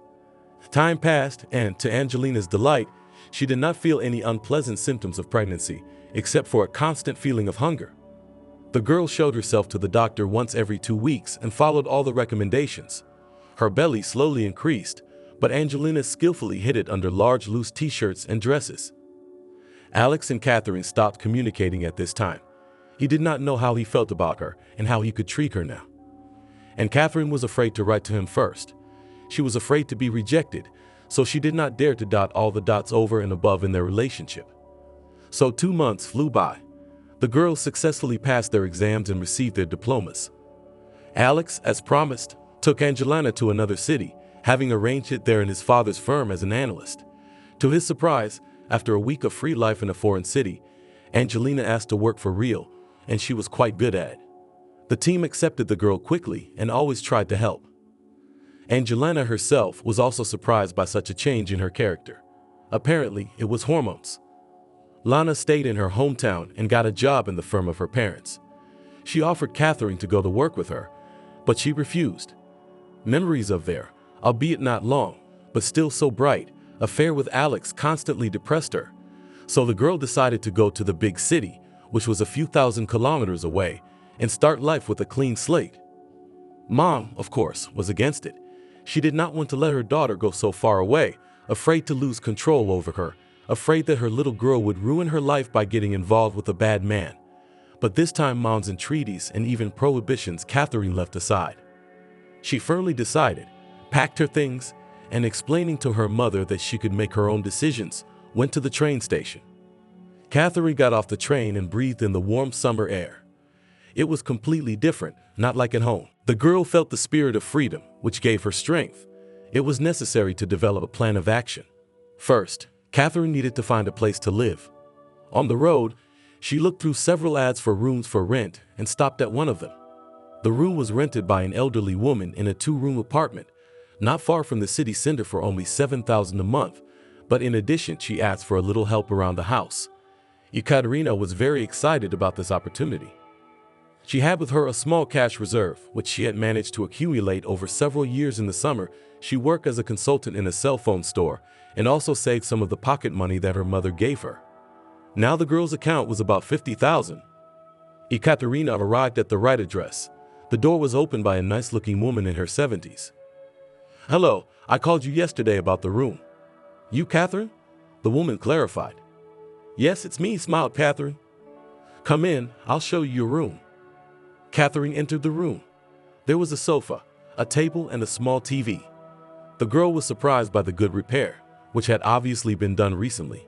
Time passed, and to Angelina's delight, she did not feel any unpleasant symptoms of pregnancy, except for a constant feeling of hunger. The girl showed herself to the doctor once every 2 weeks and followed all the recommendations. Her belly slowly increased, but Angelina skillfully hid it under large loose t-shirts and dresses. Alex and Catherine stopped communicating at this time. He did not know how he felt about her and how he could treat her now. And Catherine was afraid to write to him first. She was afraid to be rejected, so she did not dare to dot all the dots over and above in their relationship. So 2 months flew by. The girls successfully passed their exams and received their diplomas. Alex, as promised, took Angelina to another city, having arranged it there in his father's firm as an analyst. To his surprise, after a week of free life in a foreign city, Angelina asked to work for real, and she was quite good at it. The team accepted the girl quickly and always tried to help. Angelina herself was also surprised by such a change in her character. Apparently, it was hormones. Lana stayed in her hometown and got a job in the firm of her parents. She offered Catherine to go to work with her, but she refused. Memories of their, albeit not long, but still so bright, affair with Alex constantly depressed her. So the girl decided to go to the big city, which was a few thousand kilometers away, and start life with a clean slate. Mom, of course, was against it. She did not want to let her daughter go so far away, afraid to lose control over her, afraid that her little girl would ruin her life by getting involved with a bad man. But this time Mom's entreaties and even prohibitions Catherine left aside. She firmly decided, packed her things, and explaining to her mother that she could make her own decisions, went to the train station. Catherine got off the train and breathed in the warm summer air. It was completely different, not like at home. The girl felt the spirit of freedom, which gave her strength. It was necessary to develop a plan of action. First, Catherine needed to find a place to live. On the road, she looked through several ads for rooms for rent and stopped at one of them. The room was rented by an elderly woman in a 2-room apartment, not far from the city center for only $7,000 a month, but in addition, she asked for a little help around the house. Ekaterina was very excited about this opportunity. She had with her a small cash reserve, which she had managed to accumulate over several years. In the summer, she worked as a consultant in a cell phone store and also saved some of the pocket money that her mother gave her. Now the girl's account was about $50,000. Ekaterina arrived at the right address. The door was opened by a nice-looking woman in her 70s. "Hello, I called you yesterday about the room." "You, Catherine?" The woman clarified. "Yes, it's me," smiled Catherine. "Come in, I'll show you your room." Catherine entered the room. There was a sofa, a table, and a small TV. The girl was surprised by the good repair, which had obviously been done recently.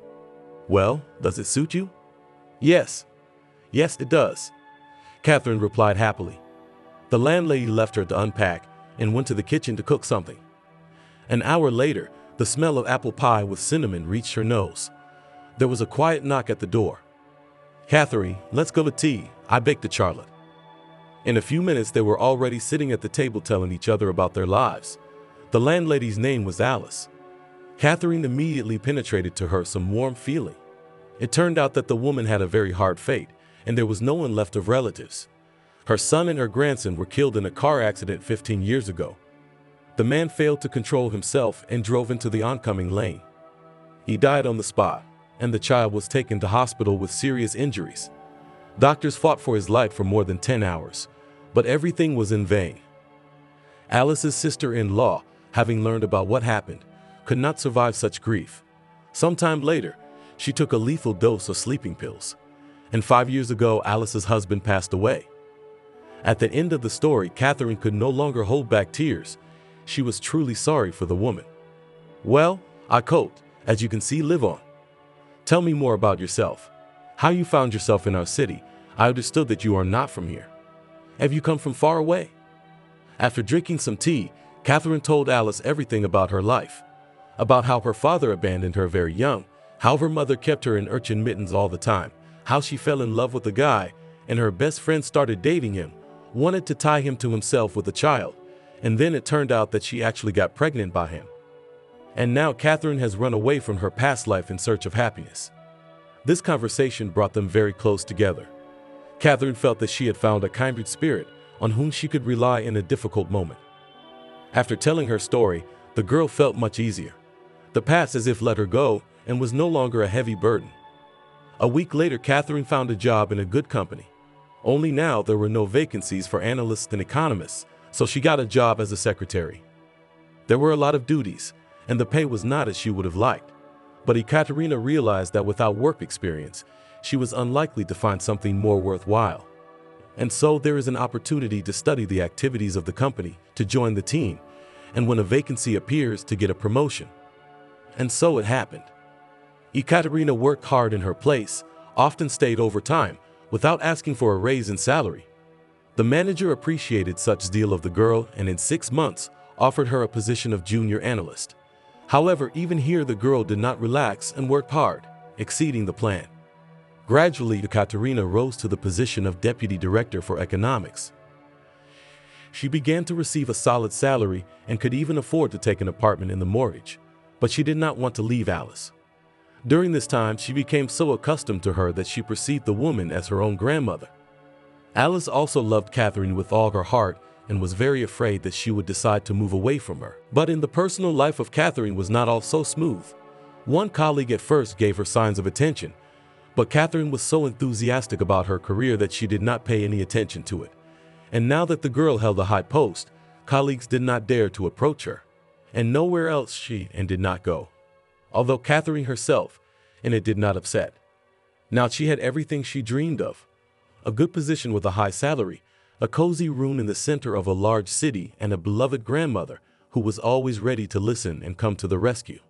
"Well, does it suit you?" Yes, it does," Catherine replied happily. The landlady left her to unpack and went to the kitchen to cook something. An hour later, the smell of apple pie with cinnamon reached her nose. There was a quiet knock at the door. "Catherine, let's go to tea. I baked a Charlotte." In a few minutes, they were already sitting at the table telling each other about their lives. The landlady's name was Alice. Catherine immediately penetrated to her some warm feeling. It turned out that the woman had a very hard fate, and there was no one left of relatives. Her son and her grandson were killed in a car accident 15 years ago. The man failed to control himself and drove into the oncoming lane. He died on the spot, and the child was taken to hospital with serious injuries. Doctors fought for his life for more than 10 hours, but everything was in vain. Alice's sister-in-law, having learned about what happened, could not survive such grief. Sometime later, she took a lethal dose of sleeping pills, and 5 years ago, Alice's husband passed away. At the end of the story, Catherine could no longer hold back tears. She was truly sorry for the woman. "Well, I coped, as you can see, live on. Tell me more about yourself. How you found yourself in our city. I understood that you are not from here. Have you come from far away?" After drinking some tea, Catherine told Alice everything about her life. About how her father abandoned her very young, how her mother kept her in urchin mittens all the time, how she fell in love with a guy, and her best friend started dating him, wanted to tie him to himself with a child, and then it turned out that she actually got pregnant by him. And now Catherine has run away from her past life in search of happiness. This conversation brought them very close together. Catherine felt that she had found a kindred spirit on whom she could rely in a difficult moment. After telling her story, the girl felt much easier. The past as if let her go and was no longer a heavy burden. A week later, Catherine found a job in a good company. Only now there were no vacancies for analysts and economists, so she got a job as a secretary. There were a lot of duties, and the pay was not as she would have liked. But Ekaterina realized that without work experience, she was unlikely to find something more worthwhile. And so there is an opportunity to study the activities of the company, to join the team, and when a vacancy appears, to get a promotion. And so it happened. Ekaterina worked hard in her place, often stayed overtime, without asking for a raise in salary. The manager appreciated such zeal of the girl and in 6 months offered her a position of junior analyst. However, even here the girl did not relax and worked hard, exceeding the plan. Gradually, Ekaterina rose to the position of deputy director for economics. She began to receive a solid salary and could even afford to take an apartment in the mortgage, but she did not want to leave Alice. During this time, she became so accustomed to her that she perceived the woman as her own grandmother. Alice also loved Catherine with all her heart and was very afraid that she would decide to move away from her. But in the personal life of Catherine was not all so smooth. One colleague at first gave her signs of attention, but Catherine was so enthusiastic about her career that she did not pay any attention to it. And now that the girl held a high post, colleagues did not dare to approach her, and nowhere else she did not go. Although Catherine herself, and it did not upset. Now she had everything she dreamed of. A good position with a high salary, a cozy room in the center of a large city, and a beloved grandmother who was always ready to listen and come to the rescue.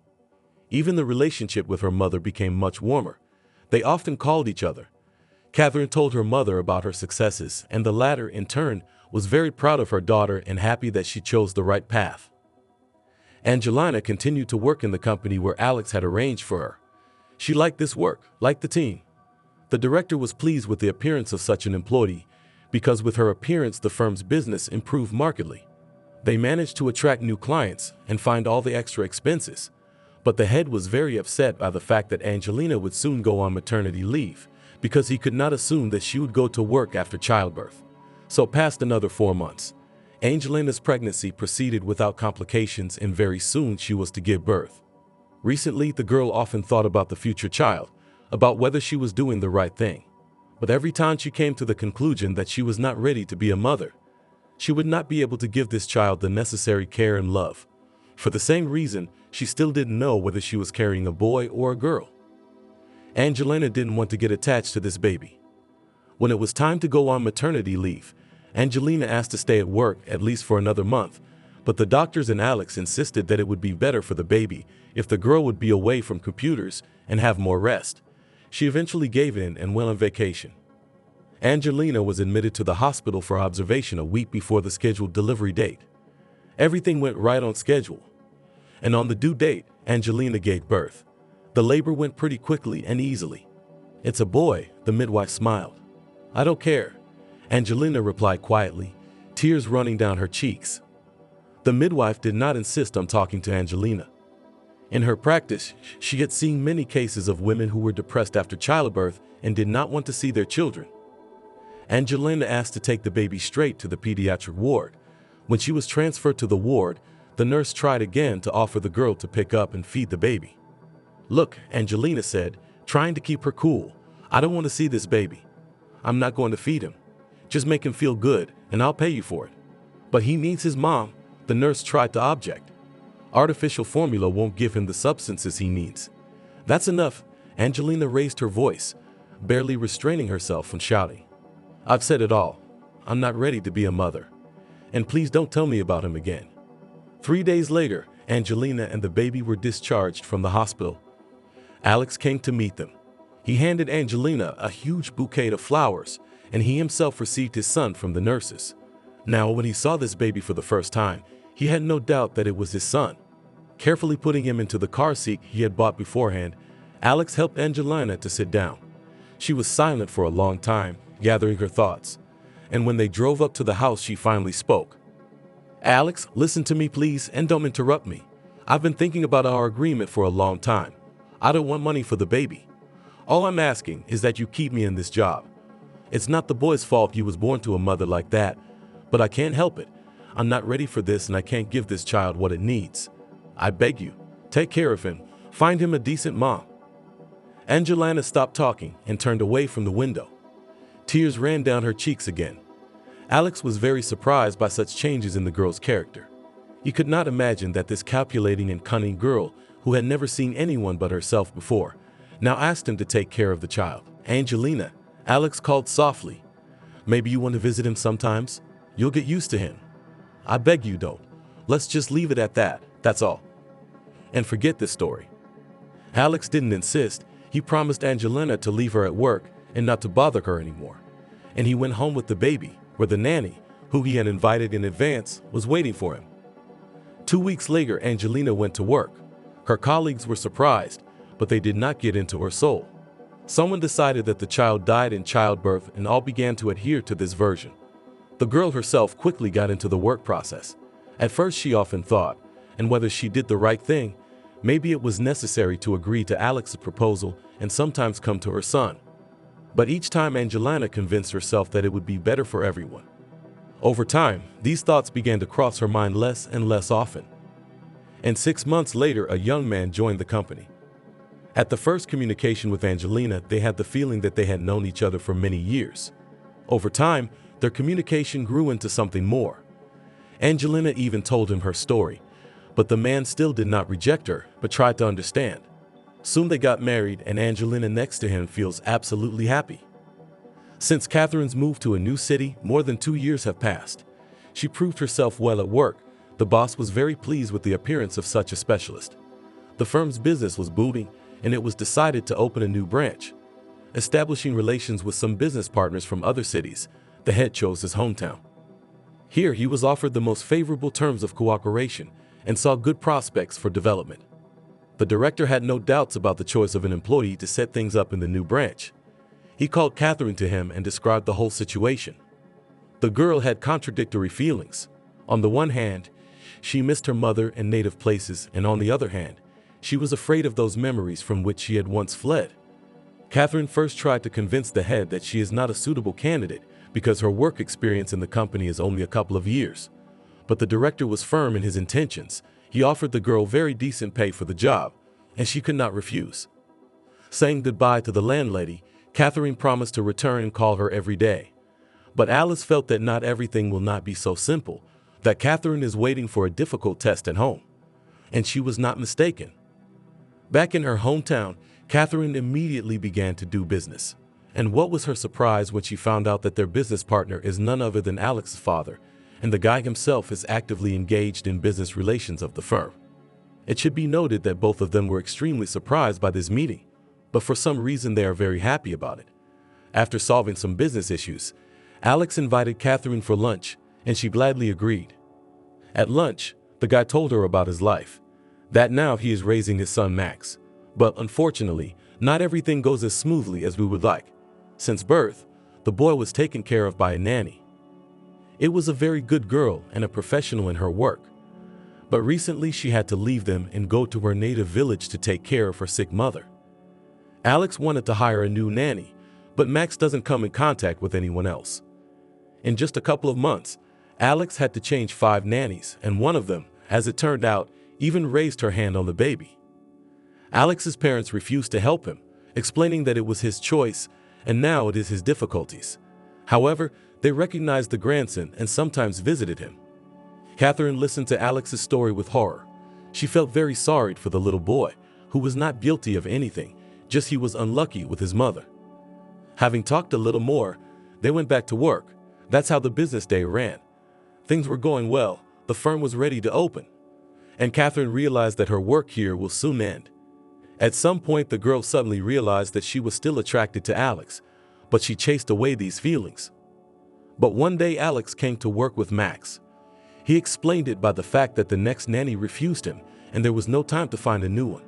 Even the relationship with her mother became much warmer. They often called each other. Catherine told her mother about her successes, and the latter, in turn, was very proud of her daughter and happy that she chose the right path. Angelina continued to work in the company where Alex had arranged for her. She liked this work, liked the team. The director was pleased with the appearance of such an employee, because with her appearance the firm's business improved markedly. They managed to attract new clients and find all the extra expenses. But the head was very upset by the fact that Angelina would soon go on maternity leave, because he could not assume that she would go to work after childbirth. So passed another 4 months. Angelina's pregnancy proceeded without complications, and very soon she was to give birth. Recently, the girl often thought about the future child, about whether she was doing the right thing. But every time she came to the conclusion that she was not ready to be a mother, she would not be able to give this child the necessary care and love. For the same reason, she still didn't know whether she was carrying a boy or a girl. Angelina didn't want to get attached to this baby. When it was time to go on maternity leave, Angelina asked to stay at work at least for another month, but the doctors and Alex insisted that it would be better for the baby if the girl would be away from computers and have more rest. She eventually gave in and went on vacation. Angelina was admitted to the hospital for observation a week before the scheduled delivery date. Everything went right on schedule. And on the due date, Angelina gave birth. The labor went pretty quickly and easily. "It's a boy," the midwife smiled. "I don't care," Angelina replied quietly, tears running down her cheeks. The midwife did not insist on talking to Angelina. In her practice, she had seen many cases of women who were depressed after childbirth and did not want to see their children. Angelina asked to take the baby straight to the pediatric ward. When she was transferred to the ward, the nurse tried again to offer the girl to pick up and feed the baby. "Look," Angelina said, trying to keep her cool, "I don't want to see this baby. I'm not going to feed him. Just make him feel good, and I'll pay you for it." "But he needs his mom," the nurse tried to object. "Artificial formula won't give him the substances he needs." "That's enough," Angelina raised her voice, barely restraining herself from shouting. "I've said it all. I'm not ready to be a mother. And please don't tell me about him again." 3 days later, Angelina and the baby were discharged from the hospital. Alex came to meet them. He handed Angelina a huge bouquet of flowers, and he himself received his son from the nurses. Now, when he saw this baby for the first time, he had no doubt that it was his son. Carefully putting him into the car seat he had bought beforehand, Alex helped Angelina to sit down. She was silent for a long time, gathering her thoughts. And when they drove up to the house, she finally spoke. "Alex, listen to me please, and don't interrupt me. I've been thinking about our agreement for a long time. I don't want money for the baby. All I'm asking is that you keep me in this job. It's not the boy's fault he was born to a mother like that, but I can't help it. I'm not ready for this and I can't give this child what it needs. I beg you, take care of him. Find him a decent mom." Angelina stopped talking and turned away from the window. Tears ran down her cheeks again. Alex was very surprised by such changes in the girl's character. He could not imagine that this calculating and cunning girl, who had never seen anyone but herself before, now asked him to take care of the child. "Angelina," Alex called softly. "Maybe you want to visit him sometimes? You'll get used to him. I beg you don't. Let's just leave it at that, that's all. And forget this story." Alex didn't insist. He promised Angelina to leave her at work and not to bother her anymore. And he went home with the baby, where the nanny, who he had invited in advance, was waiting for him. 2 weeks later, Angelina went to work. Her colleagues were surprised, but they did not get into her soul. Someone decided that the child died in childbirth and all began to adhere to this version. The girl herself quickly got into the work process. At first she often thought, and whether she did the right thing, maybe it was necessary to agree to Alex's proposal and sometimes come to her son. But each time Angelina convinced herself that it would be better for everyone. Over time, these thoughts began to cross her mind less and less often. And 6 months later, a young man joined the company. At the first communication with Angelina, they had the feeling that they had known each other for many years. Over time, their communication grew into something more. Angelina even told him her story, but the man still did not reject her, but tried to understand. Soon they got married, and Angelina next to him feels absolutely happy. Since Catherine's move to a new city, more than 2 years have passed. She proved herself well at work. The boss was very pleased with the appearance of such a specialist. The firm's business was booming, and it was decided to open a new branch. Establishing relations with some business partners from other cities, the head chose his hometown. Here he was offered the most favorable terms of cooperation and saw good prospects for development. The director had no doubts about the choice of an employee to set things up in the new branch. He called Catherine to him and described the whole situation. The girl had contradictory feelings. On the one hand, she missed her mother and native places, and on the other hand, she was afraid of those memories from which she had once fled. Catherine first tried to convince the head that she is not a suitable candidate because her work experience in the company is only a couple of years. But the director was firm in his intentions. He offered the girl very decent pay for the job, and she could not refuse. Saying goodbye to the landlady, Catherine promised to return and call her every day. But Alice felt that not everything will not be so simple, that Catherine is waiting for a difficult test at home. And she was not mistaken. Back in her hometown, Catherine immediately began to do business. And what was her surprise when she found out that their business partner is none other than Alex's father, and the guy himself is actively engaged in business relations of the firm. It should be noted that both of them were extremely surprised by this meeting, but for some reason they are very happy about it. After solving some business issues, Alex invited Catherine for lunch, and she gladly agreed. At lunch, the guy told her about his life, that now he is raising his son Max. But unfortunately, not everything goes as smoothly as we would like. Since birth, the boy was taken care of by a nanny. It was a very good girl and a professional in her work. But recently she had to leave them and go to her native village to take care of her sick mother. Alex wanted to hire a new nanny, but Max doesn't come in contact with anyone else. In just a couple of months, Alex had to change 5 nannies, and one of them, as it turned out, even raised her hand on the baby. Alex's parents refused to help him, explaining that it was his choice and now it is his difficulties. However, they recognized the grandson and sometimes visited him. Catherine listened to Alex's story with horror. She felt very sorry for the little boy, who was not guilty of anything, just he was unlucky with his mother. Having talked a little more, they went back to work. That's how the business day ran. Things were going well, the firm was ready to open. And Catherine realized that her work here will soon end. At some point, the girl suddenly realized that she was still attracted to Alex, but she chased away these feelings. But one day Alex came to work with Max. He explained it by the fact that the next nanny refused him, and there was no time to find a new one.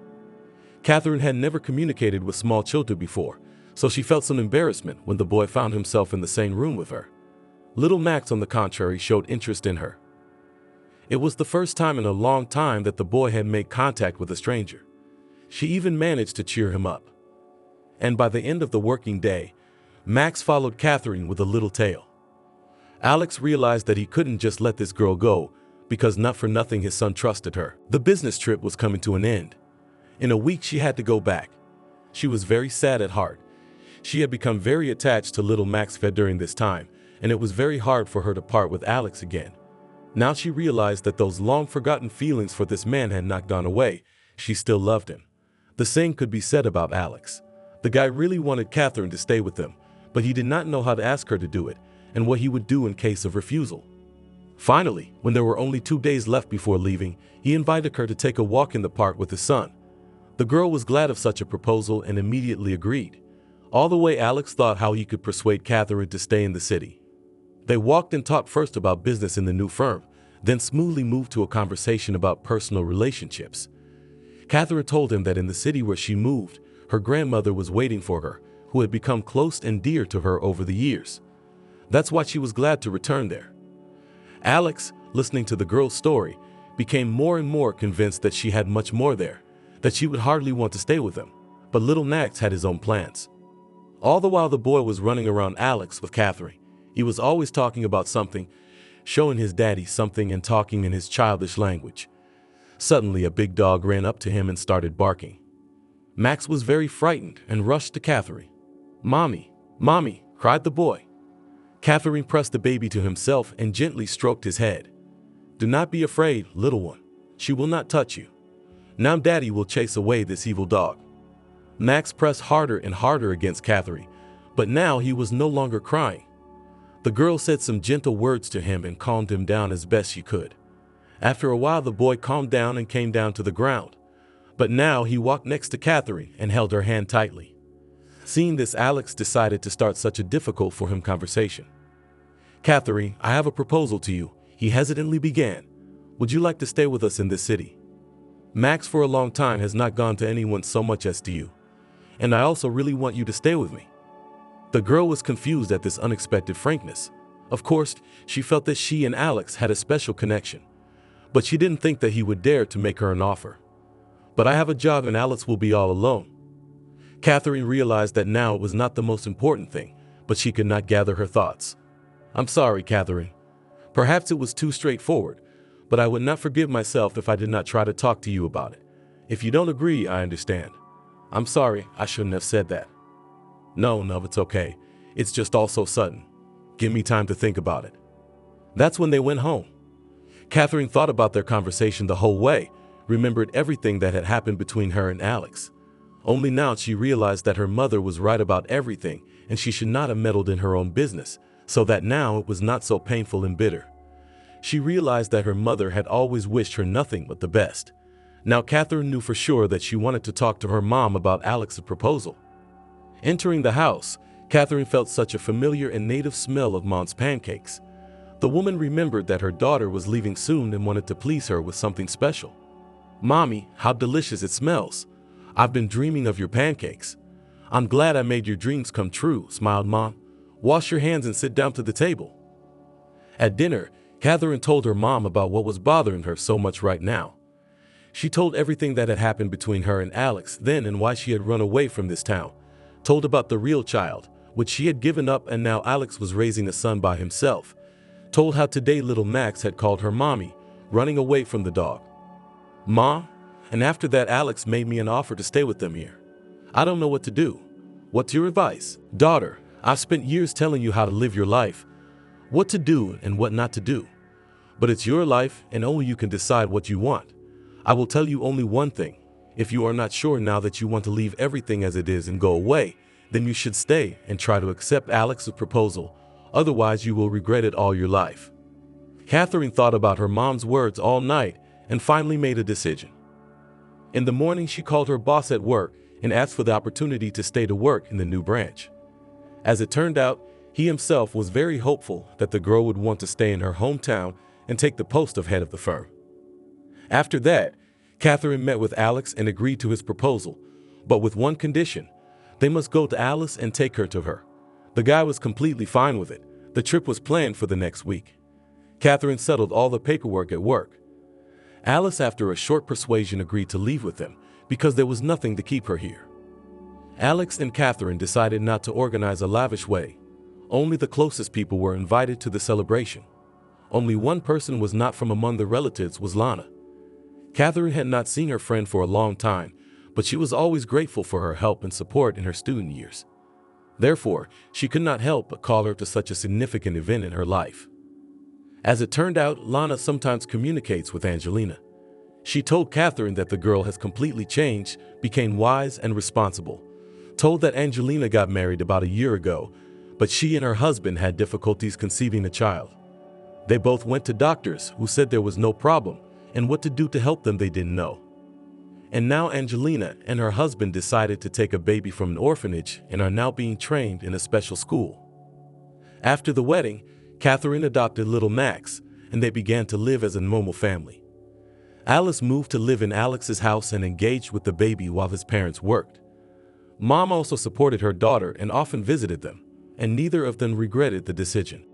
Catherine had never communicated with small children before, so she felt some embarrassment when the boy found himself in the same room with her. Little Max, on the contrary, showed interest in her. It was the first time in a long time that the boy had made contact with a stranger. She even managed to cheer him up. And by the end of the working day, Max followed Catherine with a little tail. Alex realized that he couldn't just let this girl go, because not for nothing his son trusted her. The business trip was coming to an end. In a week she had to go back. She was very sad at heart. She had become very attached to little Max during this time, and it was very hard for her to part with Alex again. Now she realized that those long-forgotten feelings for this man had not gone away. She still loved him. The same could be said about Alex. The guy really wanted Catherine to stay with him, but he did not know how to ask her to do it, and what he would do in case of refusal. Finally, when there were only 2 days left before leaving, he invited her to take a walk in the park with his son. The girl was glad of such a proposal and immediately agreed. All the way Alex thought how he could persuade Catherine to stay in the city. They walked and talked first about business in the new firm, then smoothly moved to a conversation about personal relationships. Catherine told him that in the city where she moved, her grandmother was waiting for her, who had become close and dear to her over the years. That's why she was glad to return there. Alex, listening to the girl's story, became more and more convinced that she had much more there, that she would hardly want to stay with him. But little Max had his own plans. All the while the boy was running around Alex with Catherine, he was always talking about something, showing his daddy something and talking in his childish language. Suddenly a big dog ran up to him and started barking. Max was very frightened and rushed to Catherine. "Mommy, Mommy," cried the boy. Catherine pressed the baby to himself and gently stroked his head. "Do not be afraid, little one. She will not touch you. Now Daddy will chase away this evil dog." Max pressed harder and harder against Catherine, but now he was no longer crying. The girl said some gentle words to him and calmed him down as best she could. After a while the boy calmed down and came down to the ground. But now he walked next to Catherine and held her hand tightly. Seeing this, Alex decided to start such a difficult for him conversation. "Catherine, I have a proposal to you," he hesitantly began. "Would you like to stay with us in this city? Max for a long time has not gone to anyone so much as to you. And I also really want you to stay with me." The girl was confused at this unexpected frankness. Of course, she felt that she and Alex had a special connection, but she didn't think that he would dare to make her an offer. "But I have a job and Alex will be all alone." Catherine realized that now it was not the most important thing, but she could not gather her thoughts. "I'm sorry, Catherine. Perhaps it was too straightforward, but I would not forgive myself if I did not try to talk to you about it. If you don't agree, I understand. I'm sorry, I shouldn't have said that." No, it's okay. It's just all so sudden. Give me time to think about it." That's when they went home. Catherine thought about their conversation the whole way, remembered everything that had happened between her and Alex. Only now she realized that her mother was right about everything and she should not have meddled in her own business, so that now it was not so painful and bitter. She realized that her mother had always wished her nothing but the best. Now Catherine knew for sure that she wanted to talk to her mom about Alex's proposal. Entering the house, Catherine felt such a familiar and native smell of Mom's pancakes. The woman remembered that her daughter was leaving soon and wanted to please her with something special. "Mommy, how delicious it smells. I've been dreaming of your pancakes." "I'm glad I made your dreams come true," smiled Mom. "Wash your hands and sit down to the table." At dinner, Catherine told her mom about what was bothering her so much right now. She told everything that had happened between her and Alex then and why she had run away from this town. Told about the real child, which she had given up and now Alex was raising a son by himself. Told how today little Max had called her mommy, running away from the dog. "Mom, and after that Alex made me an offer to stay with them here. I don't know what to do. What's your advice?" "Daughter, I've spent years telling you how to live your life, what to do and what not to do. But it's your life and only you can decide what you want. I will tell you only one thing. If you are not sure now that you want to leave everything as it is and go away, then you should stay and try to accept Alex's proposal. Otherwise, you will regret it all your life." Catherine thought about her mom's words all night and finally made a decision. In the morning, she called her boss at work and asked for the opportunity to stay to work in the new branch. As it turned out, he himself was very hopeful that the girl would want to stay in her hometown and take the post of head of the firm. After that, Catherine met with Alex and agreed to his proposal, but with one condition. They must go to Alice and take her to her. The guy was completely fine with it. The trip was planned for the next week. Catherine settled all the paperwork at work. Alice, after a short persuasion, agreed to leave with them because there was nothing to keep her here. Alex and Catherine decided not to organize a lavish way. Only the closest people were invited to the celebration. Only one person was not from among the relatives was Lana. Catherine had not seen her friend for a long time, but she was always grateful for her help and support in her student years. Therefore, she could not help but call her to such a significant event in her life. As it turned out, Lana sometimes communicates with Angelina. She told Catherine that the girl has completely changed, became wise and responsible. Told that Angelina got married about a year ago, but she and her husband had difficulties conceiving a child. They both went to doctors who said there was no problem, and what to do to help them they didn't know. And now Angelina and her husband decided to take a baby from an orphanage and are now being trained in a special school. After the wedding, Catherine adopted little Max, and they began to live as a normal family. Alice moved to live in Alex's house and engaged with the baby while his parents worked. Mom also supported her daughter and often visited them, and neither of them regretted the decision.